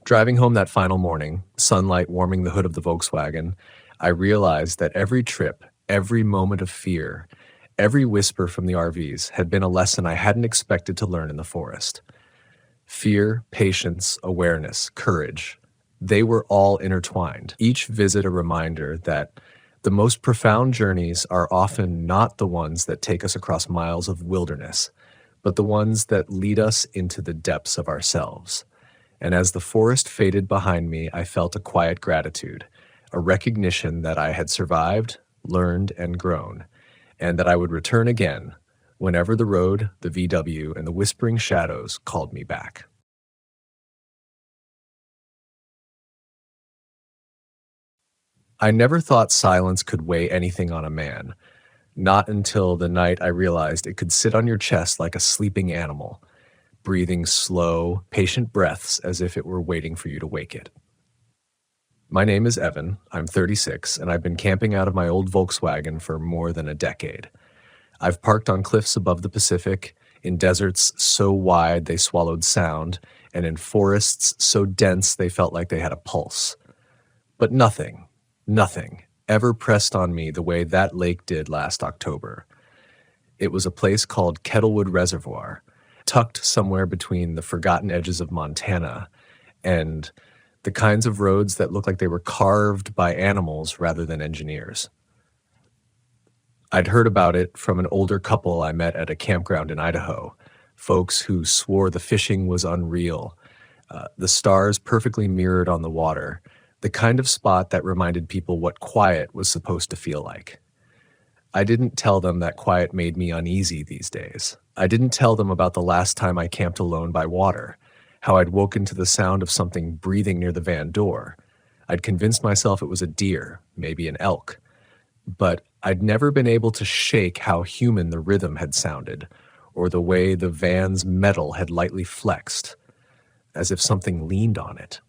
Driving home that final morning, sunlight warming the hood of the Volkswagen, I realized that every trip, every moment of fear, every whisper from the RVs had been a lesson I hadn't expected to learn in the forest. Fear, patience, awareness, courage, they were all intertwined. Each visit a reminder that the most profound journeys are often not the ones that take us across miles of wilderness, but the ones that lead us into the depths of ourselves. And as the forest faded behind me, I felt a quiet gratitude, a recognition that I had survived, learned, and grown, and that I would return again whenever the road, the VW, and the whispering shadows called me back. I never thought silence could weigh anything on a man, not until the night I realized it could sit on your chest like a sleeping animal, breathing slow, patient breaths as if it were waiting for you to wake it. My name is Evan, I'm 36, and I've been camping out of my old Volkswagen for more than a decade. I've parked on cliffs above the Pacific, in deserts so wide they swallowed sound, and in forests so dense they felt like they had a pulse. But nothing ever pressed on me the way that lake did last October. It was a place called Kettlewood Reservoir, tucked somewhere between the forgotten edges of Montana and the kinds of roads that look like they were carved by animals rather than engineers. I'd heard about it from an older couple I met at a campground in Idaho, folks who swore the fishing was unreal, the stars perfectly mirrored on the water, the kind of spot that reminded people what quiet was supposed to feel like. I didn't tell them that quiet made me uneasy these days. I didn't tell them about the last time I camped alone by water, how I'd woken to the sound of something breathing near the van door. I'd convinced myself it was a deer, maybe an elk. But I'd never been able to shake how human the rhythm had sounded, or the way the van's metal had lightly flexed, as if something leaned on it.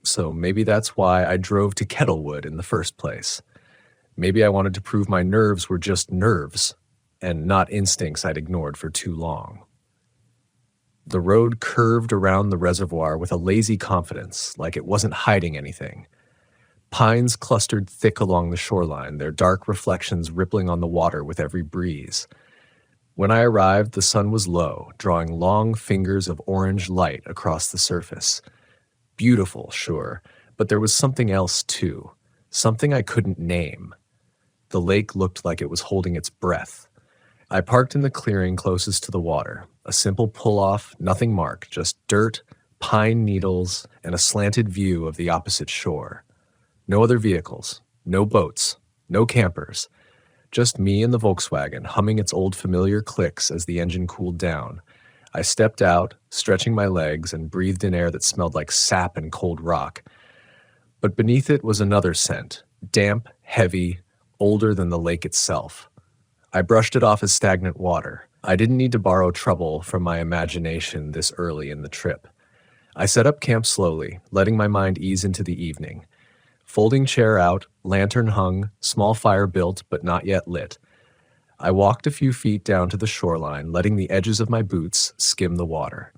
So maybe that's why I drove to Kettlewood in the first place. Maybe I wanted to prove my nerves were just nerves, and not instincts I'd ignored for too long. The road curved around the reservoir with a lazy confidence, like it wasn't hiding anything. Pines clustered thick along the shoreline, their dark reflections rippling on the water with every breeze. When I arrived, the sun was low, drawing long fingers of orange light across the surface. Beautiful, sure, but there was something else too, something I couldn't name. The lake looked like it was holding its breath. I parked in the clearing closest to the water, a simple pull-off, nothing marked, just dirt, pine needles, and a slanted view of the opposite shore. No other vehicles, no boats, no campers, just me and the Volkswagen humming its old familiar clicks as the engine cooled down. I stepped out, stretching my legs, and breathed in air that smelled like sap and cold rock. But beneath it was another scent, damp, heavy, older than the lake itself. I brushed it off as stagnant water. I didn't need to borrow trouble from my imagination this early in the trip. I set up camp slowly, letting my mind ease into the evening. Folding chair out, lantern hung, small fire built but not yet lit. I walked a few feet down to the shoreline, letting the edges of my boots skim the water.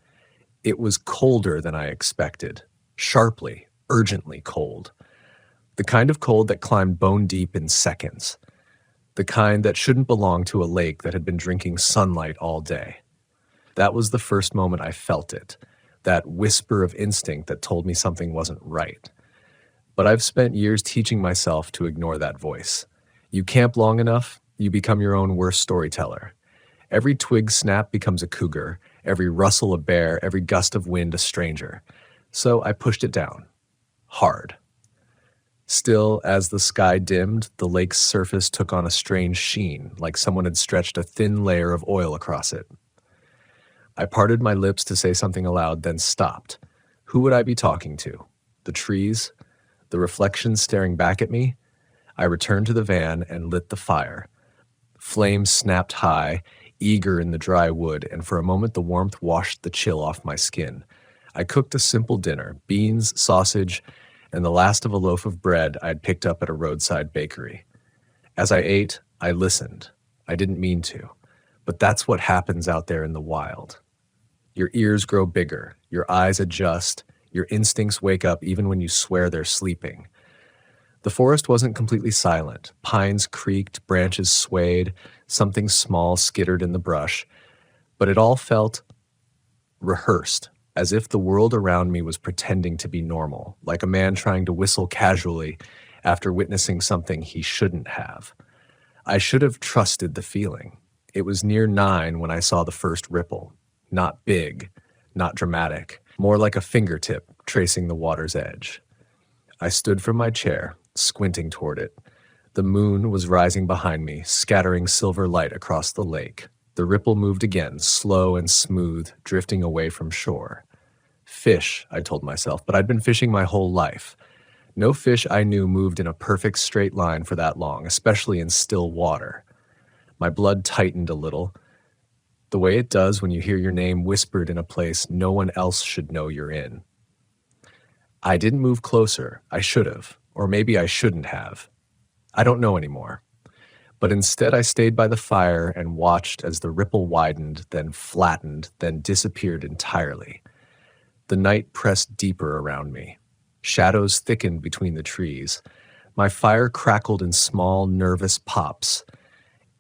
It was colder than I expected, sharply, urgently cold. The kind of cold that climbed bone deep in seconds. The kind that shouldn't belong to a lake that had been drinking sunlight all day. That was the first moment I felt it, that whisper of instinct that told me something wasn't right. But I've spent years teaching myself to ignore that voice. You camp long enough, you become your own worst storyteller. Every twig snap becomes a cougar, every rustle a bear, every gust of wind a stranger. So I pushed it down. Hard. Still, as the sky dimmed, the lake's surface took on a strange sheen, like someone had stretched a thin layer of oil across it. I parted my lips to say something aloud, then stopped. Who would I be talking to? The trees? The reflections staring back at me? I returned to the van and lit the fire. Flames snapped high, eager in the dry wood, and for a moment the warmth washed the chill off my skin. I cooked a simple dinner, beans, sausage, and the last of a loaf of bread I had picked up at a roadside bakery. As I ate, I listened. I didn't mean to, but that's what happens out there in the wild. Your ears grow bigger, your eyes adjust, your instincts wake up even when you swear they're sleeping. The forest wasn't completely silent. Pines creaked, branches swayed, something small skittered in the brush, but it all felt rehearsed, as if the world around me was pretending to be normal, like a man trying to whistle casually after witnessing something he shouldn't have. I should have trusted the feeling. It was near 9 when I saw the first ripple. Not big, not dramatic, more like a fingertip tracing the water's edge. I stood from my chair, squinting toward it. The moon was rising behind me, scattering silver light across the lake. The ripple moved again, slow and smooth, drifting away from shore. Fish, I told myself, but I'd been fishing my whole life. No fish I knew moved in a perfect straight line for that long, especially in still water. My blood tightened a little, the way it does when you hear your name whispered in a place no one else should know you're in. I didn't move closer. I should have, or maybe I shouldn't have. I don't know anymore. But instead I stayed by the fire and watched as the ripple widened, then flattened, then disappeared entirely. The night pressed deeper around me. Shadows thickened between the trees. My fire crackled in small, nervous pops.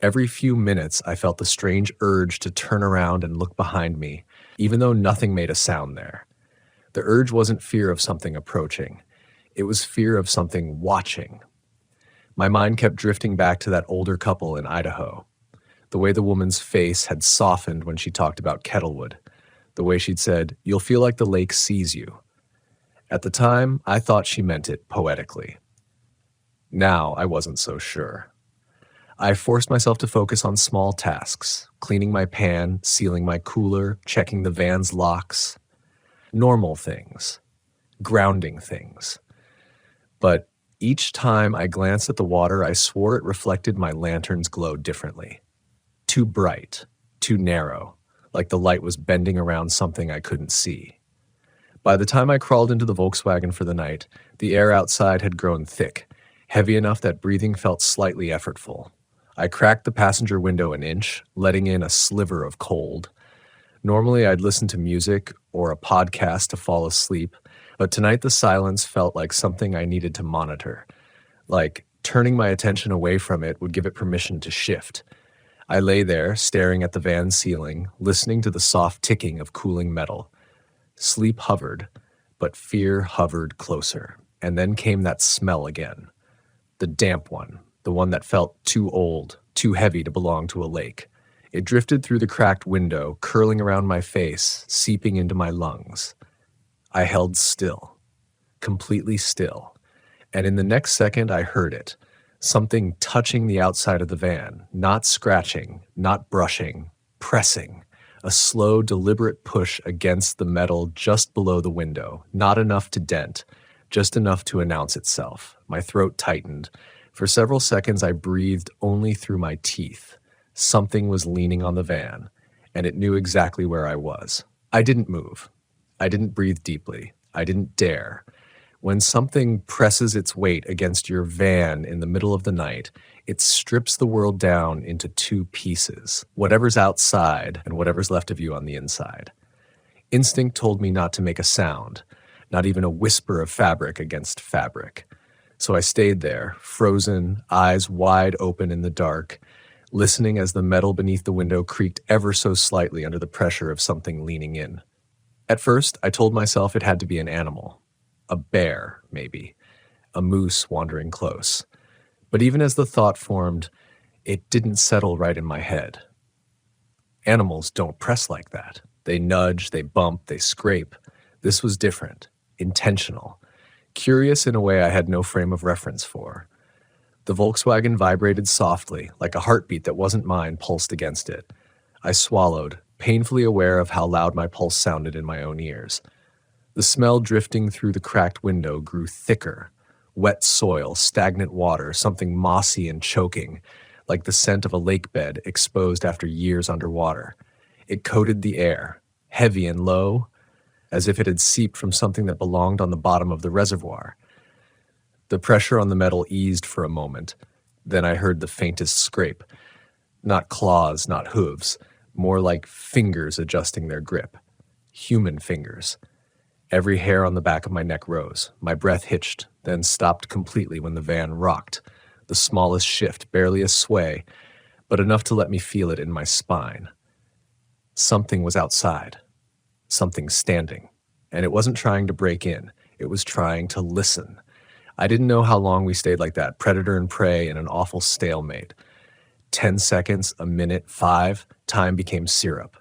Every few minutes I felt the strange urge to turn around and look behind me, even though nothing made a sound there. The urge wasn't fear of something approaching. It was fear of something watching. My mind kept drifting back to that older couple in Idaho. The way the woman's face had softened when she talked about Kettlewood. The way she'd said, "You'll feel like the lake sees you." At the time, I thought she meant it poetically. Now, I wasn't so sure. I forced myself to focus on small tasks, cleaning my pan, sealing my cooler, checking the van's locks. Normal things, grounding things. But each time I glanced at the water, I swore it reflected my lantern's glow differently. Too bright, too narrow, like the light was bending around something I couldn't see. By the time I crawled into the Volkswagen for the night, the air outside had grown thick, heavy enough that breathing felt slightly effortful. I cracked the passenger window an inch, letting in a sliver of cold. Normally, I'd listen to music or a podcast to fall asleep, but tonight the silence felt like something I needed to monitor. Like turning my attention away from it would give it permission to shift. I lay there, staring at the van's ceiling, listening to the soft ticking of cooling metal. Sleep hovered, but fear hovered closer, and then came that smell again. The damp one, the one that felt too old, too heavy to belong to a lake. It drifted through the cracked window, curling around my face, seeping into my lungs. I held still, completely still, and in the next second I heard it, something touching the outside of the van, not scratching, not brushing, pressing. A slow, deliberate push against the metal just below the window, not enough to dent, just enough to announce itself. My throat tightened. For several seconds, I breathed only through my teeth. Something was leaning on the van, and it knew exactly where I was. I didn't move. I didn't breathe deeply. I didn't dare. When something presses its weight against your van in the middle of the night, it strips the world down into two pieces, whatever's outside and whatever's left of you on the inside. Instinct told me not to make a sound, not even a whisper of fabric against fabric. So I stayed there, frozen, eyes wide open in the dark, listening as the metal beneath the window creaked ever so slightly under the pressure of something leaning in. At first, I told myself it had to be an animal. A bear, maybe. A moose wandering close. But even as the thought formed, it didn't settle right in my head. Animals don't press like that. They nudge, they bump, they scrape. This was different, intentional, curious in a way I had no frame of reference for. The Volkswagen vibrated softly, like a heartbeat that wasn't mine pulsed against it. I swallowed, painfully aware of how loud my pulse sounded in my own ears. The smell drifting through the cracked window grew thicker. Wet soil, stagnant water, something mossy and choking, like the scent of a lake bed exposed after years underwater. It coated the air, heavy and low, as if it had seeped from something that belonged on the bottom of the reservoir. The pressure on the metal eased for a moment. Then I heard the faintest scrape. Not claws, not hooves, more like fingers adjusting their grip. Human fingers. Every hair on the back of my neck rose. My breath hitched, then stopped completely when the van rocked. The smallest shift, barely a sway, but enough to let me feel it in my spine. Something was outside. Something standing. And it wasn't trying to break in. It was trying to listen. I didn't know how long we stayed like that, predator and prey in an awful stalemate. 10 seconds, a minute, 5, time became syrup.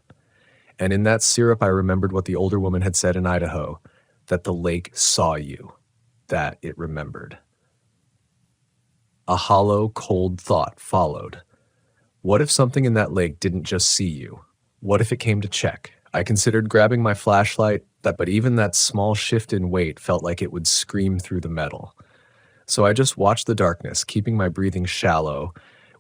And in that syrup, I remembered what the older woman had said in Idaho, that the lake saw you, that it remembered. A hollow, cold thought followed. What if something in that lake didn't just see you? What if it came to check? I considered grabbing my flashlight, but even that small shift in weight felt like it would scream through the metal. So I just watched the darkness, keeping my breathing shallow,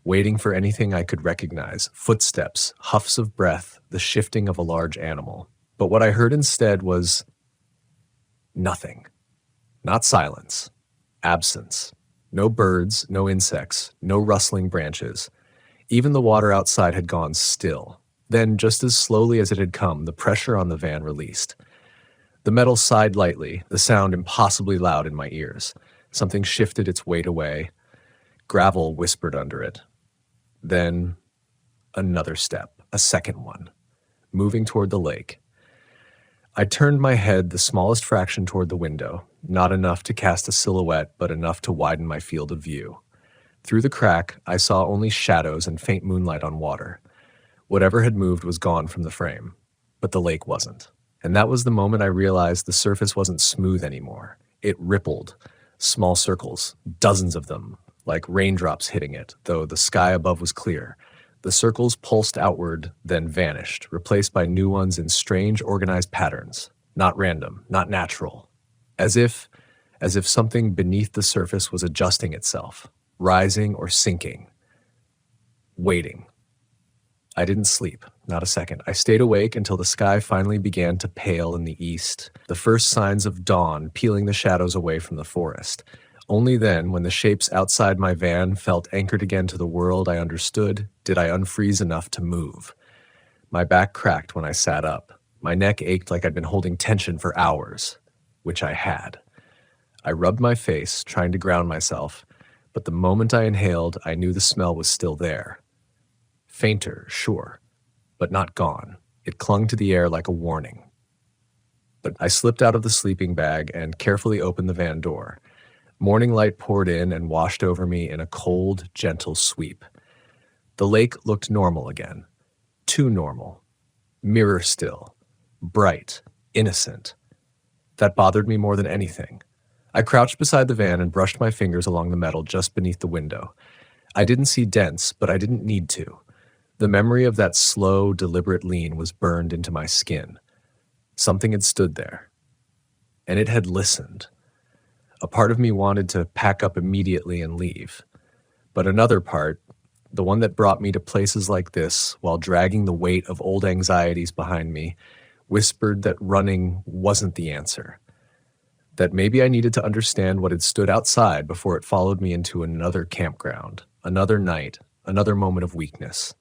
waiting for anything I could recognize, footsteps, huffs of breath, the shifting of a large animal. But what I heard instead was nothing. Not silence. Absence. No birds, no insects, no rustling branches. Even the water outside had gone still. Then, just as slowly as it had come, the pressure on the van released. The metal sighed lightly, the sound impossibly loud in my ears. Something shifted its weight away. Gravel whispered under it. Then, another step, a second one, moving toward the lake. I turned my head the smallest fraction toward the window, not enough to cast a silhouette, but enough to widen my field of view. Through the crack, I saw only shadows and faint moonlight on water. Whatever had moved was gone from the frame, but the lake wasn't. And that was the moment I realized the surface wasn't smooth anymore. It rippled, small circles, dozens of them, like raindrops hitting it, though the sky above was clear. The circles pulsed outward, then vanished, replaced by new ones in strange, organized patterns, not random, not natural, as if something beneath the surface was adjusting itself, rising or sinking, waiting. I didn't sleep, not a second. I stayed awake until the sky finally began to pale in the east, the first signs of dawn peeling the shadows away from the forest. Only then, when the shapes outside my van felt anchored again to the world I understood, did I unfreeze enough to move. My back cracked when I sat up. My neck ached like I'd been holding tension for hours, which I had. I rubbed my face, trying to ground myself, but the moment I inhaled, I knew the smell was still there. Fainter, sure, but not gone. It clung to the air like a warning. But I slipped out of the sleeping bag and carefully opened the van door. Morning light poured in and washed over me in a cold, gentle sweep. The lake looked normal again. Too normal. Mirror still. Bright. Innocent. That bothered me more than anything. I crouched beside the van and brushed my fingers along the metal just beneath the window. I didn't see dents, but I didn't need to. The memory of that slow, deliberate lean was burned into my skin. Something had stood there. And it had listened. A part of me wanted to pack up immediately and leave. But another part, the one that brought me to places like this while dragging the weight of old anxieties behind me, whispered that running wasn't the answer. That maybe I needed to understand what had stood outside before it followed me into another campground, another night, another moment of weakness.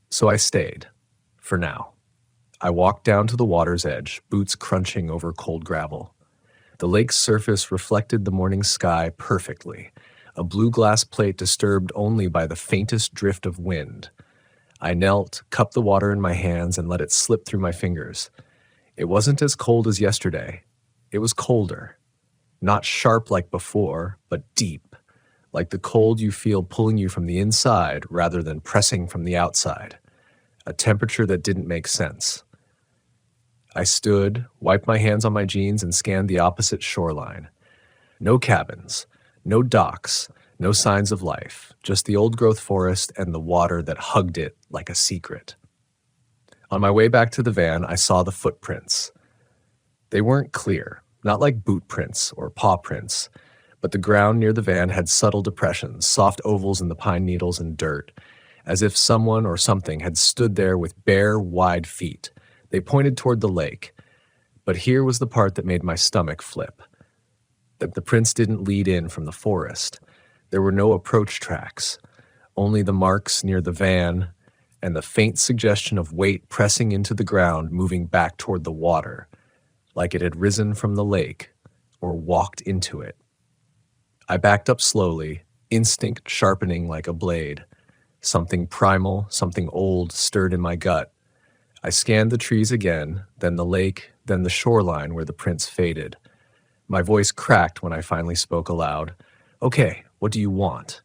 So I stayed, for now. I walked down to the water's edge, boots crunching over cold gravel. The lake's surface reflected the morning sky perfectly, a blue glass plate disturbed only by the faintest drift of wind. I knelt, cupped the water in my hands, and let it slip through my fingers. It wasn't as cold as yesterday. It was colder. Not sharp like before, but deep, like the cold you feel pulling you from the inside rather than pressing from the outside. A temperature that didn't make sense. I stood, wiped my hands on my jeans, and scanned the opposite shoreline. No cabins, no docks, no signs of life, just the old-growth forest and the water that hugged it like a secret. On my way back to the van, I saw the footprints. They weren't clear, not like boot prints or paw prints, but the ground near the van had subtle depressions, soft ovals in the pine needles and dirt, as if someone or something had stood there with bare, wide feet. They pointed toward the lake, but here was the part that made my stomach flip. That the prints didn't lead in from the forest. There were no approach tracks, only the marks near the van and the faint suggestion of weight pressing into the ground, moving back toward the water, like it had risen from the lake or walked into it. I backed up slowly, instinct sharpening like a blade. Something primal, something old stirred in my gut. I scanned the trees again, then the lake, then the shoreline where the prints faded. My voice cracked when I finally spoke aloud. "Okay, what do you want?"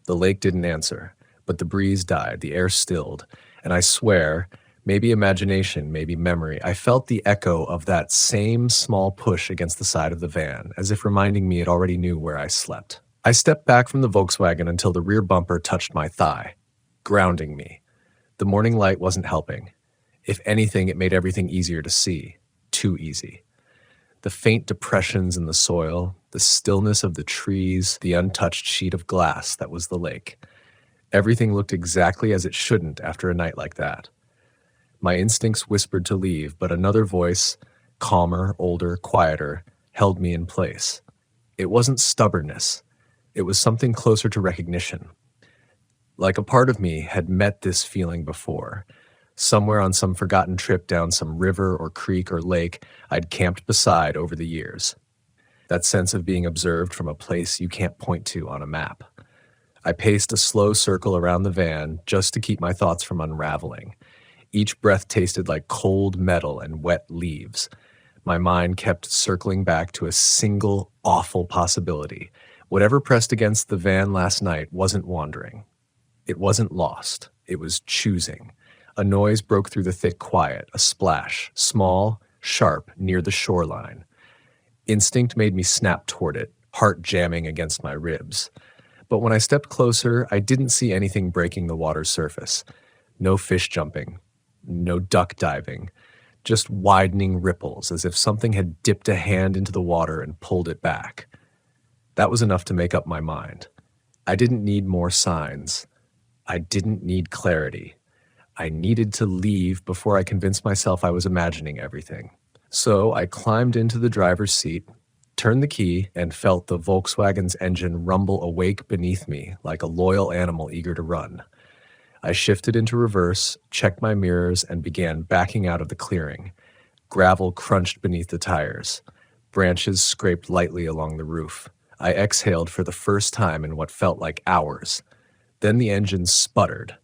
The lake didn't answer, but the breeze died, the air stilled, and I swear, maybe imagination, maybe memory, I felt the echo of that same small push against the side of the van, as if reminding me it already knew where I slept. I stepped back from the Volkswagen until the rear bumper touched my thigh, grounding me. The morning light wasn't helping. If anything, it made everything easier to see. Too easy. The faint depressions in the soil, the stillness of the trees, the untouched sheet of glass that was the lake. Everything looked exactly as it shouldn't after a night like that. My instincts whispered to leave, but another voice, calmer, older, quieter, held me in place. It wasn't stubbornness. It was something closer to recognition. Like a part of me had met this feeling before. Somewhere on some forgotten trip down some river or creek or lake I'd camped beside over the years. That sense of being observed from a place you can't point to on a map. I paced a slow circle around the van just to keep my thoughts from unraveling. Each breath tasted like cold metal and wet leaves. My mind kept circling back to a single awful possibility. Whatever pressed against the van last night wasn't wandering. It wasn't lost. It was choosing. A noise broke through the thick quiet, a splash, small, sharp, near the shoreline. Instinct made me snap toward it, heart jamming against my ribs. But when I stepped closer, I didn't see anything breaking the water's surface. No fish jumping, no duck diving, just widening ripples as if something had dipped a hand into the water and pulled it back. That was enough to make up my mind. I didn't need more signs. I didn't need clarity. I needed to leave before I convinced myself I was imagining everything. So I climbed into the driver's seat, turned the key, and felt the Volkswagen's engine rumble awake beneath me like a loyal animal eager to run. I shifted into reverse, checked my mirrors, and began backing out of the clearing. Gravel crunched beneath the tires. Branches scraped lightly along the roof. I exhaled for the first time in what felt like hours. Then the engine sputtered.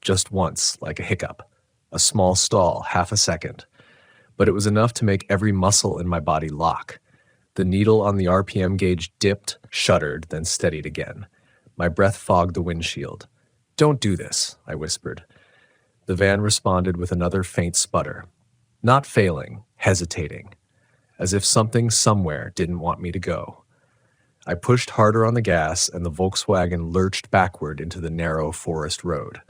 Just once, like a hiccup. A small stall, half a second. But it was enough to make every muscle in my body lock. The needle on the RPM gauge dipped, shuddered, then steadied again. My breath fogged the windshield. "Don't do this," I whispered. The van responded with another faint sputter. Not failing, hesitating. As if something somewhere didn't want me to go. I pushed harder on the gas, and the Volkswagen lurched backward into the narrow forest road.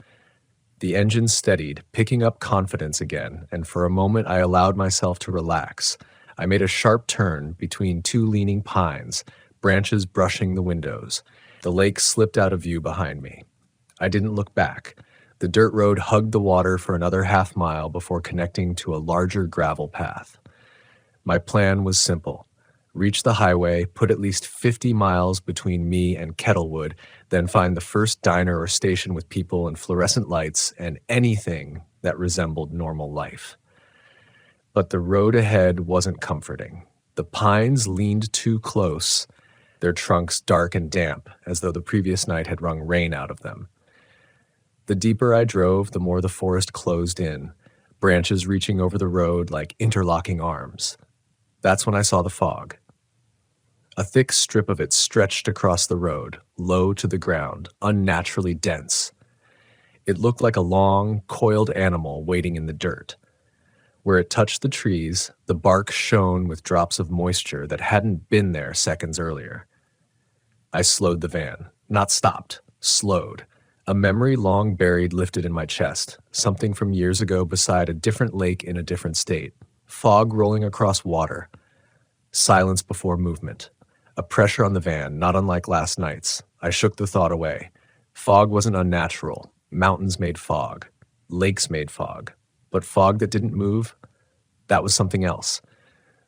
The engine steadied, picking up confidence again, and for a moment I allowed myself to relax. I made a sharp turn between two leaning pines, branches brushing the windows. The lake slipped out of view behind me. I didn't look back. The dirt road hugged the water for another half-mile before connecting to a larger gravel path. My plan was simple. Reach the highway, put at least 50 miles between me and Kettlewood, then find the first diner or station with people and fluorescent lights and anything that resembled normal life. But the road ahead wasn't comforting. The pines leaned too close, their trunks dark and damp, as though the previous night had wrung rain out of them. The deeper I drove, the more the forest closed in, branches reaching over the road like interlocking arms. That's when I saw the fog. A thick strip of it stretched across the road, low to the ground, unnaturally dense. It looked like a long, coiled animal waiting in the dirt. Where it touched the trees, the bark shone with drops of moisture that hadn't been there seconds earlier. I slowed the van, not stopped, slowed. A memory long buried lifted in my chest, something from years ago beside a different lake in a different state. Fog rolling across water. Silence before movement. A pressure on the van, not unlike last night's. I shook the thought away. Fog wasn't unnatural. Mountains made fog. Lakes made fog. But fog that didn't move? That was something else.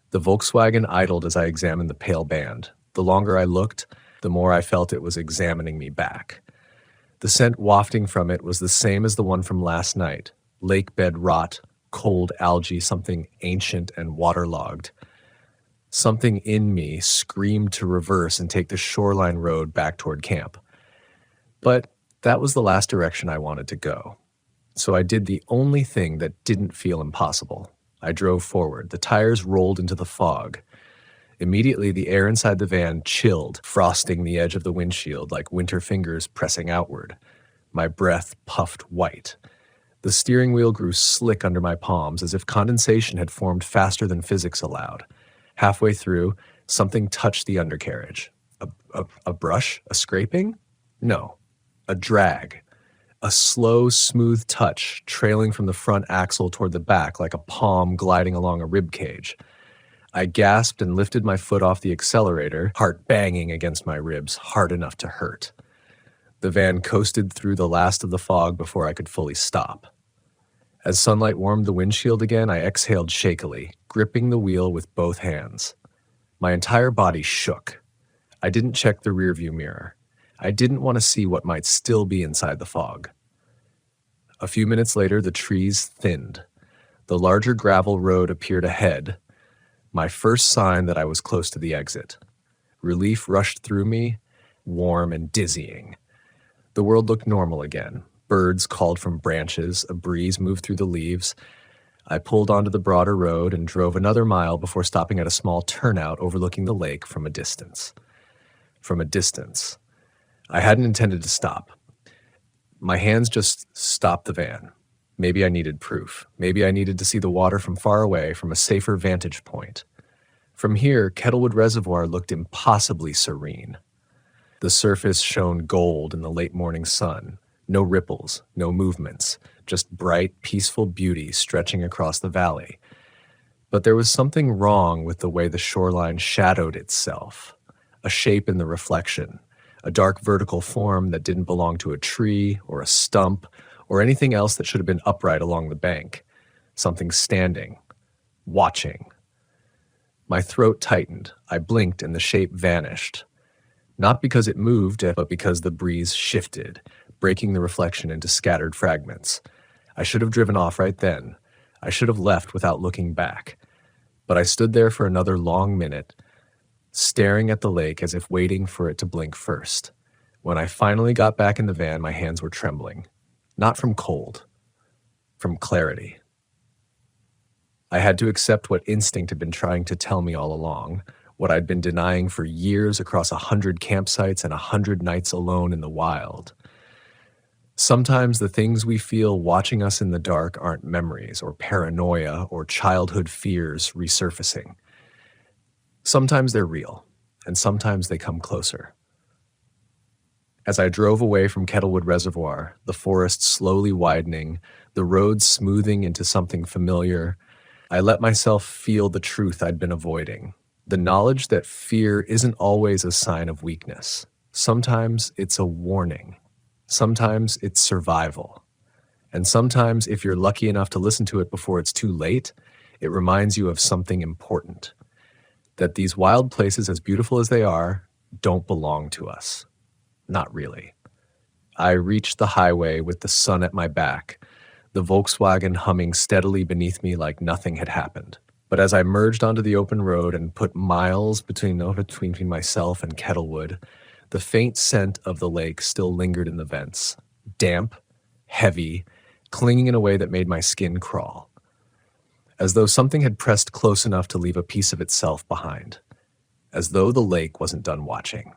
The Volkswagen idled as I examined the pale band. The longer I looked, the more I felt it was examining me back. The scent wafting from it was the same as the one from last night. Lake bed rot, cold algae, something ancient and waterlogged. Something in me screamed to reverse and take the shoreline road back toward camp. But that was the last direction I wanted to go. So I did the only thing that didn't feel impossible. I drove forward. The tires rolled into the fog. Immediately, the air inside the van chilled, frosting the edge of the windshield like winter fingers pressing outward. My breath puffed white. The steering wheel grew slick under my palms as if condensation had formed faster than physics allowed. Halfway through, something touched the undercarriage. A brush? A scraping? No. A drag. A slow, smooth touch trailing from the front axle toward the back like a palm gliding along a rib cage. I gasped and lifted my foot off the accelerator, heart banging against my ribs, hard enough to hurt. The van coasted through the last of the fog before I could fully stop. As sunlight warmed the windshield again, I exhaled shakily, gripping the wheel with both hands. My entire body shook. I didn't check the rearview mirror. I didn't want to see what might still be inside the fog. A few minutes later, the trees thinned. The larger gravel road appeared ahead, my first sign that I was close to the exit. Relief rushed through me, warm and dizzying. The world looked normal again. Birds called from branches, a breeze moved through the leaves. I pulled onto the broader road and drove another mile before stopping at a small turnout overlooking the lake from a distance. From a distance. I hadn't intended to stop. My hands just stopped the van. Maybe I needed proof. Maybe I needed to see the water from far away, from a safer vantage point. From here, Kettlewood Reservoir looked impossibly serene. The surface shone gold in the late morning sun. No ripples, no movements, just bright, peaceful beauty stretching across the valley. But there was something wrong with the way the shoreline shadowed itself. A shape in the reflection, a dark vertical form that didn't belong to a tree or a stump or anything else that should have been upright along the bank. Something standing, watching. My throat tightened. I blinked and the shape vanished. Not because it moved, but because the breeze shifted, breaking the reflection into scattered fragments. I should have driven off right then. I should have left without looking back. But I stood there for another long minute, staring at the lake as if waiting for it to blink first. When I finally got back in the van, my hands were trembling. Not from cold, from clarity. I had to accept what instinct had been trying to tell me all along, what I'd been denying for years across 100 campsites and 100 nights alone in the wild. Sometimes the things we feel watching us in the dark aren't memories or paranoia or childhood fears resurfacing. Sometimes they're real, and sometimes they come closer. As I drove away from Kettlewood Reservoir, the forest slowly widening, the road smoothing into something familiar, I let myself feel the truth I'd been avoiding. The knowledge that fear isn't always a sign of weakness. Sometimes it's a warning. Sometimes it's survival. And sometimes, if you're lucky enough to listen to it before it's too late, it reminds you of something important. That these wild places, as beautiful as they are, don't belong to us. Not really. I reached the highway with the sun at my back, the Volkswagen humming steadily beneath me like nothing had happened. But as I merged onto the open road and put miles between myself and Kettlewood, the faint scent of the lake still lingered in the vents, damp, heavy, clinging in a way that made my skin crawl, as though something had pressed close enough to leave a piece of itself behind, as though the lake wasn't done watching.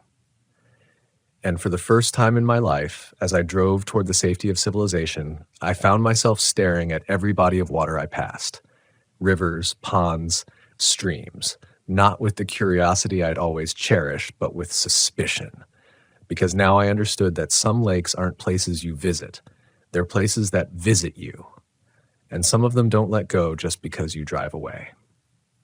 And for the first time in my life, as I drove toward the safety of civilization, I found myself staring at every body of water I passed. Rivers, ponds, streams, not with the curiosity I'd always cherished, but with suspicion. Because now I understood that some lakes aren't places you visit. They're places that visit you. And some of them don't let go just because you drive away.